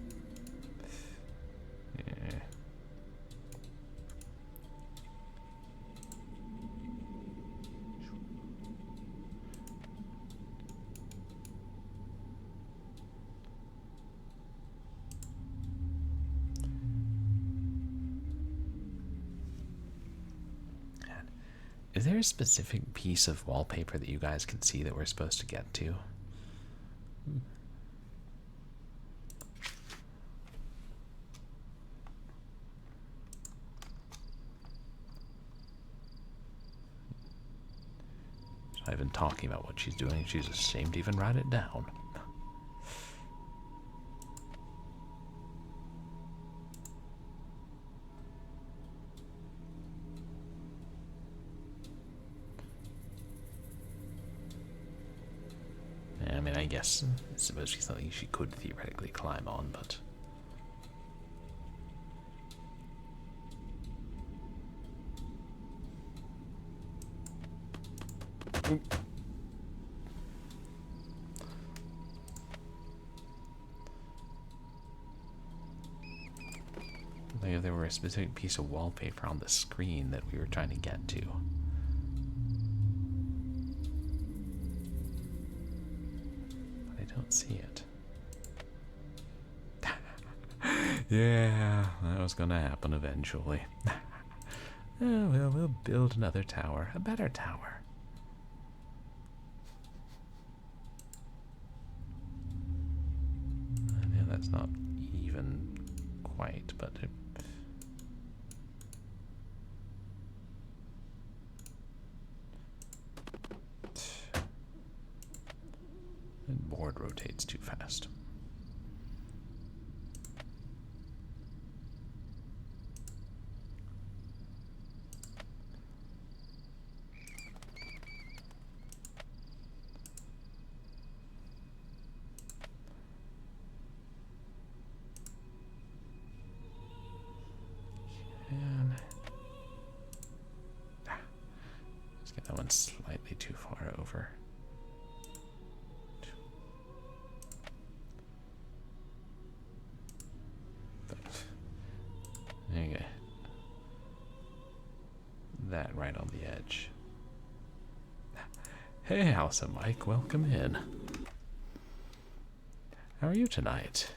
Yeah. Is there a specific piece of wallpaper that you guys can see that we're supposed to get to? She's not even talking about what she's doing. She's ashamed to even write it down. I mean, I guess it's supposed to be something she could theoretically climb on, but... Like if there were a specific piece of wallpaper on the screen that we were trying to get to. Don't see it. Yeah, that was gonna happen eventually. Oh, well, we'll build another tower, a better tower. Yeah, that's not even quite, but it... The board rotates too fast. went slightly too far over. Okay. That right on the edge. Hey, House of Mike, welcome in. How are you tonight?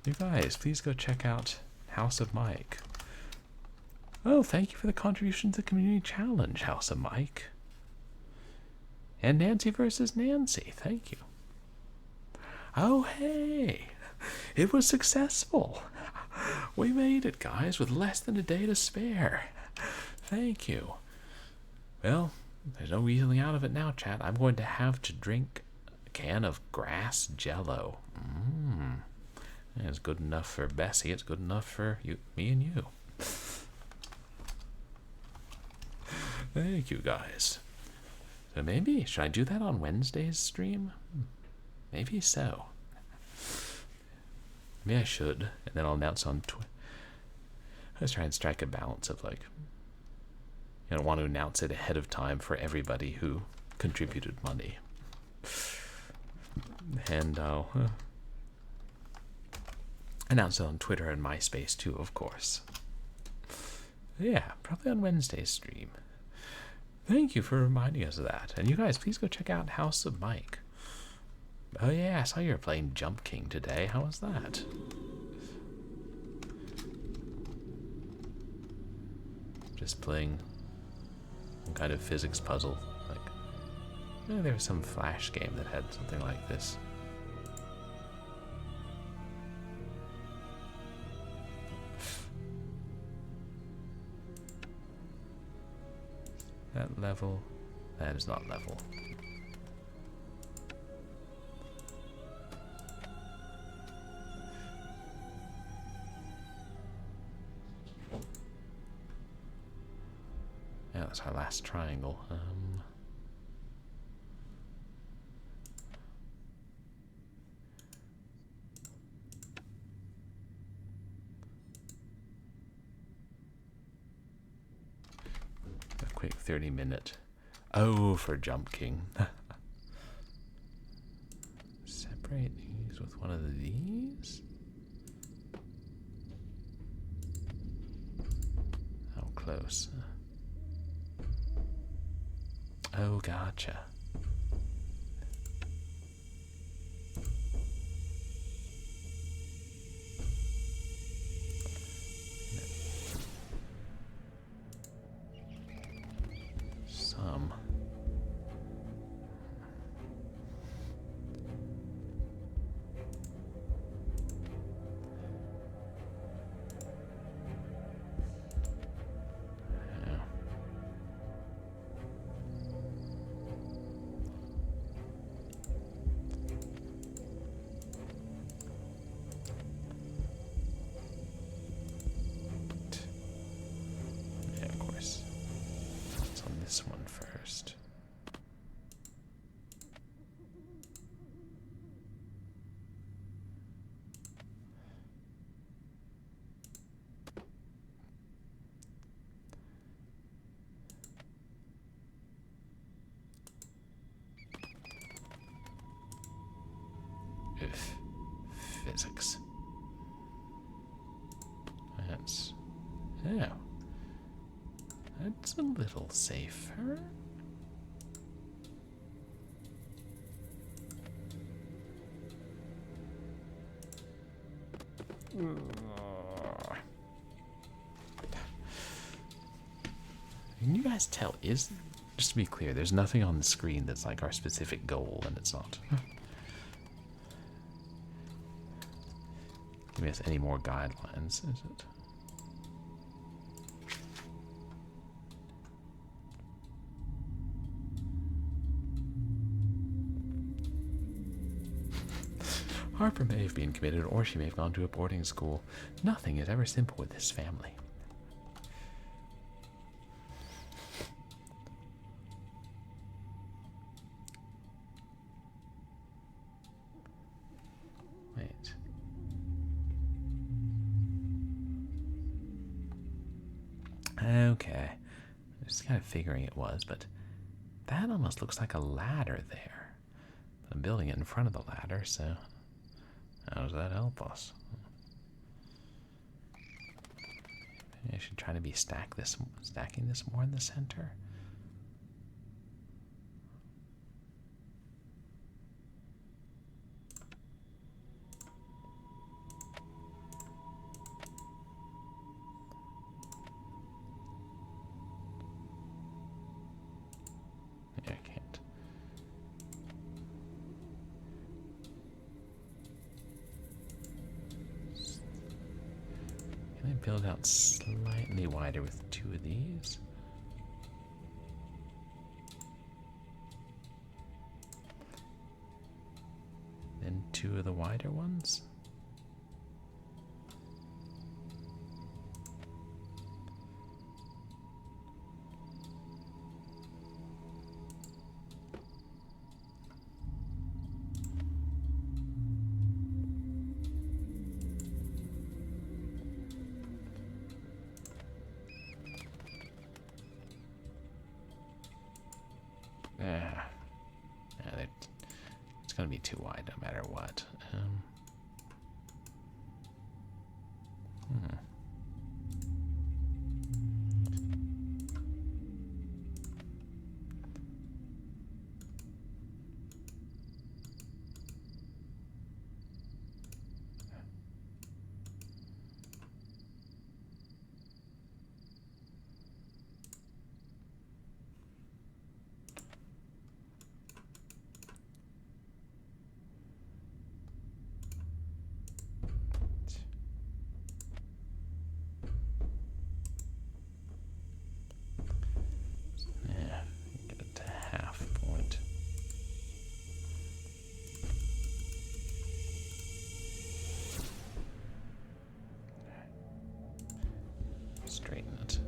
You guys, please go check out House of Mike. Oh, thank you for the contribution to the community challenge, House of Mike. And Nancy versus Nancy, thank you. Oh, hey, it was successful. We made it, guys, with less than a day to spare. Thank you. Well, there's no reasoning out of it now, chat. I'm going to have to drink a can of grass jello. It's good enough for Bessie. It's good enough for you, me and you. Thank you, guys. So maybe, should I do that on Wednesday's stream? Maybe so. Maybe I should, and then I'll announce on Twitter. Let's try and strike a balance of, like, you don't want to announce it ahead of time for everybody who contributed money. And I'll announce it on Twitter and MySpace too, of course. Yeah, probably on Wednesday's stream. Thank you for reminding us of that. And you guys, please go check out House of Mike. Oh yeah, I saw you were playing Jump King today. How was that? Just playing some kind of physics puzzle. Like, there was some Flash game that had something like this. That level, that is not level. Yeah, that's our last triangle. A quick 30-minute. Oh, for Jump King. Separate these with one of these. How close? Oh, gotcha. Some. This one first. Physics. That's... yeah. That's a little safer. Can you guys tell, just to be clear, there's nothing on the screen that's like our specific goal, and it's not. Give us any more guidelines, is it? Harper may have been committed, or she may have gone to a boarding school. Nothing is ever simple with this family. Wait. Okay. I'm just kind of figuring it was, but That almost looks like a ladder there. I'm building it in front of the ladder, so how does that help us? Maybe I should try to be stacking this more in the center. Yeah, I can't. Can I build out slightly wider with 2 of these? Then 2 of the wider ones? It's going to be too wide no matter what. Yeah, get it to half point. Straighten it.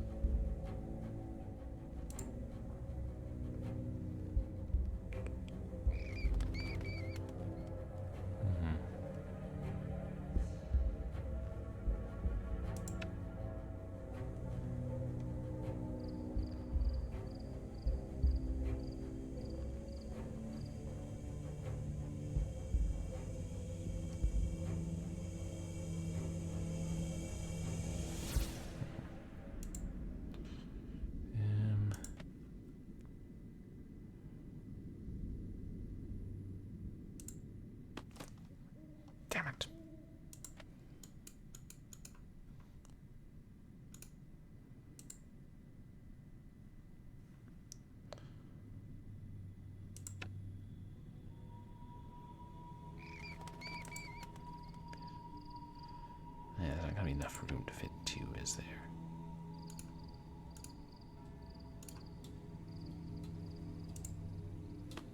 Damn it. Yeah, there's not gonna be enough room to fit 2, is there?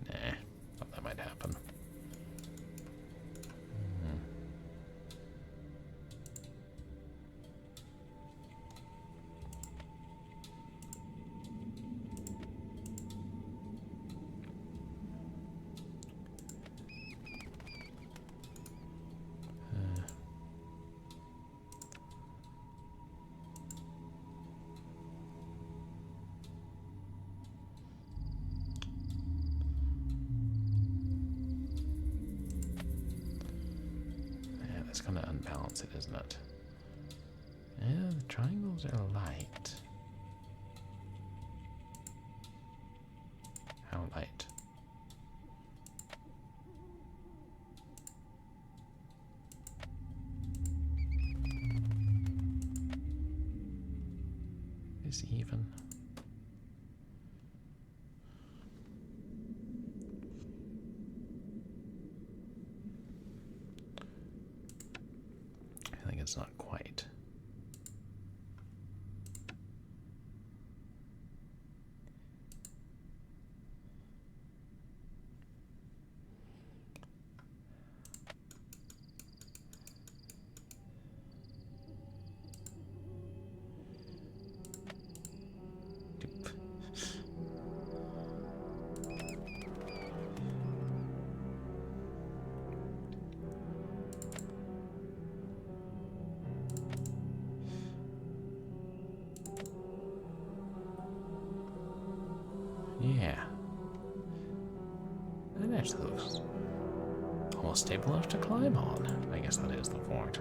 Nah, thought that might happen. It's going to unbalance it, isn't it? Yeah, the triangles are light. How light? Is even. I think it's not quite. actually looks almost stable enough to climb on. I guess that is the point.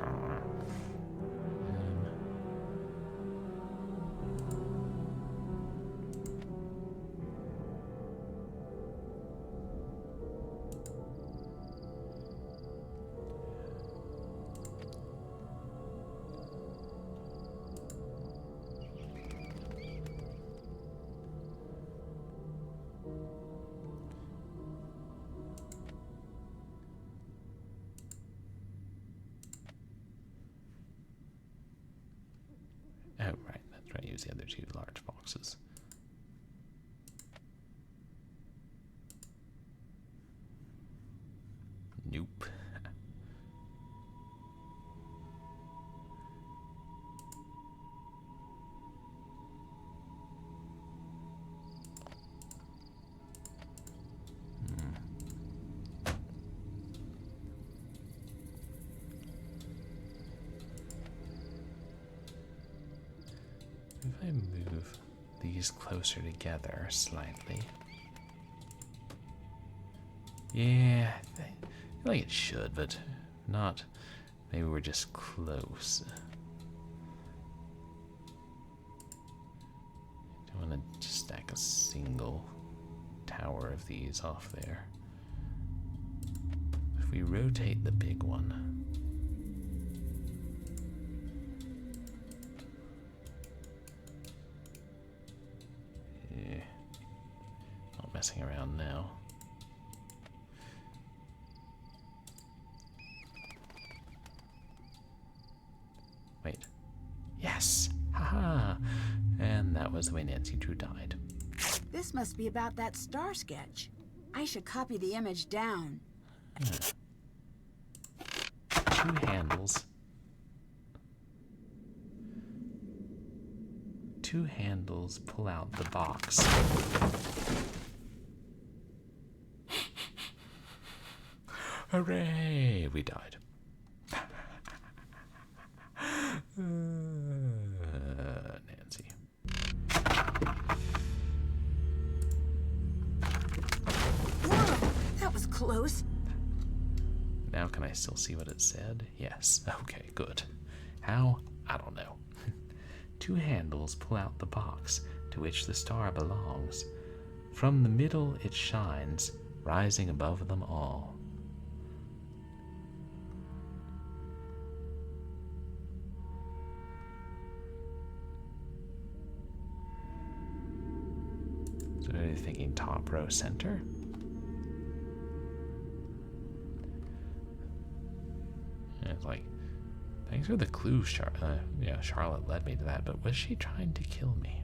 Oh, right, that's right, use the other two large boxes. Nope. If I move these closer together slightly. Yeah, I feel like it should, but not. Maybe we're just close. I want to just stack a single tower of these off there. If we rotate the big one. Messing around now. Wait. Yes! Haha! And that was the way Nancy Drew died. This must be about that star sketch. I should copy the image down. Two handles. Two handles pull out the box. Hooray! We died. Nancy. Whoa, that was close. Now can I still see what it said? Yes. Okay, good. How? I don't know. Two handles pull out the box to which the star belongs. From the middle it shines, rising above them all. So are you thinking top row center? And it's like, thanks for the clue, Charlotte led me to that, but was she trying to kill me?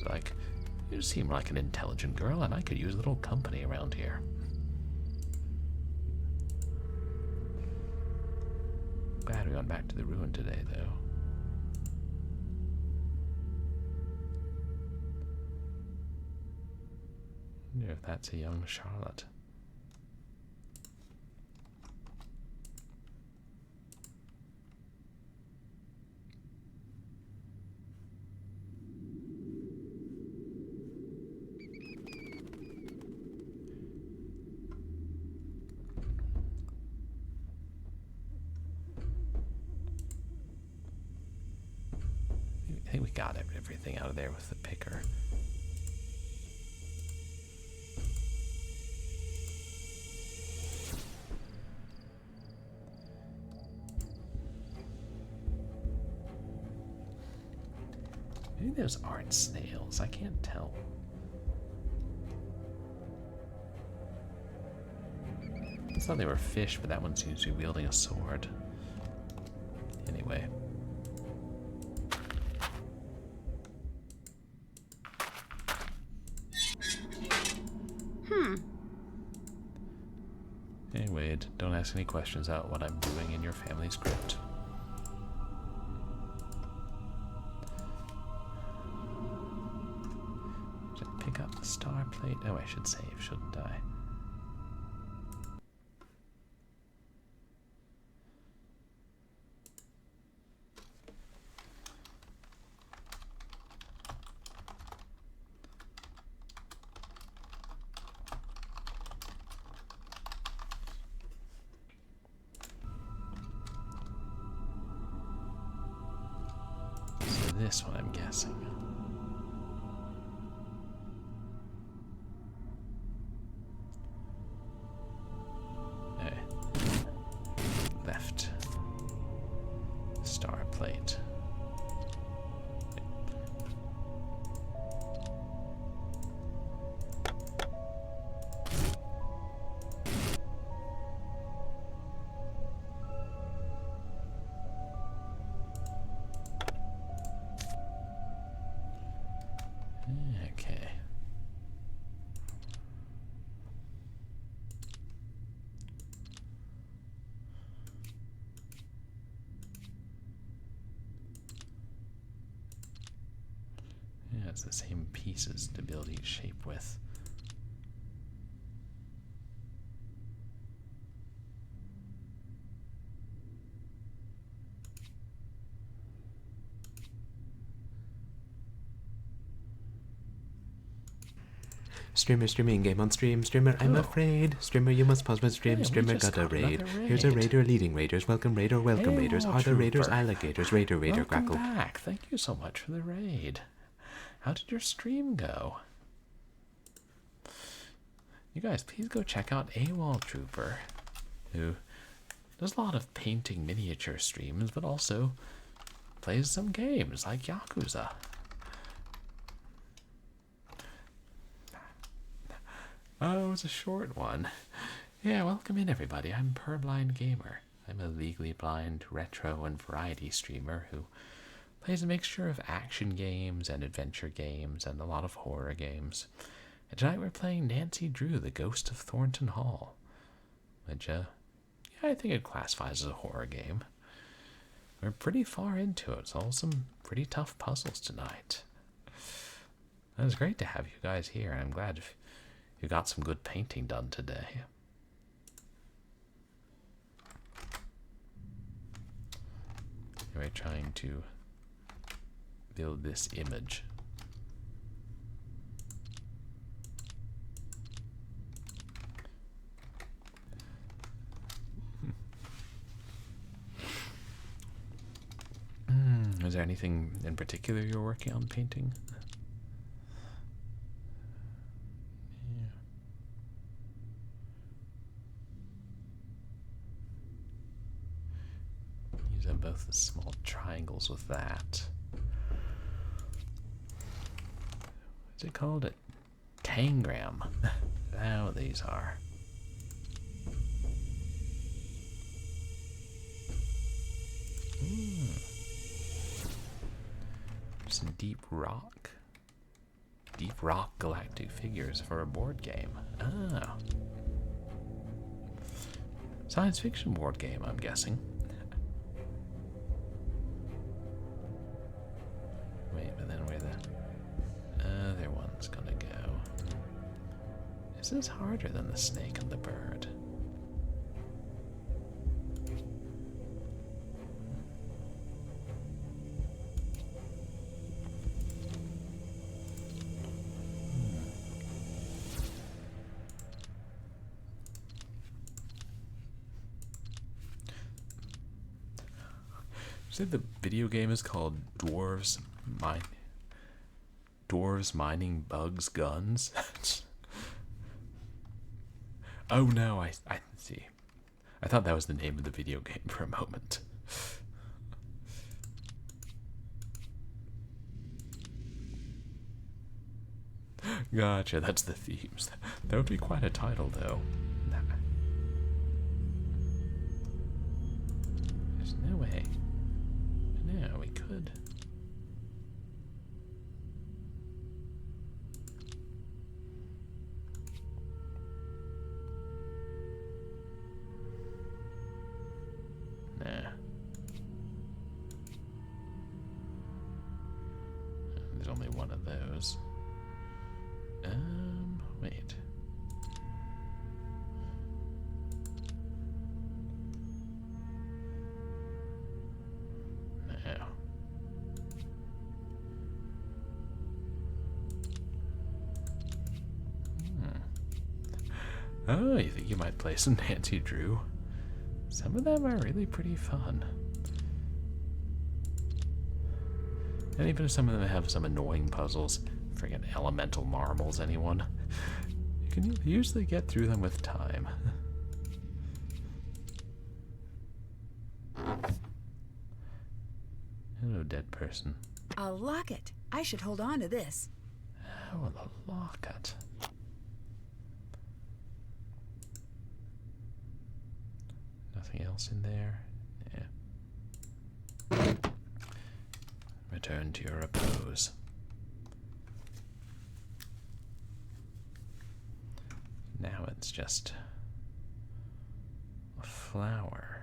Like, you seem like an intelligent girl, and I could use a little company around here. Glad we went back to the ruin today, though. I wonder if that's a young Charlotte. I think we got everything out of there with the picker. Maybe those aren't snails. I can't tell. I thought they were fish, but that one seems to be wielding a sword. Anyway. Hey Wade, don't ask any questions about what I'm doing in your family's crypt. Should I pick up the star plate? Oh, I should save, shouldn't I? this one, I'm guessing. Left star plate. Okay. Yeah, it's the same pieces to build each shape with. Streamer streaming game on stream. Streamer, I'm afraid. Streamer, you must pause my stream. Hey, we Streamer just got a got raid. another Here's a raid. raider leading raiders. Welcome raider, welcome Hey, raiders. Wall Are the raiders Trooper. alligators? Raider, raider, Welcome crackle. back. Thank you so much for the raid. How did your stream go? You guys, please go check out Wall Trooper, who does a lot of painting miniature streams, but also plays some games like Yakuza. Oh, it's a short one. Yeah, welcome in everybody. I'm Purblind Gamer. I'm a legally blind retro and variety streamer who plays a mixture of action games and adventure games and a lot of horror games. And tonight we're playing Nancy Drew, the Ghost of Thornton Hall, which, yeah, I think it classifies as a horror game. We're pretty far into it. It's all some pretty tough puzzles tonight. It was great to have you guys here. I'm glad you got some good painting done today. We're trying to build this image. Is there anything in particular you're working on painting? Use both the small triangles with that. What's it called? A tangram. Now these are. Some deep rock galactic figures for a board game. Ah. Science fiction board game, I'm guessing. Wait, but then where the other one's gonna go? This is harder than the snake and the bird. You said the video game is called Dwarves Mining Bugs Guns? Oh no, I see. I thought that was the name of the video game for a moment. Gotcha, that's the themes. That would be quite a title though. There's no way. No, we could. Nah. There's only one of those. Wait. Now. Oh, you think you might play some Nancy Drew? Some of them are really pretty fun. And even if some of them have some annoying puzzles, friggin' elemental marbles, anyone, you can usually get through them with time. Hello, dead person. A locket. I should hold on to this. Oh, the locket. Nothing else in there? Yeah. Return to your repose. Now it's just a flower.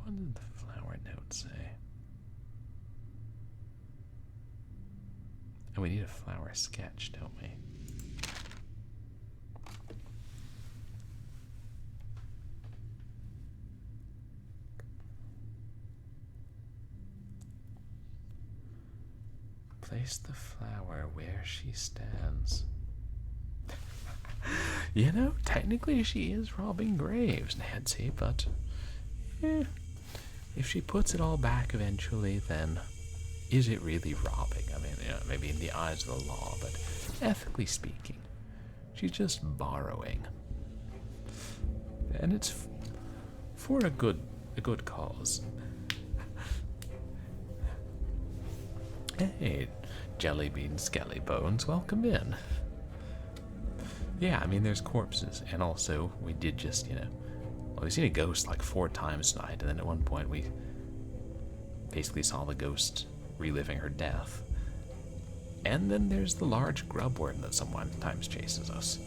What did the flower note say? And we need a flower sketch, don't we? Place the flower where she stands. You know, technically she is robbing graves, Nancy, but if she puts it all back eventually, then is it really robbing? I mean, maybe in the eyes of the law, but ethically speaking, she's just borrowing. And it's for a good cause. Hey, Jellybean Skelly Bones, welcome in. Yeah, I mean, there's corpses, and also, we did just, well, we've seen a ghost like 4 times tonight, and then at one point we basically saw the ghost reliving her death. And then there's the large grubworm that sometimes chases us.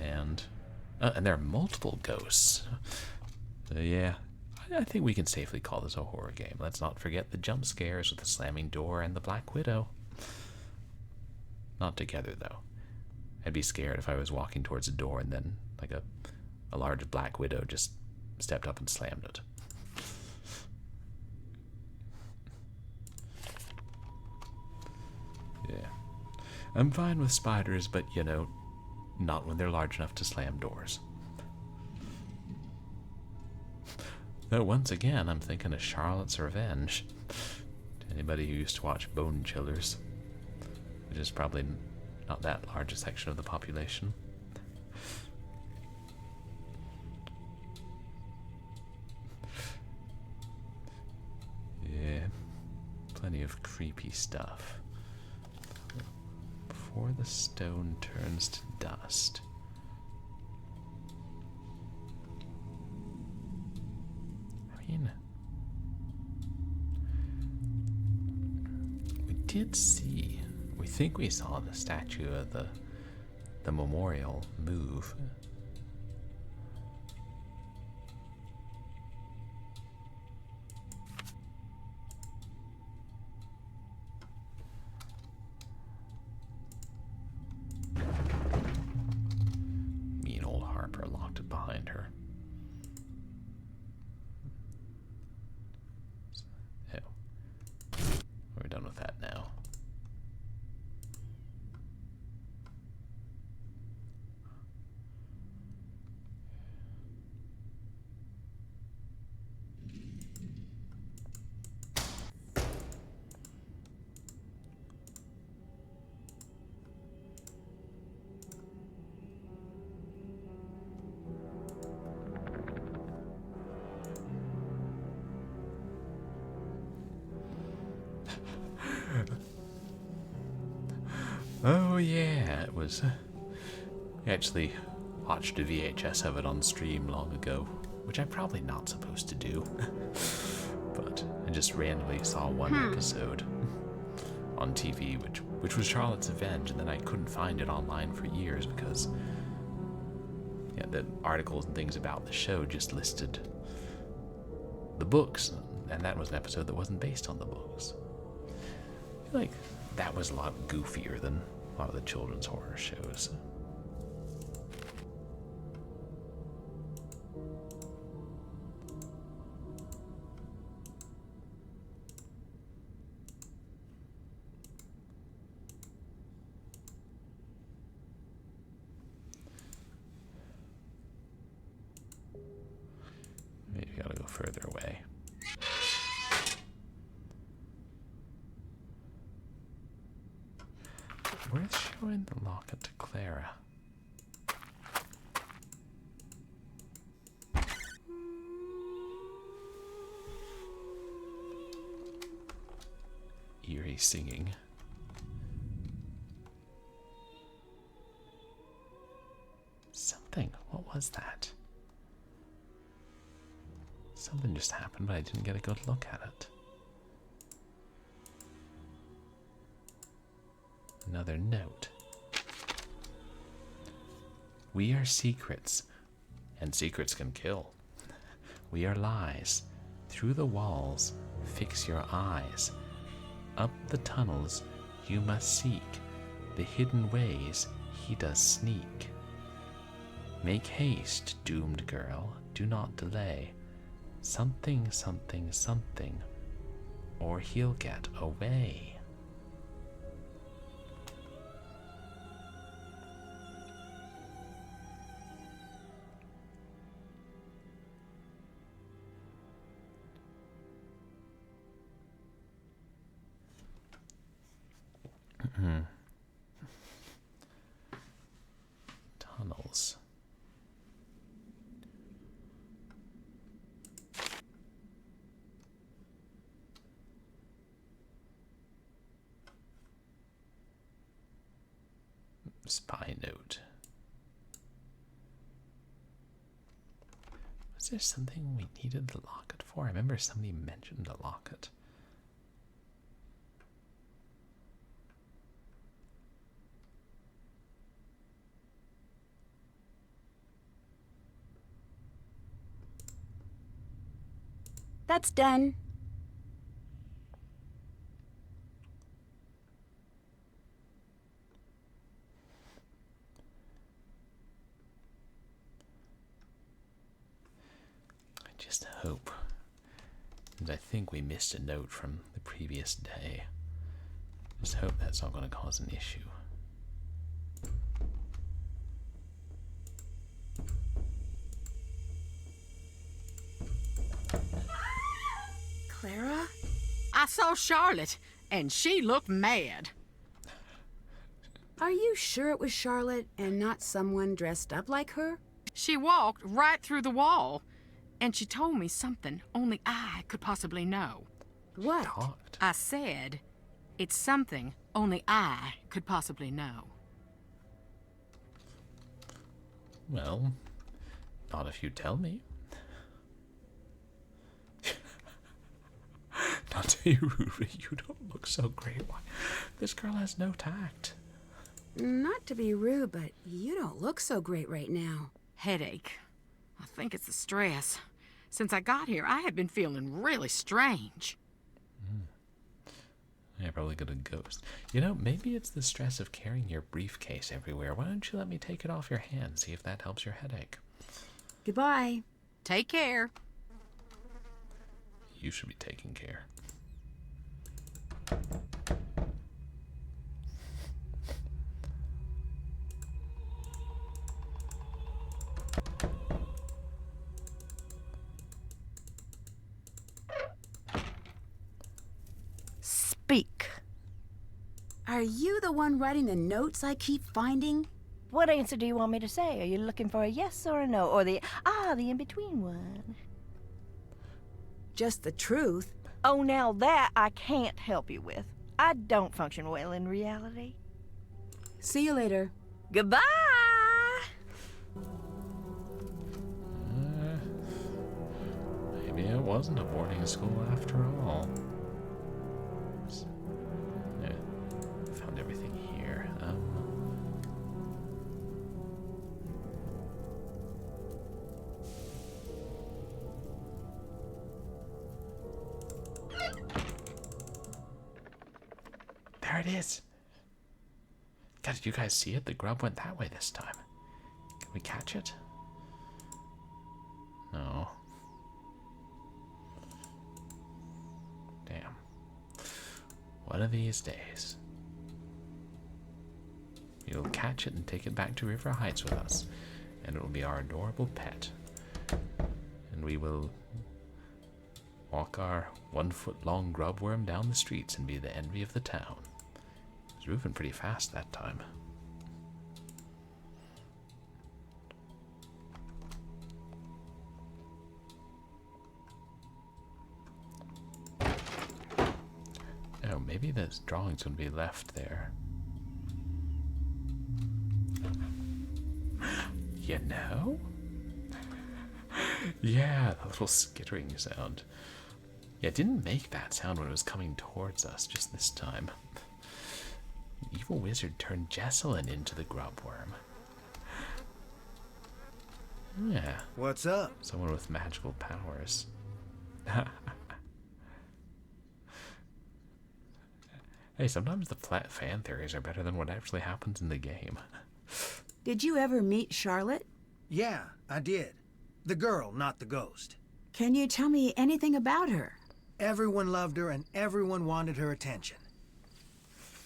And there are multiple ghosts. Yeah, I think we can safely call this a horror game. Let's not forget the jump scares with the slamming door and the Black Widow. Not together, though. I'd be scared if I was walking towards a door and then, like, a large Black Widow just stepped up and slammed it. Yeah. I'm fine with spiders, but, not when they're large enough to slam doors. Though, once again, I'm thinking of Charlotte's Revenge. To anybody who used to watch Bone Chillers, which is probably not that large a section of the population. Yeah, plenty of creepy stuff. Before the stone turns to dust. I mean, we did see, we think we saw the statue of the memorial move. Mean old Harper locked it behind her. Oh. We're done with that now. Oh yeah, it was. I actually watched a VHS of it on stream long ago, which I'm probably not supposed to do. But I just randomly saw one episode on TV, which was Charlotte's Revenge, and then I couldn't find it online for years because the articles and things about the show just listed the books, and that was an episode that wasn't based on the books. I feel like that was a lot goofier than a lot of the children's horror shows. further away. Worth showing the locket to Clara. Eerie singing. Something. What was that? Something just happened, but I didn't get a good look at it. Another note. We are secrets, and secrets can kill. We are lies. Through the walls, fix your eyes. Up the tunnels, you must seek. The hidden ways, he does sneak. Make haste, doomed girl, do not delay. Something, something, something, or he'll get away. Tunnels. Spy note. Was there something we needed the locket for? I remember somebody mentioned a locket. That's done. I just hope, and I think we missed a note from the previous day. Just hope that's not going to cause an issue. Clara? I saw Charlotte, and she looked mad. Are you sure it was Charlotte and not someone dressed up like her? She walked right through the wall, and she told me something only I could possibly know. What? Talked. I said, it's something only I could possibly know. Well, not if you tell me. Not to be rude, but you don't look so great. Why? This girl has no tact. Not to be rude, but you don't look so great right now. Headache. I think it's the stress. Since I got here, I have been feeling really strange. I probably got a ghost. You know, maybe it's the stress of carrying your briefcase everywhere. Why don't you let me take it off your hand, see if that helps your headache? Goodbye. Take care. You should be taking care. Speak. Are you the one writing the notes I keep finding? What answer do you want me to say? Are you looking for a yes or a no? Or the in-between one? Just the truth. Oh, now that I can't help you with. I don't function well in reality. See you later. Goodbye! Maybe it wasn't a boarding school after all. Yeah, found everything here. There it is. God, did you guys see it? The grub went that way this time. Can we catch it? No. Damn. One of these days, we will catch it and take it back to River Heights with us, and it will be our adorable pet. And we will walk our 1-foot-long grubworm down the streets and be the envy of the town. It was moving pretty fast that time. Oh, maybe this drawing's gonna be left there. You know? Yeah, the little skittering sound. Yeah, it didn't make that sound when it was coming towards us, just this time. The evil wizard turned Jessalyn into the grubworm. Yeah. What's up? Someone with magical powers. Hey, sometimes the flat fan theories are better than what actually happens in the game. Did you ever meet Charlotte? Yeah, I did. The girl, not the ghost. Can you tell me anything about her? Everyone loved her and everyone wanted her attention.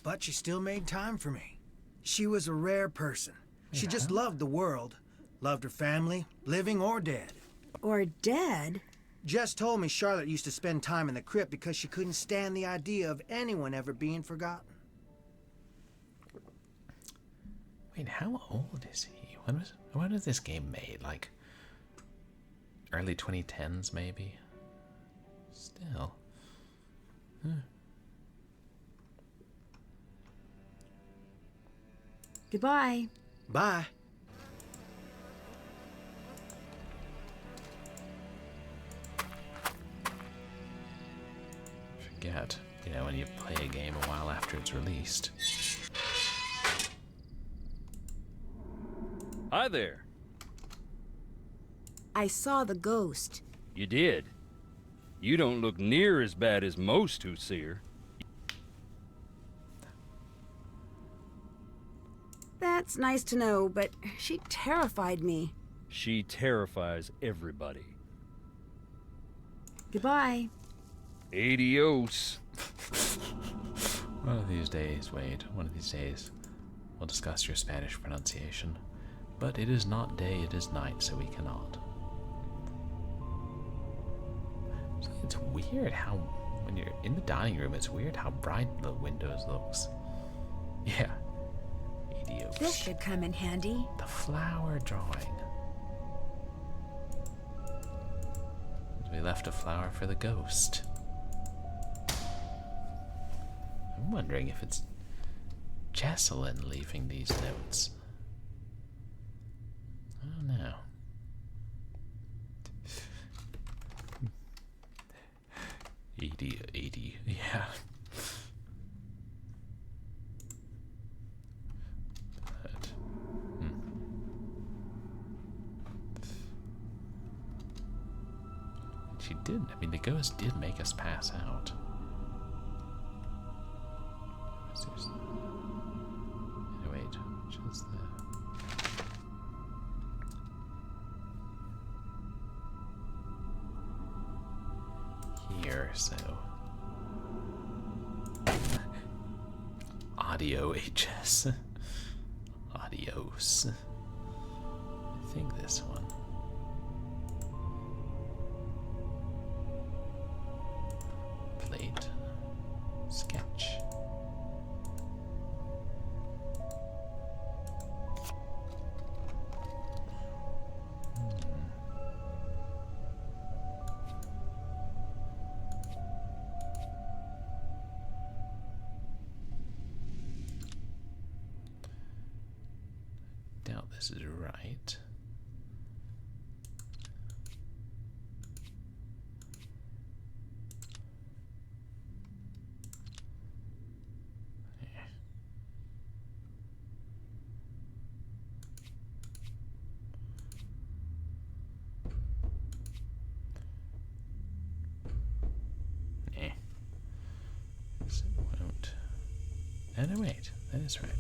But she still made time for me. She was a rare person. She just loved the world. Loved her family, living or dead. Or dead? Jess told me Charlotte used to spend time in the crypt because she couldn't stand the idea of anyone ever being forgotten. Wait, how old is he? When was this game made? Like early 2010s, maybe? Still. Goodbye. Bye. Forget, you know, when you play a game a while after it's released. Hi there. I saw the ghost. You did. You don't look near as bad as most who see her. That's nice to know, but she terrified me. She terrifies everybody. Goodbye. Adios. One of these days, Wade, one of these days, we'll discuss your Spanish pronunciation. But it is not day, it is night, so we cannot. So it's weird how, when you're in the dining room, it's weird how bright the windows looks. Yeah. Idiot. This should come in handy. The flower drawing. We left a flower for the ghost. I'm wondering if it's Jessalyn leaving these notes. I don't know. Edie, yeah. But, She did. I mean, the ghost did make us pass out. Wait, just the. Here, so audio HS. Adios. I think this one. Plate. Sketch. Doubt this is right. This won't. Oh no, wait, that is right.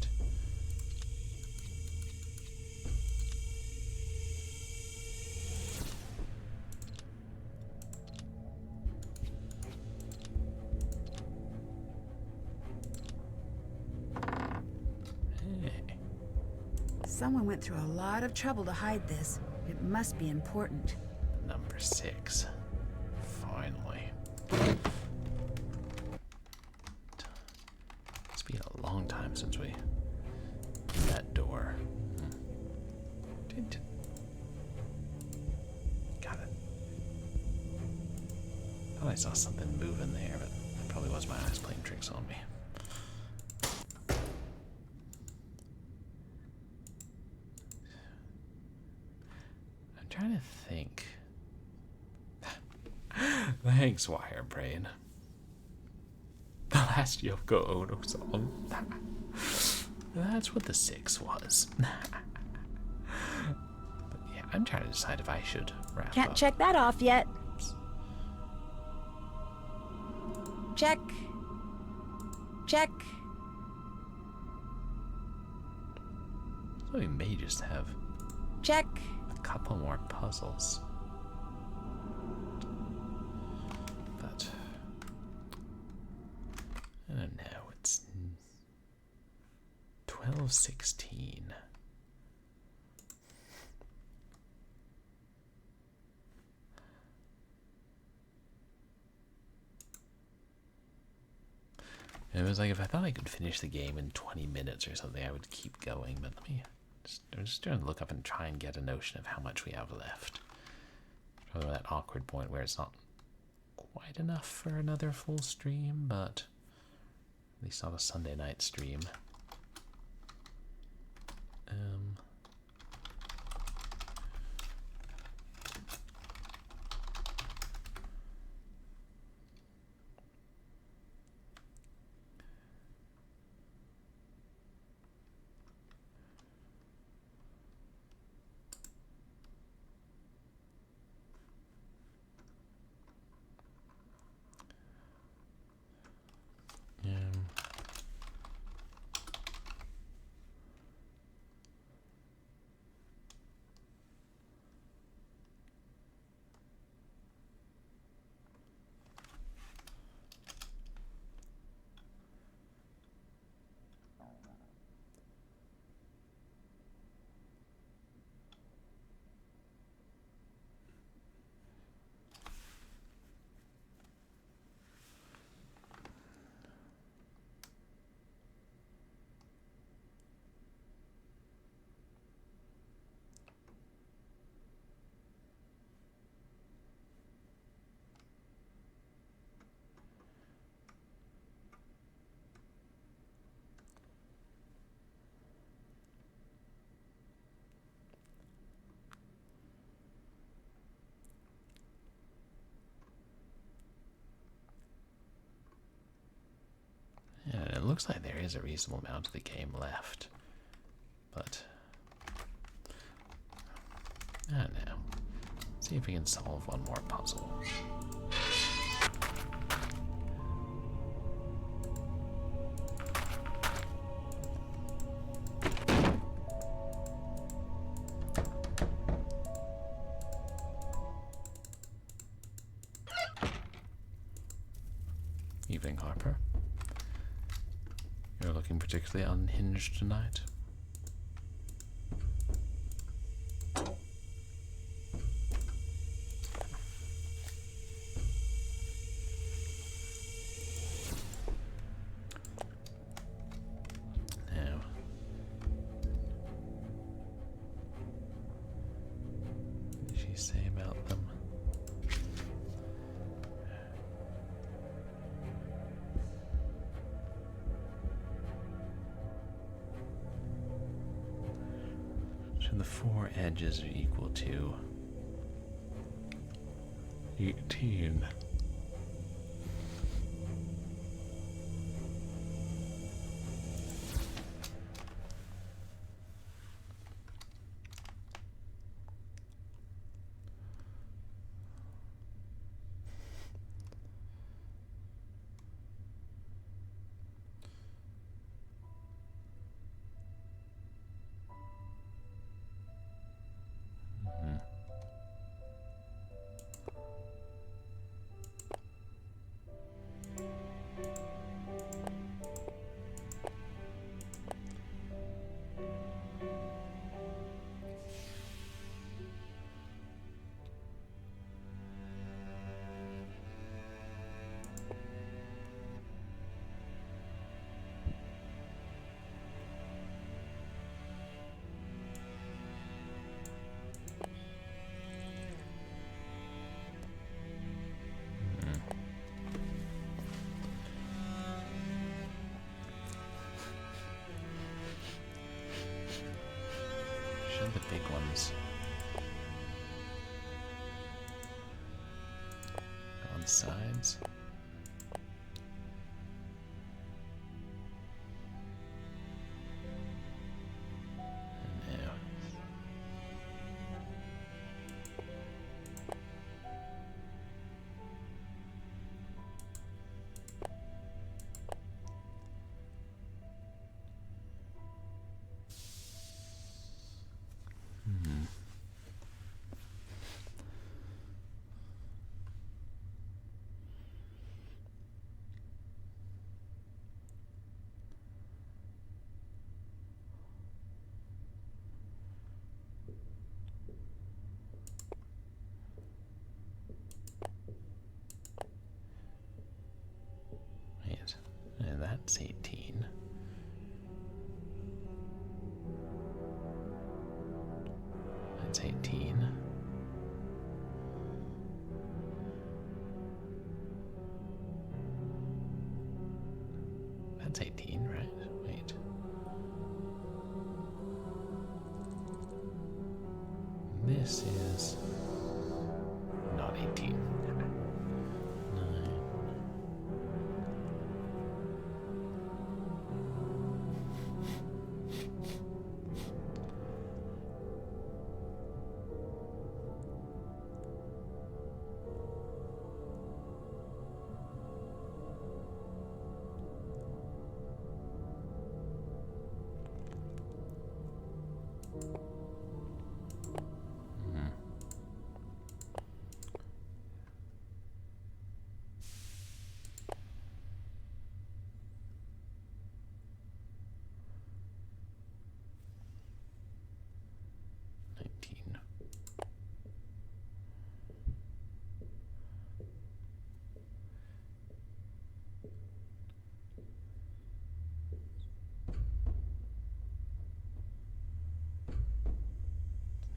Someone went through a lot of trouble to hide this. It must be important. Number 6. Finally. Got it. Thought I saw something moving there, but that probably was my eyes playing tricks on me. I'm trying to think. Thanks, Wirebrain. The last Yoko Ono song. That's what the 6 was. But yeah, I'm trying to decide if I should wrap Can't up. check that off yet. Check. Check. So we may just have Check. a couple more puzzles. But I don't know, it's 12:16. It was like if I thought I could finish the game in 20 minutes or something, I would keep going. But I'm just trying to look up and try and get a notion of how much we have left. Probably that awkward point where it's not quite enough for another full stream, but at least not a Sunday night stream. Yeah, it looks like there is a reasonable amount of the game left, but I don't know. See if we can solve one more puzzle. Evening, Harper. You're looking particularly unhinged tonight. Now, what did she say about them? So the 4 edges are equal to 18. Should the big ones go on the sides? No. Wait, and that's 18. That's 18. That's 18, right? Wait. This is not 18. 9.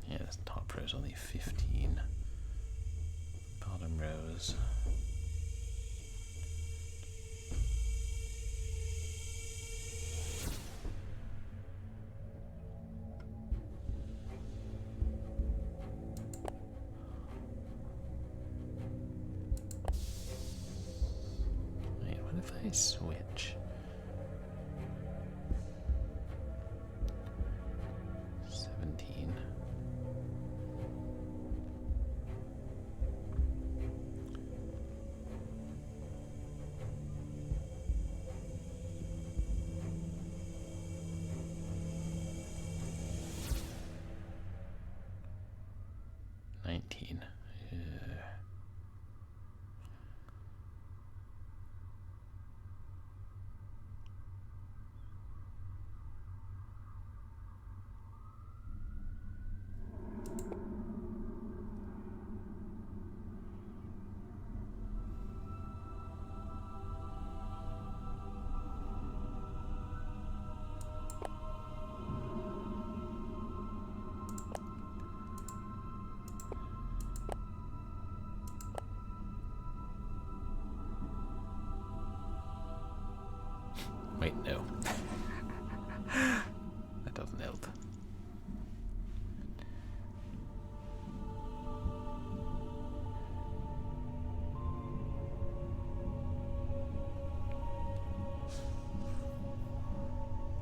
Yeah, this top row is only 15. Bottom rows. Wait, what if I switch? 17. Wait, no. That doesn't help.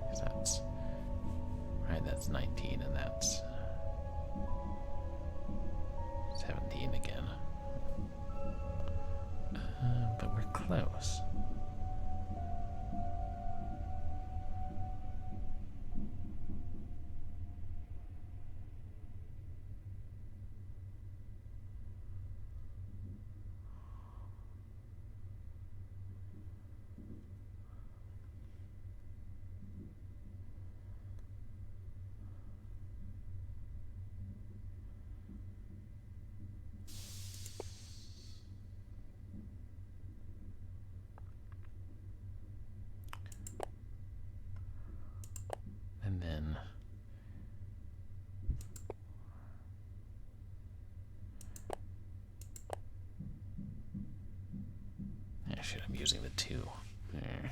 That's right, that's 19 and that's 17 again. But we're close. And then actually I'm using the 2 there.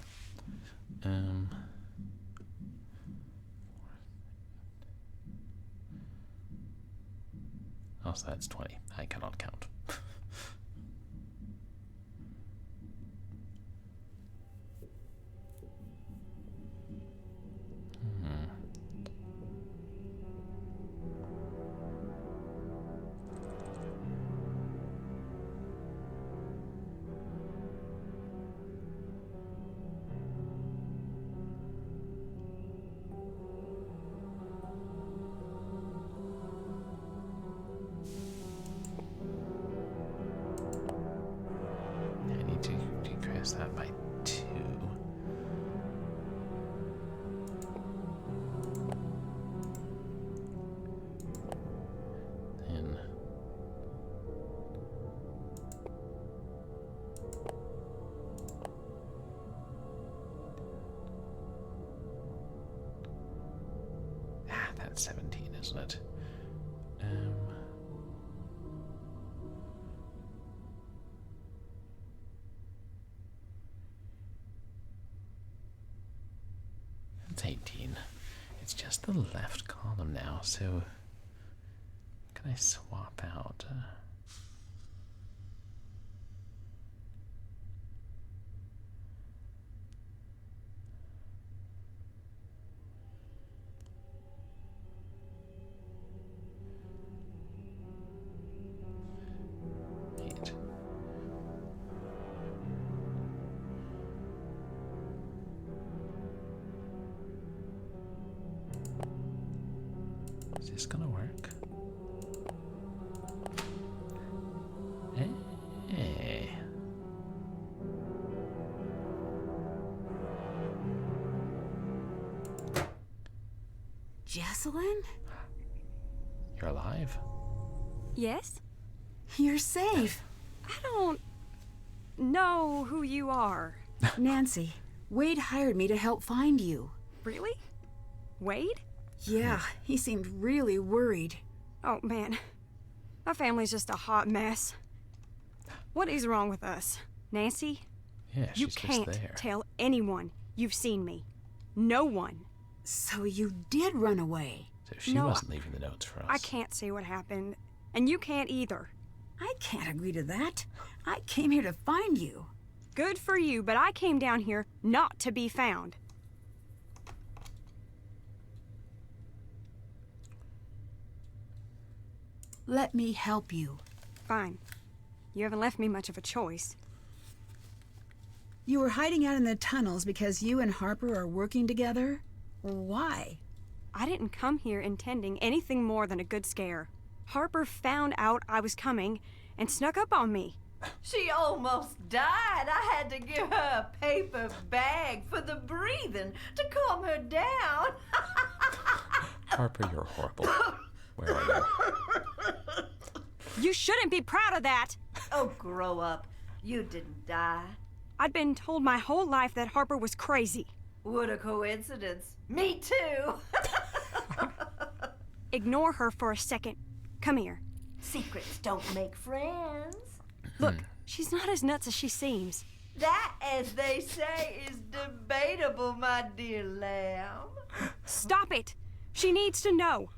so that's 20. I cannot count. That by 2. Then that's 17, isn't it? It's 18. It's just the left column now, so can I swap out? Is this gonna work? Hey. Jessalyn? You're alive? Yes? You're safe. I don't know who you are. Nancy, Wade hired me to help find you. Really? Wade? Yeah, he seemed really worried. Oh, man. My family's just a hot mess. What is wrong with us? Nancy? Yeah, she's you just can't there. tell anyone you've seen me. No one. So you did run away? So she No, wasn't leaving the notes for us. I can't say what happened, and you can't either. I can't agree to that. I came here to find you. Good for you, but I came down here not to be found. Let me help you. Fine. You haven't left me much of a choice. You were hiding out in the tunnels because you and Harper are working together? Why? I didn't come here intending anything more than a good scare. Harper found out I was coming and snuck up on me. She almost died. I had to give her a paper bag for the breathing to calm her down. Harper, you're horrible. Where are you? You shouldn't be proud of that! Oh, grow up. You didn't die. I'd been told my whole life that Harper was crazy. What a coincidence. Me too. Ignore her for a second. Come here. Secrets don't make friends. Look, she's not as nuts as she seems. That, as they say, is debatable, my dear lamb. Stop it! She needs to know.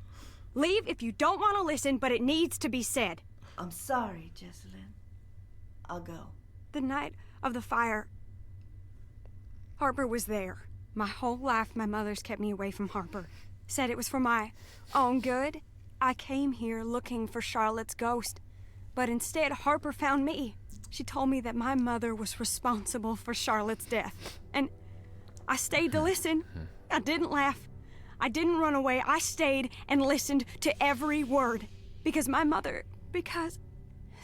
Leave if you don't want to listen, but it needs to be said. I'm sorry, Jessalyn. I'll go. The night of the fire, Harper was there. My whole life, my mother's kept me away from Harper. Said it was for my own good. I came here looking for Charlotte's ghost, but instead Harper found me. She told me that my mother was responsible for Charlotte's death, and I stayed to listen. I didn't laugh. I didn't run away. I stayed and listened to every word. Because my mother, because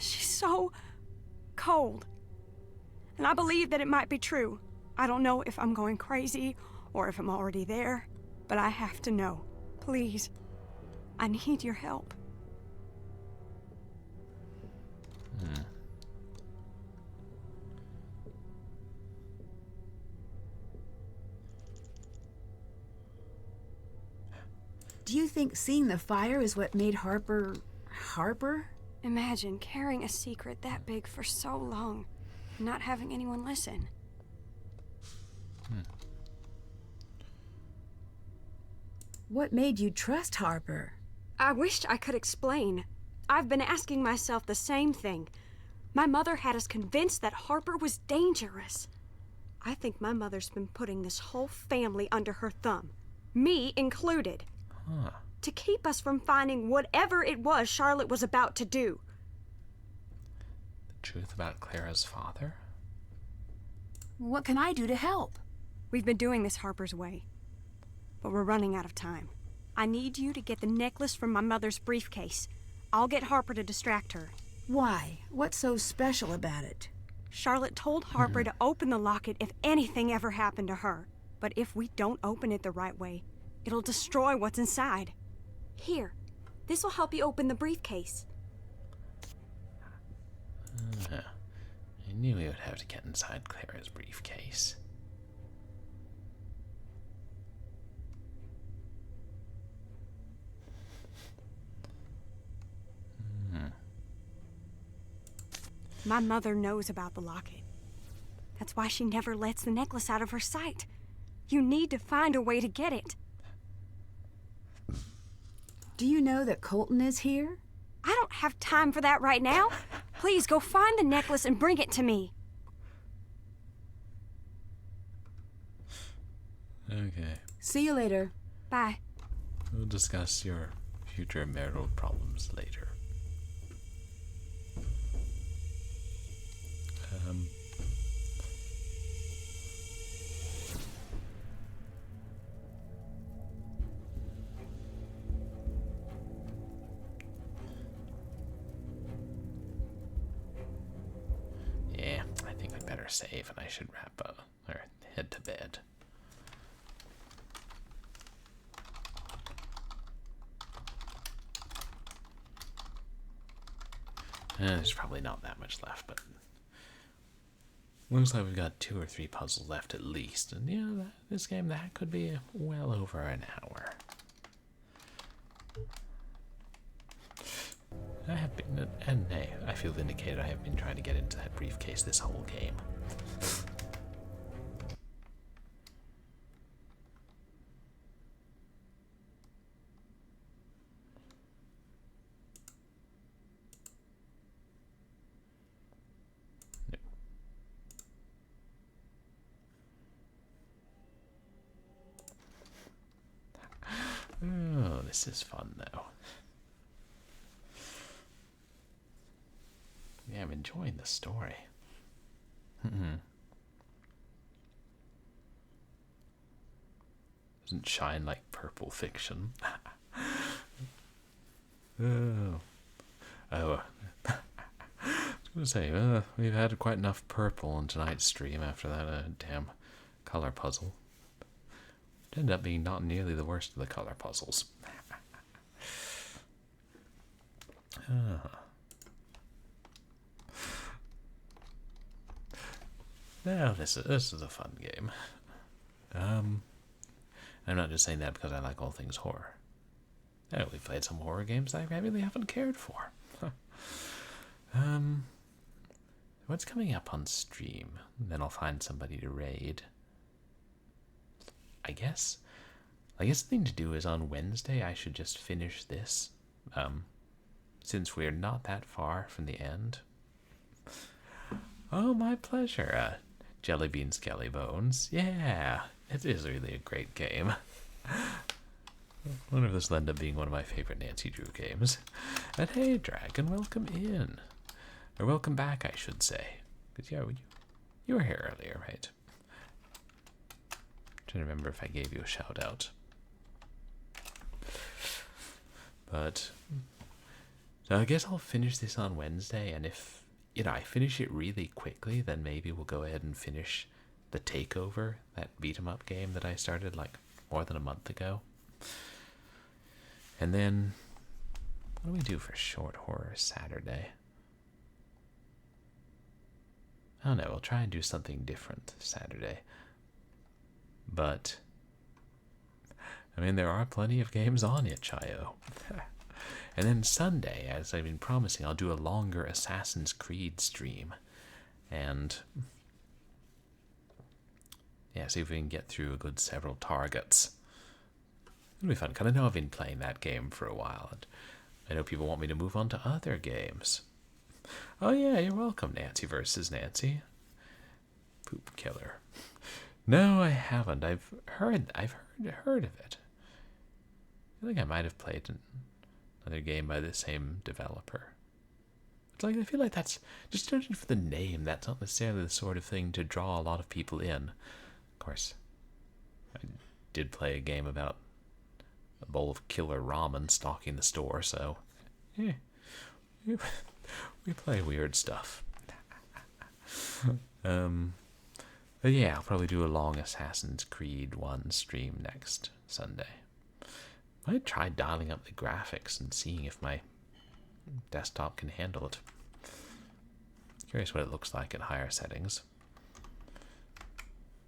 she's so cold. And I believe that it might be true. I don't know if I'm going crazy or if I'm already there, but I have to know. Please, I need your help. Do you think seeing the fire is what made Harper... Imagine carrying a secret that big for so long and not having anyone listen. What made you trust Harper? I wished I could explain. I've been asking myself the same thing. My mother had us convinced that Harper was dangerous. I think my mother's been putting this whole family under her thumb, me included, to keep us from finding whatever it was Charlotte was about to do. The truth about Clara's father? What can I do to help? We've been doing this Harper's way, but we're running out of time. I need you to get the necklace from my mother's briefcase. I'll get Harper to distract her. Why? What's so special about it? Charlotte told Harper to open the locket if anything ever happened to her. But if we don't open it the right way, it'll destroy what's inside. Here, this will help you open the briefcase. I knew we would have to get inside Clara's briefcase. My mother knows about the locket. That's why she never lets the necklace out of her sight. You need to find a way to get it. Do you know that Colton is here? I don't have time for that right now. Please go find the necklace and bring it to me. Okay. See you later. Bye. We'll discuss your future marital problems later. Yeah, I think I'd better save and I should wrap up or head to bed. There's probably not that much left, but looks like we've got 2 or 3 puzzles left at least. And yeah, this game, that could be well over an hour. I have been, and hey, I feel vindicated. I have been trying to get into that briefcase this whole game. Oh, this is fun though. Yeah, I'm enjoying the story. Doesn't shine like purple fiction. Oh. I was gonna say, we've had quite enough purple on tonight's stream after that damn color puzzle. It ended up being not nearly the worst of the color puzzles. Now this is a fun game. I'm not just saying that because I like all things horror. We've played some horror games that I really haven't cared for. What's coming up on stream? Then I'll find somebody to raid. I guess the thing to do is on Wednesday I should just finish this, since we're not that far from the end. Oh, my pleasure, Jellybean Skelly Bones. Yeah, it is really a great game. I wonder if this will end up being one of my favorite Nancy Drew games. And hey, Dragon, welcome in. Or welcome back, I should say. Because yeah, you were here earlier, right? To remember if I gave you a shout out. But so I guess I'll finish this on Wednesday, and if I finish it really quickly, then maybe we'll go ahead and finish the Takeover, that beat 'em up game that I started like more than a month ago. And then what do we do for short horror Saturday? I don't know, we'll try and do something different Saturday. But, I mean, there are plenty of games on itch.io. And then Sunday, as I've been promising, I'll do a longer Assassin's Creed stream. And, yeah, see if we can get through a good several targets. It'll be fun, because I know I've been playing that game for a while. And I know people want me to move on to other games. Oh yeah, you're welcome, Nancy versus Nancy. Poop Killer. No, I haven't. I've heard of it. I think I might have played another game by the same developer. It's like, I feel like that's, just judging for the name, that's not necessarily the sort of thing to draw a lot of people in. Of course, I did play a game about a bowl of killer ramen stalking the store, so yeah, we play weird stuff. But yeah, I'll probably do a long Assassin's Creed 1 stream next Sunday. I might try dialing up the graphics and seeing if my desktop can handle it. Curious what it looks like at higher settings.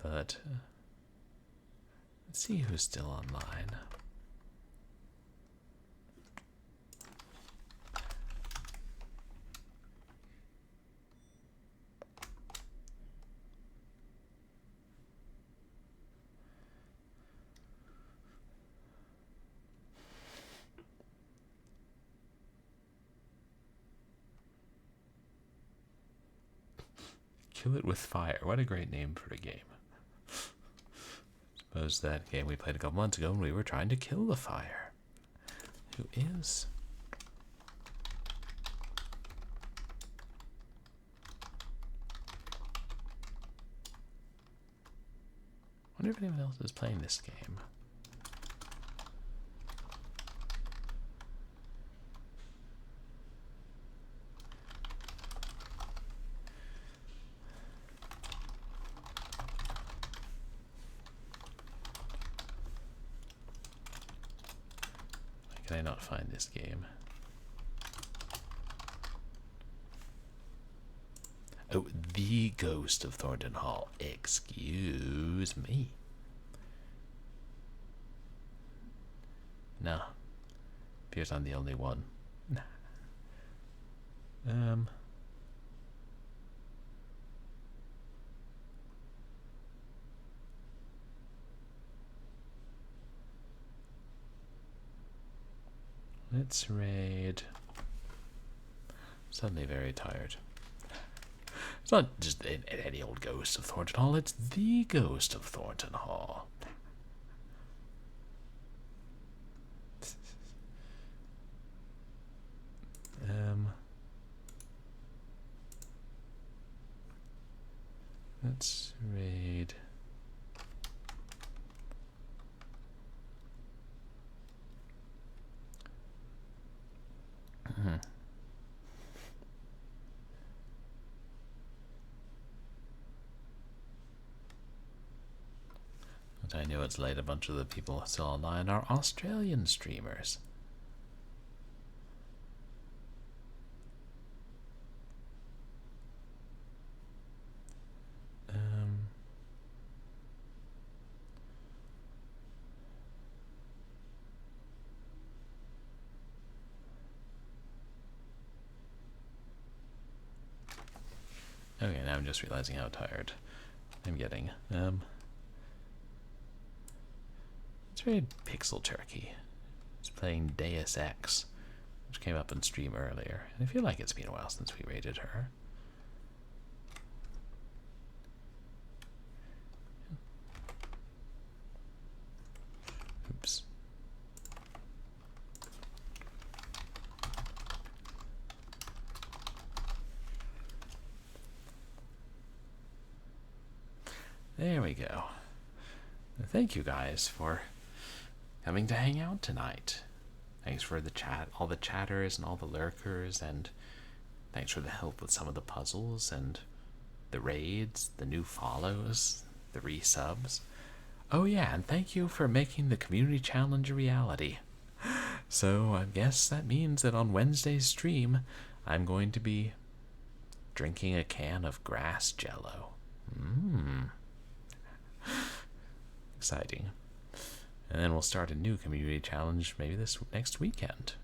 But let's see who's still online. Kill It With Fire. What a great name for a game. Suppose that game we played a couple months ago when we were trying to kill the fire. Who is? I wonder if anyone else is playing this game. Can I not find this game? Oh, The Ghost of Thornton Hall. Excuse me. No. Appears I'm the only one. Let's raid. Suddenly very tired. It's not just any old Ghost of Thornton Hall, it's The Ghost of Thornton Hall. Let's raid. But I know it's late. A bunch of the people still online are Australian streamers. Okay, now I'm just realizing how tired I'm getting. Let's raid Pixel Turkey. It's playing Deus Ex, which came up in stream earlier. And I feel like it's been a while since we raided her. Oops. There we go. Thank you guys for coming to hang out tonight. Thanks for the chat, all the chatters and all the lurkers, and thanks for the help with some of the puzzles and the raids, the new follows, the resubs. Oh yeah, and thank you for making the community challenge a reality. So I guess that means that on Wednesday's stream, I'm going to be drinking a can of grass jello. Exciting. And then we'll start a new community challenge maybe this next weekend.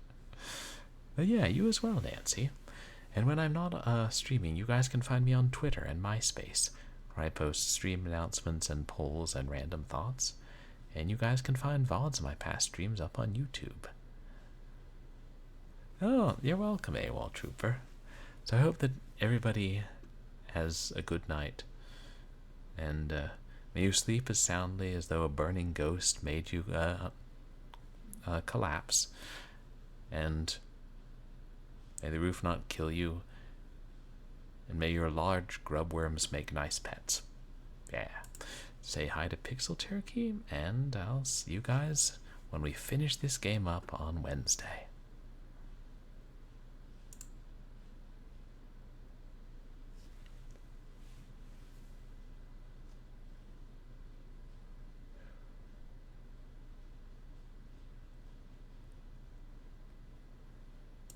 But yeah, you as well, Nancy. And when I'm not streaming, you guys can find me on Twitter and MySpace, where I post stream announcements and polls and random thoughts. And you guys can find VODs of my past streams up on YouTube. Oh, you're welcome, AWOL Trooper. So I hope that everybody has a good night. And may you sleep as soundly as though a burning ghost made you collapse. And may the roof not kill you. And may your large grubworms make nice pets. Yeah. Say hi to Pixel Turkey, and I'll see you guys when we finish this game up on Wednesday.